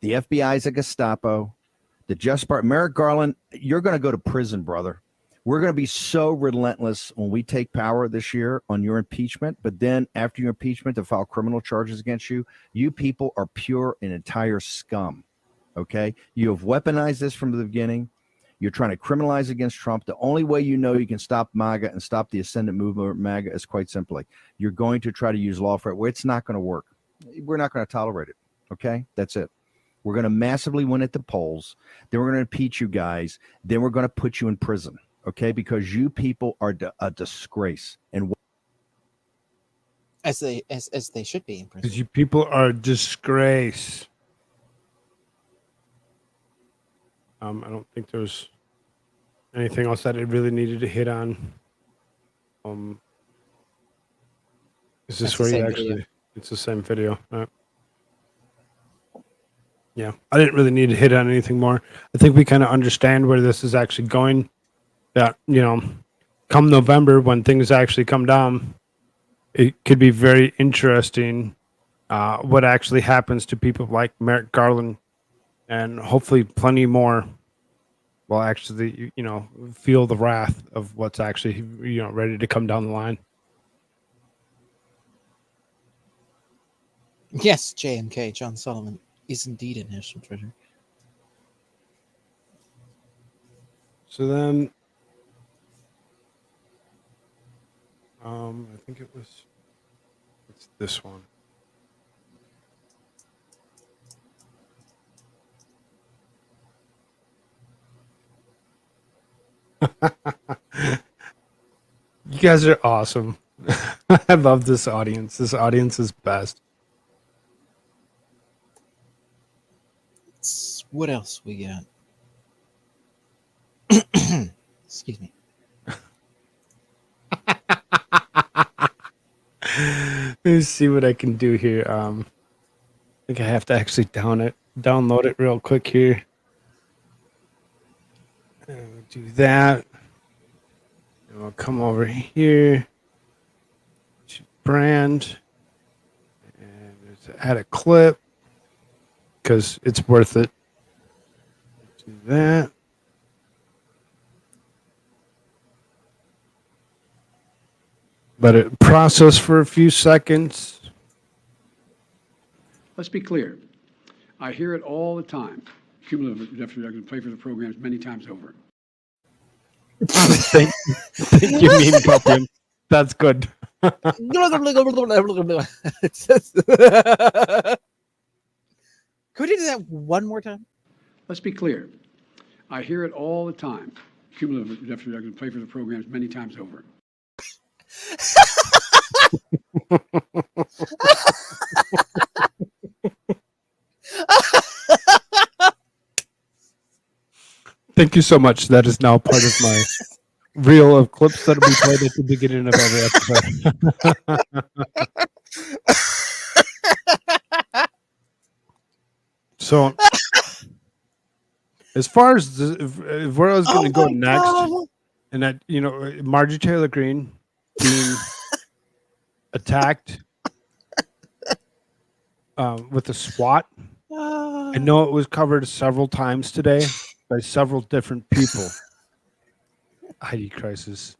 The FBI is a Gestapo. The Justice Department, Merrick Garland, you're going to go to prison, brother. We're going to be so relentless when we take power this year on your impeachment, but then after your impeachment to file criminal charges against you, you people are pure and entire scum, okay? You have weaponized this from the beginning. You're trying to criminalize against Trump. The only way you know you can stop MAGA and stop the ascendant movement of MAGA is quite simply, you're going to try to use law for it. Well, it's not going to work. We're not going to tolerate it. Okay? That's it. We're going to massively win at the polls. Then we're going to impeach you guys. Then we're going to put you in prison. Okay? Because you people are a disgrace. And as they should be in prison. Because you people are a disgrace. I don't think there's anything else that I really needed to hit on. Is this That's the where you same actually? video. It's the same video. Yeah, I didn't really need to hit on anything more. I think we kind of understand where this is actually going. That, you know, come November when things actually come down, it could be very interesting what actually happens to people like Merrick Garland, and hopefully plenty more will actually, you know, feel the wrath of what's actually, you know, ready to come down the line. Yes, JMK, John Sullivan, is indeed a national treasure. So then, I think it's this one. You guys are awesome. I love this audience. This audience is best. What else we got? Excuse me. Let me see what I can do here. I think I have to actually download it real quick here. And do that. And we'll come over here to brand and just add a clip because it's worth it. Do that. Let it process for a few seconds. Let's be clear. I hear it all the time. Cumulative deficit reduction, pay for the programs many times over. Thank you, mean puppy. That's good. Could we do that one more time? Let's be clear. I hear it all the time. Cumulative deficit reduction, pay for the programs many times over. Thank you so much. That is now part of my reel of clips that will be played at the beginning of every episode. So, as far as where I was going to go next, God. and that, you know, Marjorie Taylor Greene being attacked with a SWAT. I know it was covered several times today by several different people. Heidi Crisis.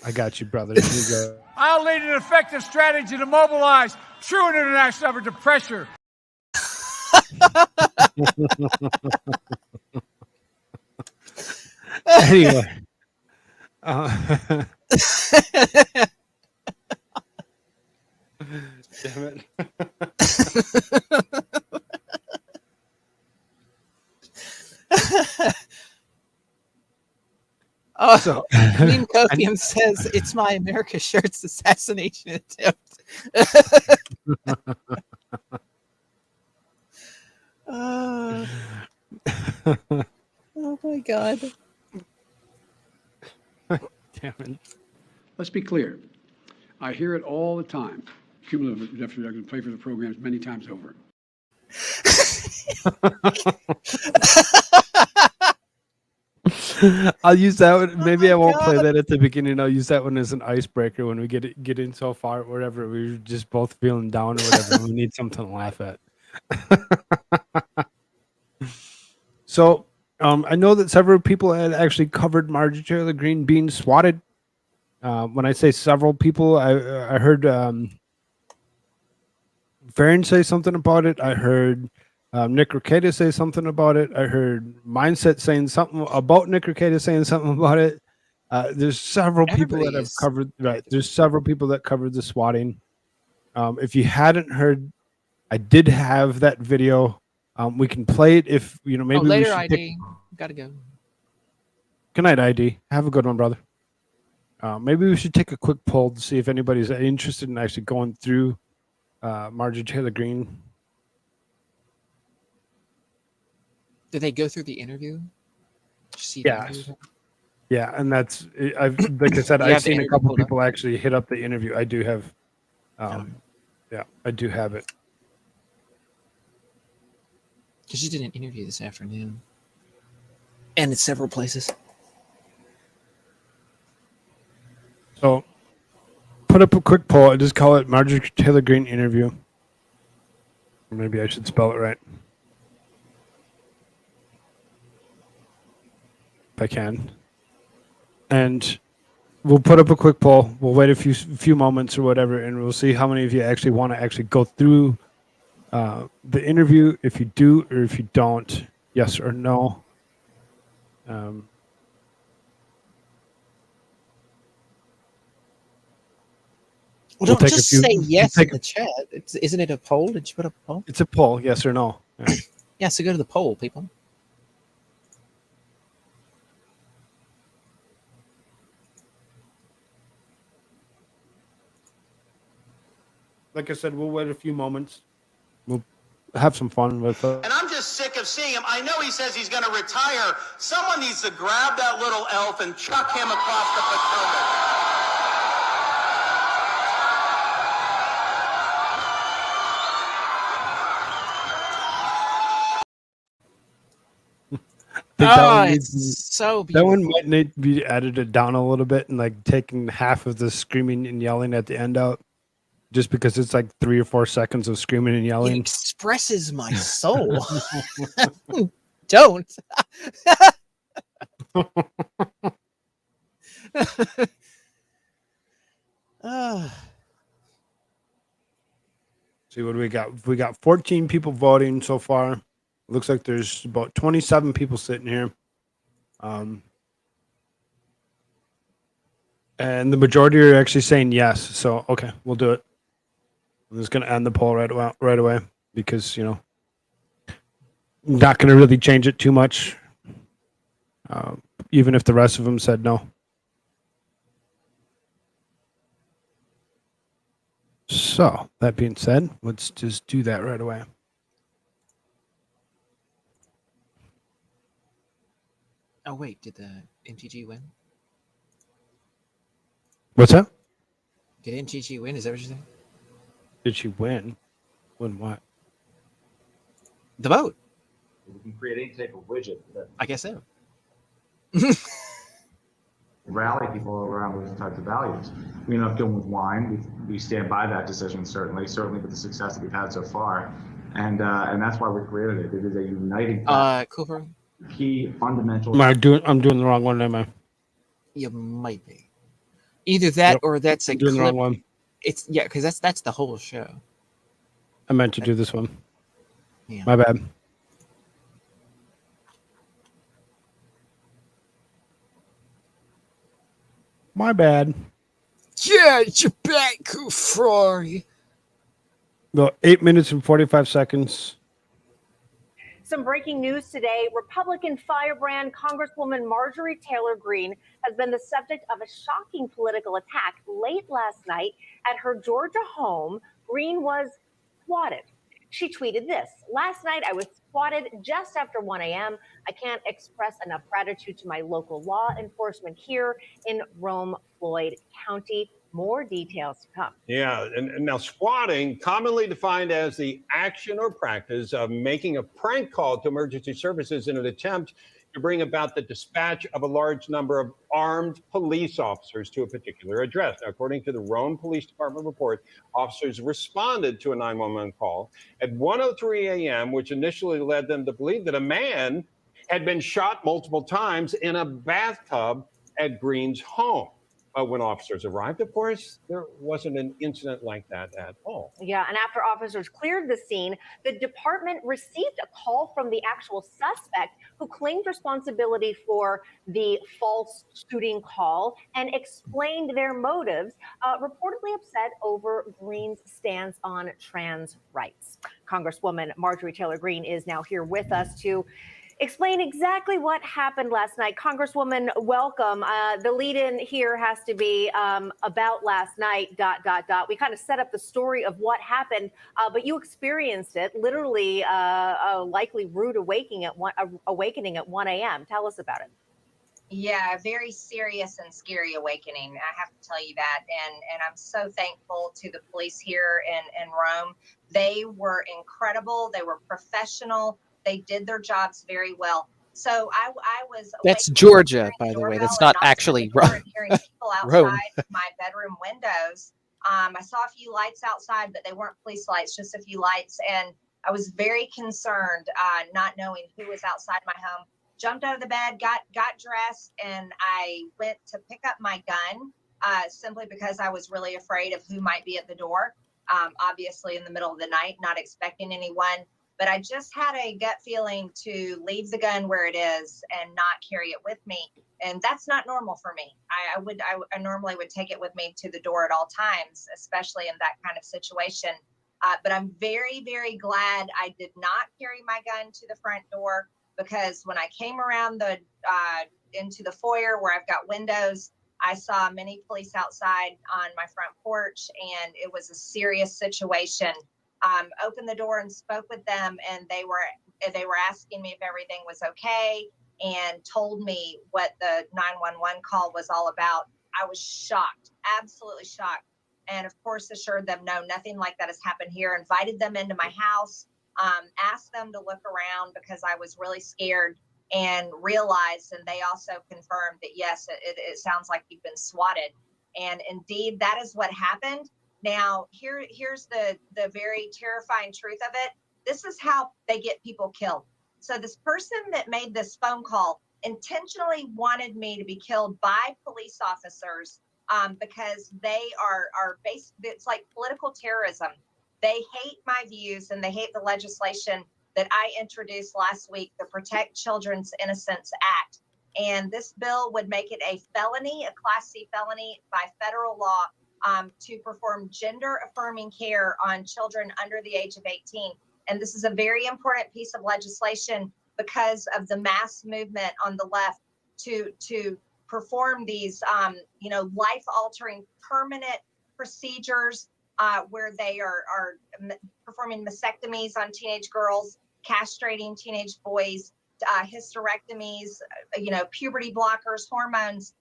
I got you, brother. Here you go. I'll lead an effective strategy to mobilize true international effort to pressure. Anyway. Damn it. Oh, So- Mean Copium says it's my AmericaShirts assassination attempt. Oh my God. Damn it. Let's be clear. I hear it all the time. Cumulative deficit reduction, pay for the programs many times over. I'll use that one. Maybe I won't play that at the beginning. I'll use that one as an icebreaker when we get in so far, wherever we're just both feeling down or whatever. And we need something to laugh at. So I know that several people had actually covered Marjorie Taylor Greene being swatted. When I say several people, I heard Farron say something about it. I heard Nick Rekieta say something about it. I heard Mindset saying something about Nick Rekieta saying something about it. There's several people that have covered. Right, there's several people that covered the swatting. If you hadn't heard, I did have that video. We can play it if maybe we later should ID. Gotta go. Good night, ID. Have a good one, brother. Maybe we should take a quick poll to see if anybody's interested in actually going through Marjorie Taylor Greene. Did they go through the interview? Did you see the interview? Yeah, and that's like I said, I've seen a couple people actually hit up the interview. I do have, yeah, I do have it. Because you did an interview this afternoon, and it's several places. So, put up a quick poll. I just call it Marjorie Taylor Greene interview. Maybe I should spell it right. If I can. And we'll put up a quick poll. We'll wait a few moments or whatever, and we'll see how many of you actually want to actually go through the interview. If you do or if you don't, yes or no. Well, don't just say yes in the chat. Isn't it a poll? Did you put up a poll? It's a poll, yes or no. Yeah. Yeah, so go to the poll, people. Like I said, we'll wait a few moments. We'll have some fun with it. And I'm just sick of seeing him. I know he says he's going to retire. Someone needs to grab that little elf and chuck him across the Potomac. So that one might need to be edited down a little bit and like taking half of the screaming and yelling at the end out, just because it's like 3 or 4 seconds of screaming and yelling. It expresses my soul. Don't. See what do we got? We got 14 people voting so far. Looks like there's about 27 people sitting here. And the majority are actually saying yes. So, okay, we'll do it. I'm just going to end the poll right away because, not going to really change it too much. Even if the rest of them said no. So, that being said, let's just do that right away. Oh, wait, did the MTG win? What's that? Did MTG win? Is that what you're saying? Did she win? Win what? The vote. We can create any type of widget that I guess so. rally people around those types of values. We ended up going with wine. We stand by that decision, certainly with the success that we've had so far. And that's why we created it. It is a uniting Koolfrogg? Key fundamental. I'm doing the wrong one, am I? You might be. Either that or that's a doing clip. the wrong one. It's because that's the whole show. I meant to do this one. Yeah. My bad. My bad. Yeah, you're back, Koolfrogg. About 8 minutes and 45 seconds. Some breaking news today. Republican firebrand Congresswoman Marjorie Taylor Greene has been the subject of a shocking political attack late last night at her Georgia home. Greene was swatted. She tweeted this: "Last night I was swatted just after 1 a.m. I can't express enough gratitude to my local law enforcement here in Rome, Floyd County." More details to come. Yeah, and now swatting, commonly defined as the action or practice of making a prank call to emergency services in an attempt to bring about the dispatch of a large number of armed police officers to a particular address. Now, according to the Rome Police Department report, officers responded to a 911 call at 1:03 a.m., which initially led them to believe that a man had been shot multiple times in a bathtub at Greene's home. But when officers arrived, of course, there wasn't an incident like that at all. Yeah, and after officers cleared the scene, the department received a call from the actual suspect who claimed responsibility for the false shooting call and explained their motives, reportedly upset over Green's stance on trans rights. Congresswoman Marjorie Taylor Greene is now here with us to explain exactly what happened last night. Congresswoman, welcome. The lead-in here has to be about last night, ... We kind of set up the story of what happened, but you experienced it, literally a likely rude awakening at 1 a.m. Tell us about it. Yeah, very serious and scary awakening. I have to tell you that. And I'm so thankful to the police here in Rome. They were incredible. They were professional. They did their jobs very well. So I was. That's Georgia, by the way. That's not actually Rome. Hearing people outside my bedroom windows. I saw a few lights outside, but they weren't police lights, just a few lights. And I was very concerned, not knowing who was outside my home. Jumped out of the bed, got dressed, and I went to pick up my gun simply because I was really afraid of who might be at the door. Obviously, in the middle of the night, not expecting anyone. But I just had a gut feeling to leave the gun where it is and not carry it with me. And that's not normal for me. I normally would take it with me to the door at all times, especially in that kind of situation. But I'm very, very glad I did not carry my gun to the front door, because when I came around into the foyer where I've got windows, I saw many police outside on my front porch, and it was a serious situation. Opened the door and spoke with them, and they were asking me if everything was okay and told me what the 911 call was all about. I was shocked, absolutely shocked. And of course, assured them, no, nothing like that has happened here. Invited them into my house, asked them to look around because I was really scared, and realized, and they also confirmed that, yes, it sounds like you've been swatted. And indeed, that is what happened. Now, here's the very terrifying truth of it. This is how they get people killed. So this person that made this phone call intentionally wanted me to be killed by police officers because they are based, it's like political terrorism. They hate my views and they hate the legislation that I introduced last week, the Protect Children's Innocence Act. And this bill would make it a felony, a Class C felony by federal law, to perform gender-affirming care on children under the age of 18. And this is a very important piece of legislation because of the mass movement on the left to perform these, life-altering permanent procedures where they are performing mastectomies on teenage girls, castrating teenage boys, hysterectomies, puberty blockers, hormones.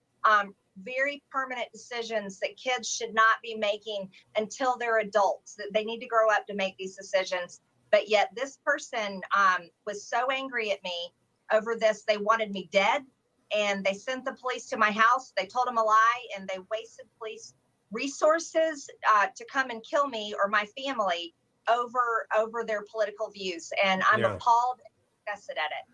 Very permanent decisions that kids should not be making until they're adults. They need to grow up to make these decisions. But yet this person was so angry at me over this. They wanted me dead, and they sent the police to my house. They told them a lie, and they wasted police resources to come and kill me or my family over their political views. And I'm appalled and disgusted at it.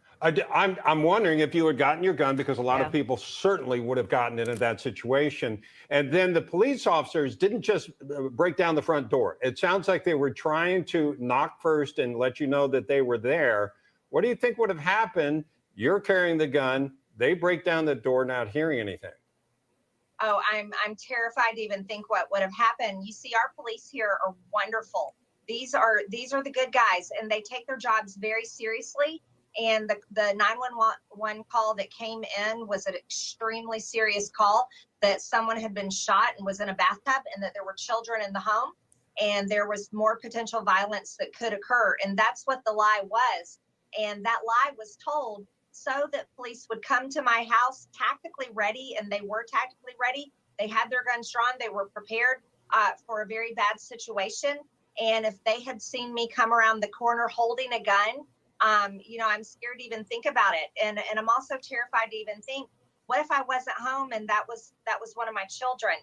I'm wondering if you had gotten your gun, because a lot of people certainly would have gotten it in that situation. And then the police officers didn't just break down the front door. It sounds like they were trying to knock first and let you know that they were there. What do you think would have happened? You're carrying the gun. They break down the door, not hearing anything. Oh, I'm terrified to even think what would have happened. You see, our police here are wonderful. These are the good guys, and they take their jobs very seriously. And the 911 call that came in was an extremely serious call that someone had been shot and was in a bathtub, and that there were children in the home, and there was more potential violence that could occur. And that's what the lie was. And that lie was told so that police would come to my house tactically ready, and they were tactically ready. They had their guns drawn. They were prepared for a very bad situation. And if they had seen me come around the corner holding a gun, I'm scared to even think about it. And I'm also terrified to even think, what if I wasn't home and that was one of my children?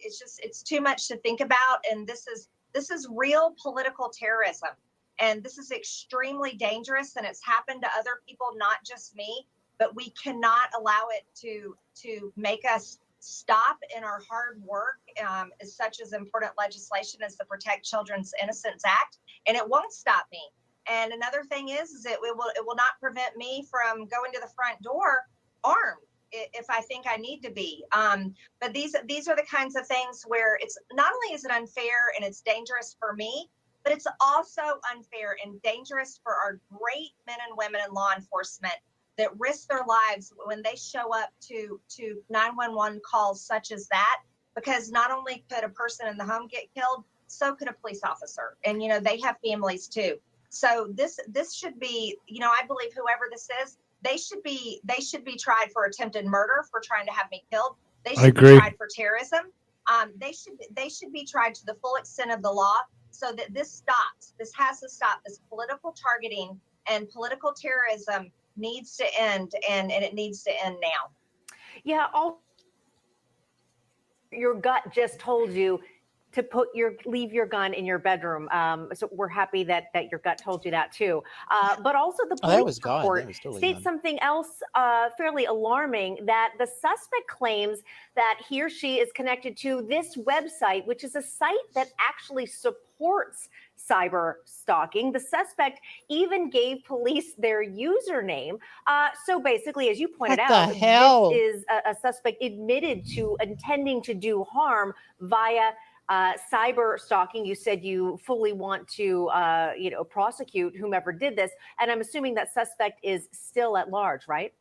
It's too much to think about. And this is real political terrorism. And this is extremely dangerous, and it's happened to other people, not just me. But we cannot allow it to make us stop in our hard work, is such as important legislation as the Protect Children's Innocence Act, and it won't stop me. And another thing is it will not prevent me from going to the front door armed if I think I need to be. But these are the kinds of things where it's not only is it unfair and it's dangerous for me, but it's also unfair and dangerous for our great men and women in law enforcement that risk their lives when they show up to 911 calls such as that, because not only could a person in the home get killed, so could a police officer. And, you know, they have families too. So this should be, you know, I believe whoever this is, they should be tried for attempted murder for trying to have me killed. They should be tried for terrorism. They should be tried to the full extent of the law so that this stops. This has to stop. This political targeting and political terrorism needs to end, and it needs to end now. Yeah, your gut just told you to leave your gun in your bedroom. So we're happy that your gut told you that too. But also the police report states something else fairly alarming, that the suspect claims that he or she is connected to this website, which is a site that actually supports cyber stalking. The suspect even gave police their username. So basically, as you pointed out, this is a suspect admitted to intending to do harm via cyber stalking. You said you fully want to, prosecute whomever did this, and I'm assuming that suspect is still at large, right?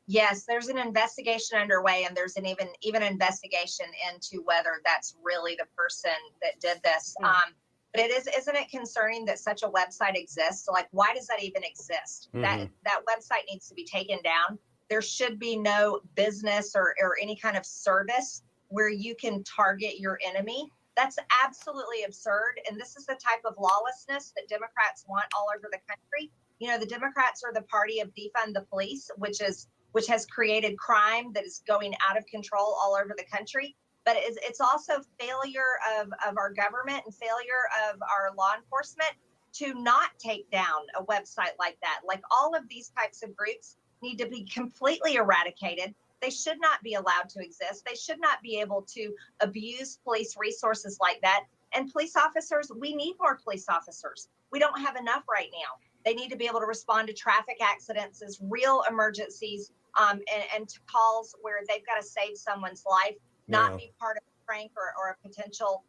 Yes, there's an investigation underway, and there's an even investigation into whether that's really the person that did this. But isn't it concerning that such a website exists? Like, why does that even exist? That website needs to be taken down. There should be no business or any kind of service where you can target your enemy. That's absolutely absurd. And this is the type of lawlessness that Democrats want all over the country. You know, the Democrats are the party of defund the police, which has created crime that is going out of control all over the country. But it's also failure of our government and failure of our law enforcement to not take down a website like that. Like, all of these types of groups need to be completely eradicated. They should not be allowed to exist. They should not be able to abuse police resources like that. And police officers, we need more police officers. We don't have enough right now. They need to be able to respond to traffic accidents as real emergencies, and to calls where they've got to save someone's life, not be part of a prank or a potential,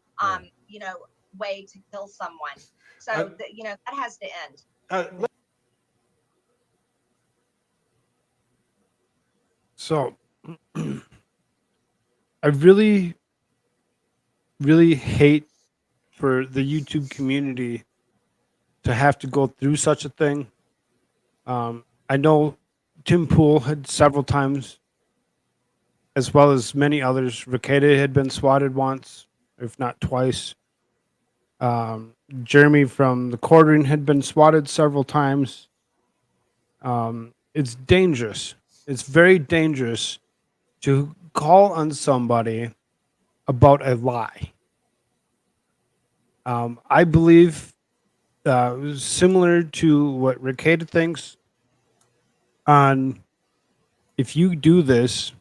way to kill someone. So, that has to end. So I really, really hate for the YouTube community to have to go through such a thing. I know Tim Pool had several times, as well as many others. Ricada had been swatted once, if not twice. Jeremy from the Quartering had been swatted several times. It's dangerous. It's very dangerous to call on somebody about a lie. I believe similar to what Ricada thinks, on if you do this,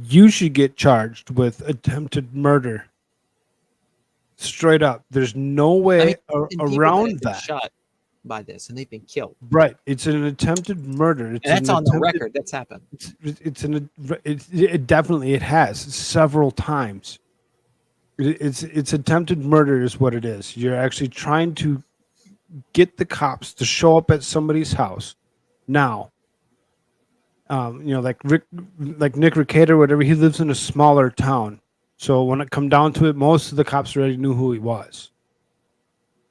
you should get charged with attempted murder. Straight up. There's no way around that. Shot by this, and they've been killed. Right. It's an attempted murder. It's and that's on the record. That's happened. It definitely has several times. It's attempted murder is what it is. You're actually trying to get the cops to show up at somebody's house. Now, like Nick Ricada or whatever, he lives in a smaller town. So when it come down to it, most of the cops already knew who he was.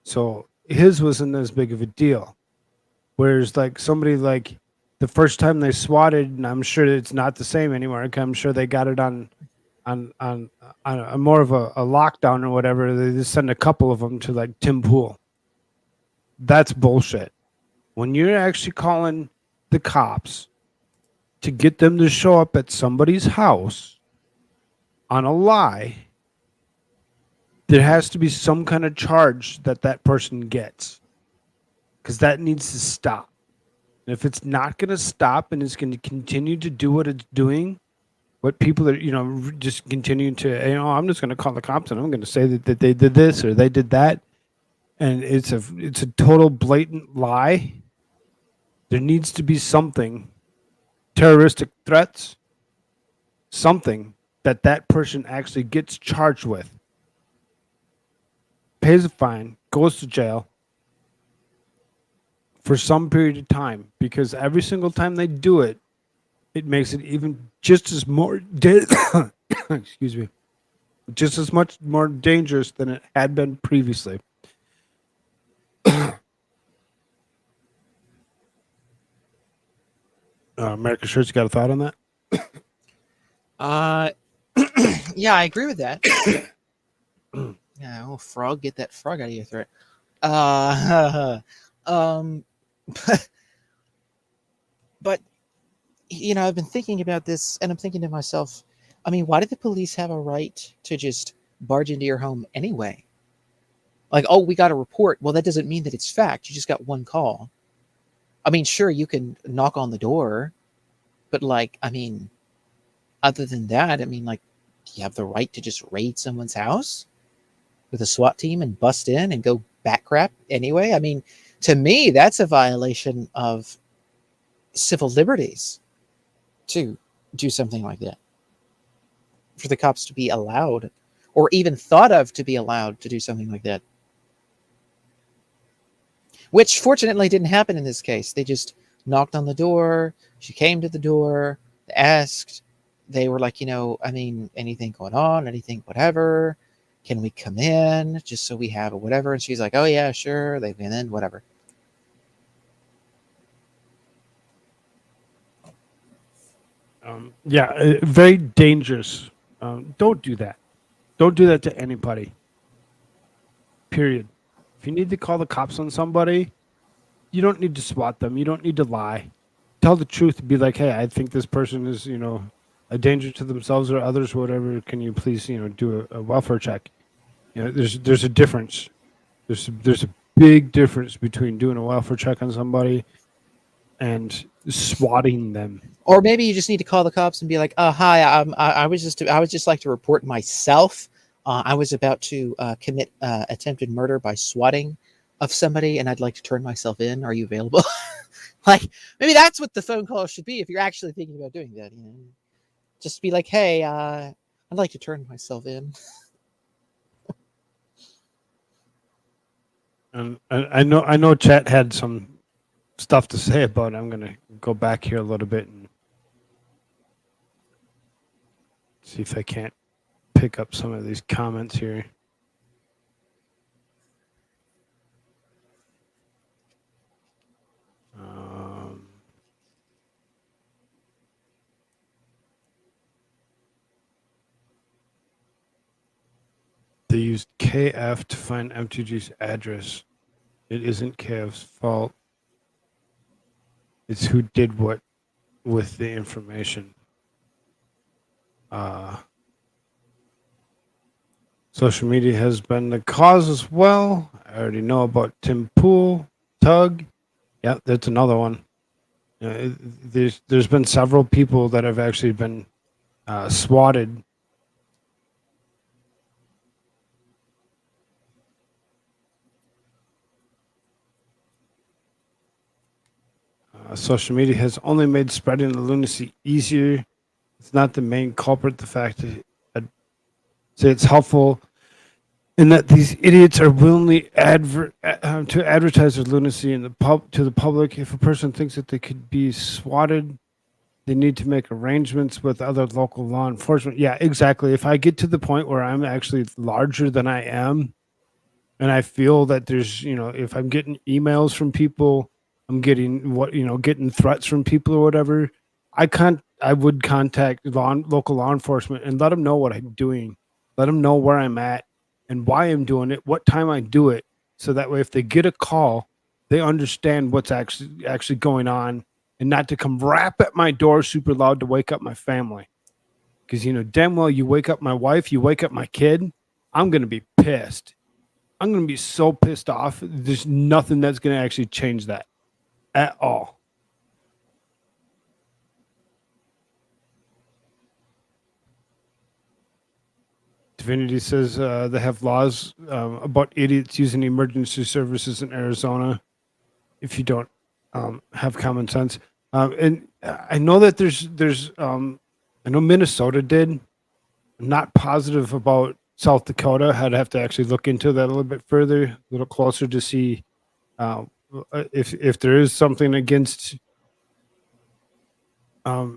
So his wasn't as big of a deal. Whereas like somebody like the first time they swatted, and I'm sure it's not the same anymore. I'm sure they got it on a more of a lockdown or whatever. They just send a couple of them to like Tim Pool. That's bullshit. When you're actually calling the cops to get them to show up at somebody's house on a lie, there has to be some kind of charge that person gets, because that needs to stop. And if it's not going to stop and it's going to continue to do what it's doing, what people are, just continuing to, I'm just going to call the cops and I'm going to say that they did this or they did that. And it's a total blatant lie. There needs to be something, terroristic threats, something that person actually gets charged with, pays a fine, goes to jail for some period of time, because every single time they do it, it makes it even just as more excuse me, just as much more dangerous than it had been previously. AmericaShirts, you got a thought on that? Yeah, I agree with that. Yeah, oh, frog, get that frog out of your throat. But I've been thinking about this, and I'm thinking to myself, I mean, why do the police have a right to just barge into your home anyway? Like, oh, we got a report. Well, that doesn't mean that it's fact. You just got one call. I mean, sure, you can knock on the door, but other than that, do you have the right to just raid someone's house with a SWAT team and bust in and go bat crap anyway? I mean, to me, that's a violation of civil liberties to do something like that. For the cops to be allowed, or even thought of to be allowed to do something like that. Which fortunately didn't happen in this case. They just knocked on the door. She came to the door, asked. They were like, anything going on, anything, whatever. Can we come in just so we have whatever? And she's like, oh yeah, sure. They went in, whatever. Very dangerous. Don't do that. Don't do that to anybody. Period. If you need to call the cops on somebody, you don't need to SWAT them. You don't need to lie. Tell the truth. Be like, hey, I think this person is, a danger to themselves or others, or whatever. Can you please, do a welfare check? There's a difference. There's a big difference between doing a welfare check on somebody and swatting them. Or maybe you just need to call the cops and be like, hi, I would just like to report myself. I was about to commit attempted murder by swatting of somebody, and I'd like to turn myself in. Are you available? Maybe that's what the phone call should be if you're actually thinking about doing that. Just be like, hey, I'd like to turn myself in. And I know Chat had some stuff to say about it. I'm going to go back here a little bit and see if I can't pick up some of these comments here. They used KF to find MTG's address. It isn't KF's fault. It's who did what with the information. Social media has been the cause as well. I already know about Tim Pool, Tug. Yeah, that's another one. There's been several people that have actually been swatted. Social media has only made spreading the lunacy easier. It's not the main culprit. The fact that I'd say it's helpful in that these idiots are willingly to advertise their lunacy in to the public. If a person thinks that they could be swatted, they need to make arrangements with other local law enforcement. Yeah, exactly. If I get to the point where I'm actually larger than I am, and I feel that there's, if I'm getting emails from people, I'm getting getting threats from people or whatever, I would contact local law enforcement and let them know what I'm doing, let them know where I'm at and why I'm doing it, what time I do it, so that way if they get a call, they understand what's actually going on, and not to come rap at my door super loud to wake up my family. Because damn well you wake up my wife, you wake up my kid, I'm gonna be pissed. I'm gonna be so pissed off. There's nothing that's gonna actually change that at all. Divinity says they have laws about idiots using emergency services in Arizona if you don't have common sense. And I know that there's I know Minnesota did. I'm not positive about South Dakota. I'd have to actually look into that a little bit further, a little closer to see if there is something against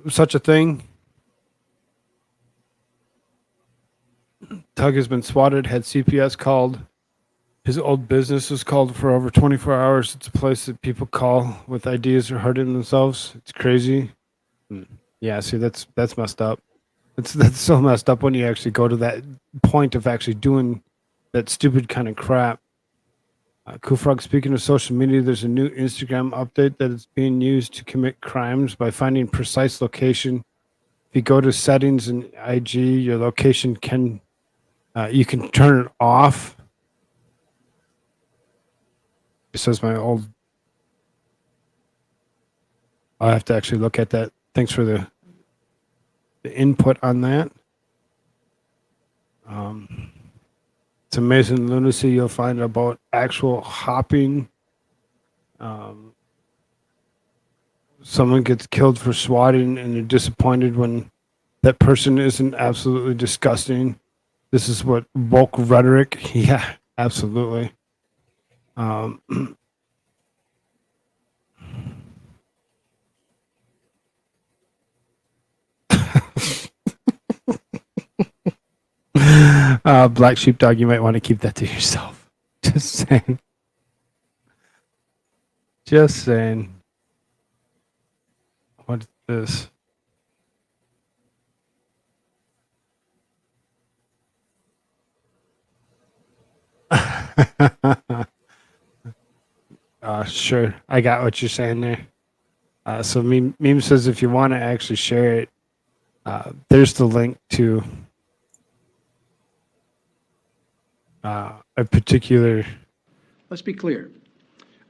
such a thing. Tug has been swatted, had CPS called. His old business was called for over 24 hours. It's a place that people call with ideas or hurting themselves. It's crazy. Yeah, see, that's messed up. That's so messed up when you actually go to that point of actually doing that stupid kind of crap. Koolfrogg, speaking of social media, there's a new Instagram update that is being used to commit crimes by finding precise location. If you go to settings in IG, your location can you can turn it off. It says my old. I'll have to actually look at that. Thanks for the input on that. It's amazing lunacy you'll find about actual hopping. Someone gets killed for swatting and they're disappointed when that person isn't absolutely disgusting. This is what woke rhetoric. Yeah, absolutely. Black sheepdog, you might want to keep that to yourself. Just saying. Just saying. What's this? Sure. I got what you're saying there. So Meme says if you want to actually share it, there's the link to a particular. Let's be clear.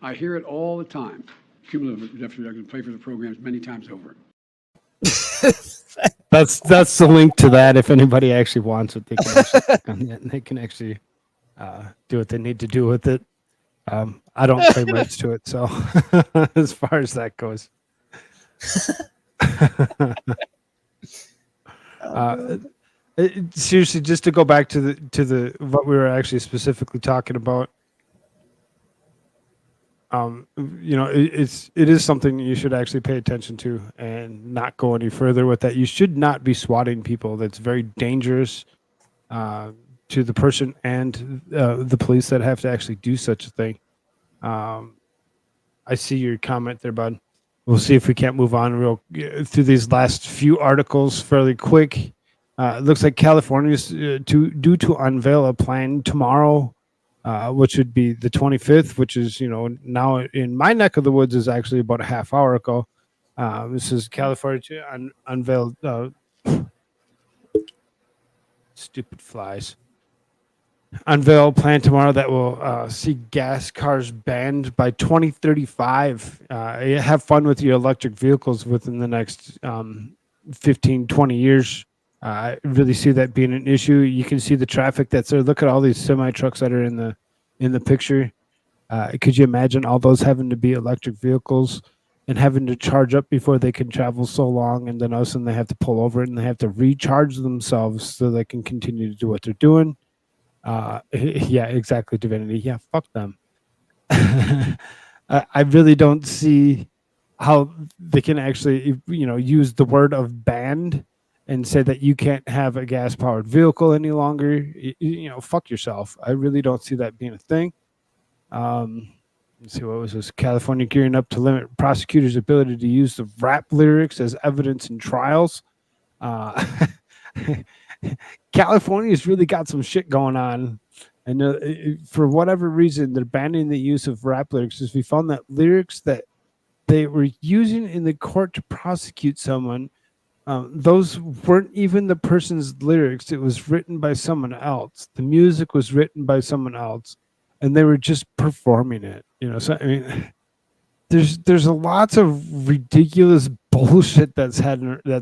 I hear it all the time. Cumulative deficit, I can pay for the programs many times over. That's the link to that. If anybody actually wants it, they can actually click on it and they can actually do what they need to do with it. I don't claim rights to it, so as far as that goes. Seriously, just to go back to the what we were actually specifically talking about. It is something you should actually pay attention to and not go any further with that. You should not be swatting people. That's very dangerous to the person and the police that have to actually do such a thing. I see your comment there, bud. We'll see if we can't move on through these last few articles fairly quick. It looks like California is due to unveil a plan tomorrow, which would be the 25th, which is, now in my neck of the woods is actually about a half hour ago. This is California to unveil stupid flies. Unveil a plan tomorrow that will see gas cars banned by 2035. Have fun with your electric vehicles within the next 15, 20 years. I really see that being an issue. You can see the traffic that's there. Look at all these semi trucks that are in the picture. Could you imagine all those having to be electric vehicles and having to charge up before they can travel so long, and then all of a sudden they have to pull over and they have to recharge themselves so they can continue to do what they're doing. Yeah, exactly, Divinity. Yeah, fuck them. I really don't see how they can actually, use the word of banned and say that you can't have a gas-powered vehicle any longer. Fuck yourself. I really don't see that being a thing. Let's see, what was this? California gearing up to limit prosecutors' ability to use the rap lyrics as evidence in trials. California's really got some shit going on. And for whatever reason, they're banning the use of rap lyrics because we found that lyrics that they were using in the court to prosecute someone, those weren't even the person's lyrics. It was written by someone else. The music was written by someone else, and they were just performing it. So I mean, there's lots of ridiculous bullshit that's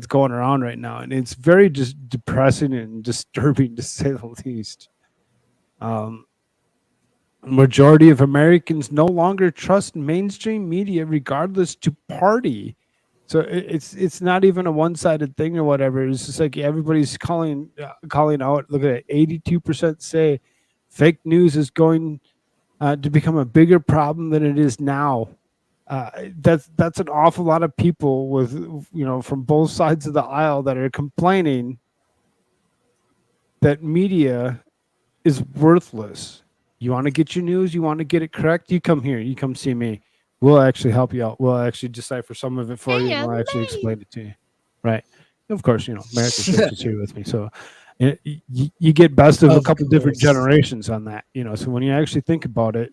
going around right now, and it's very just depressing and disturbing to say the least. Majority of Americans no longer trust mainstream media, regardless to party. So it's not even a one-sided thing or whatever. It's just like everybody's calling out. Look at it, 82% say fake news is going to become a bigger problem than it is now. That's an awful lot of people with from both sides of the aisle that are complaining that media is worthless. You want to get your news, you want to get it correct, you come here, you come see me. We'll actually help you out. We'll actually decipher some of it for you, and we'll actually explain it to you. Right. Of course, AmericaShirts is here with me. So you get best of a couple different generations on that. So when you actually think about it,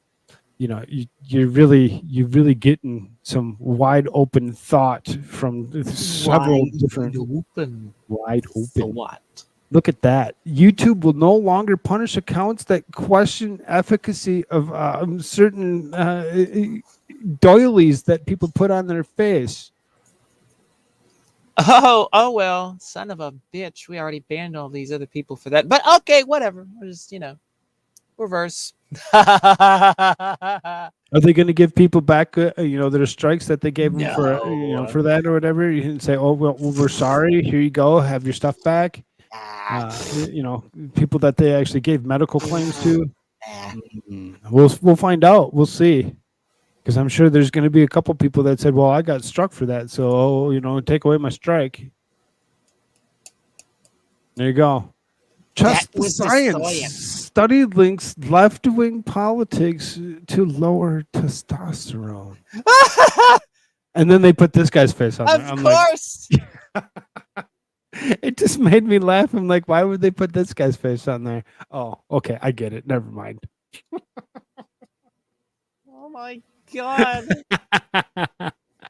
you're really getting some wide open thought from several different wide open. So what? Look at that. YouTube will no longer punish accounts that question efficacy of certain doilies that people put on their face. Oh well, son of a bitch. We already banned all these other people for that. But okay, whatever. We'll just, reverse. Are they going to give people back, their strikes that they gave them for that or whatever? You can say, oh, well, we're sorry. Here you go. Have your stuff back. People that they actually gave medical claims to. We'll find out. We'll see. Because I'm sure there's going to be a couple people that said, well, I got struck for that. So, take away my strike. There you go. Trust the science. Study links left-wing politics to lower testosterone. And then they put this guy's face on there. Of course. It just made me laugh. I'm like, why would they put this guy's face on there? Oh, okay. I get it. Never mind. Oh my God.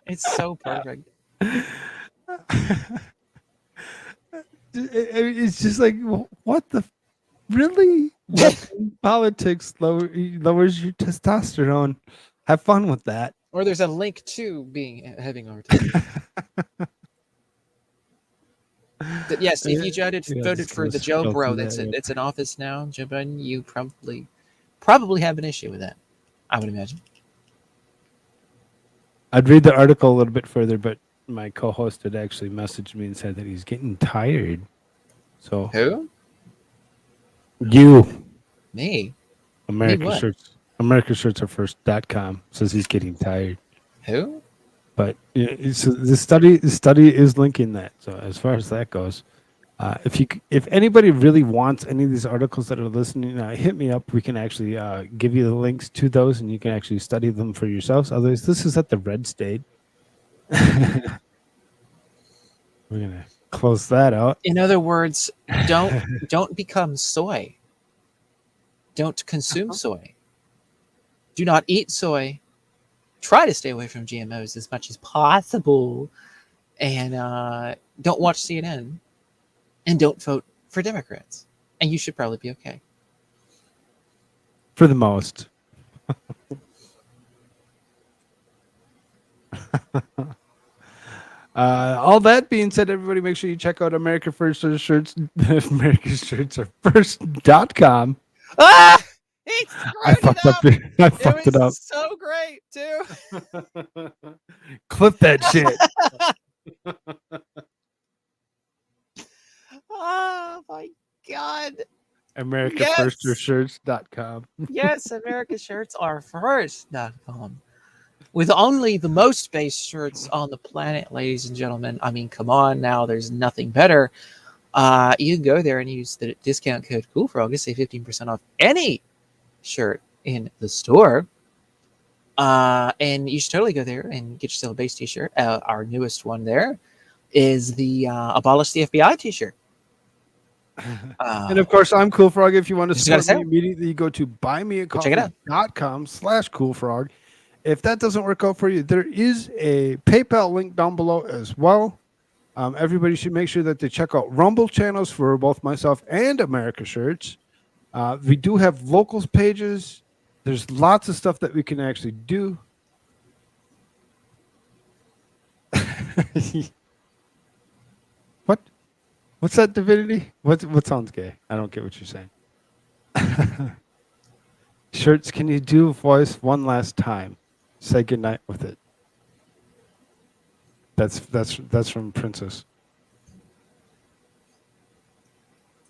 It's so perfect. It's just like, what the really? Politics lowers your testosterone. Have fun with that. Or there's a link to having our time. Yes, if you voted for the Joe Bro, it's an office now, Joe Biden, you probably have an issue with that, I would imagine. I'd read the article a little bit further, but my co-host had actually messaged me and said that he's getting tired. So who? You. Me? AmericaShirts. AmericaShirts.com says he's getting tired. Who? But so the study is linking that. So as far as that goes, if anybody really wants any of these articles that are listening, hit me up. We can actually give you the links to those, and you can actually study them for yourselves. Otherwise, this is at the Red State. We're gonna close that out. In other words, don't become soy. Don't consume soy. Do not eat soy. Try to stay away from GMOs as much as possible, and don't watch CNN, and don't vote for Democrats. And you should probably be okay. For the most. All that being said, everybody, make sure you check out America First Shirts. AmericaShirts are first.com. Ah! I fucked up. I fucked it up. So great, too. Clip that shit. Oh my God. AmericaFirstShirts.com. Yes, AmericaShirts are first.com. With only the most base shirts on the planet, ladies and gentlemen. I mean, come on now. There's nothing better. You can go there and use the discount code Koolfrogg to save 15% off any shirt in the store. And you should totally go there and get yourself a base t-shirt. Our newest one there is the Abolish the FBI t-shirt. And of course, I'm Koolfrogg. If you want to support me immediately, you go to buymeacoffee.com/Koolfrogg. If that doesn't work out for you, there is a PayPal link down below as well. Everybody should make sure that they check out Rumble channels for both myself and AmericaShirts. We do have locals pages. There's lots of stuff that we can actually do. What? What's that, Divinity? What sounds gay? I don't get what you're saying. Shirts, can you do voice one last time? Say goodnight with it. That's from Princess.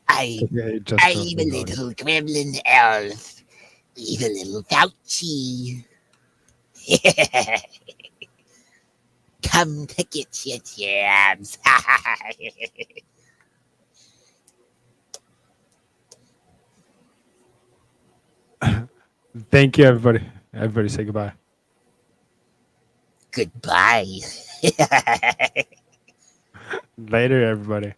I'm a little gremlin elf. He's a little Fauci. Come to get your jabs. Thank you, everybody. Everybody say goodbye. Goodbye. Later, everybody.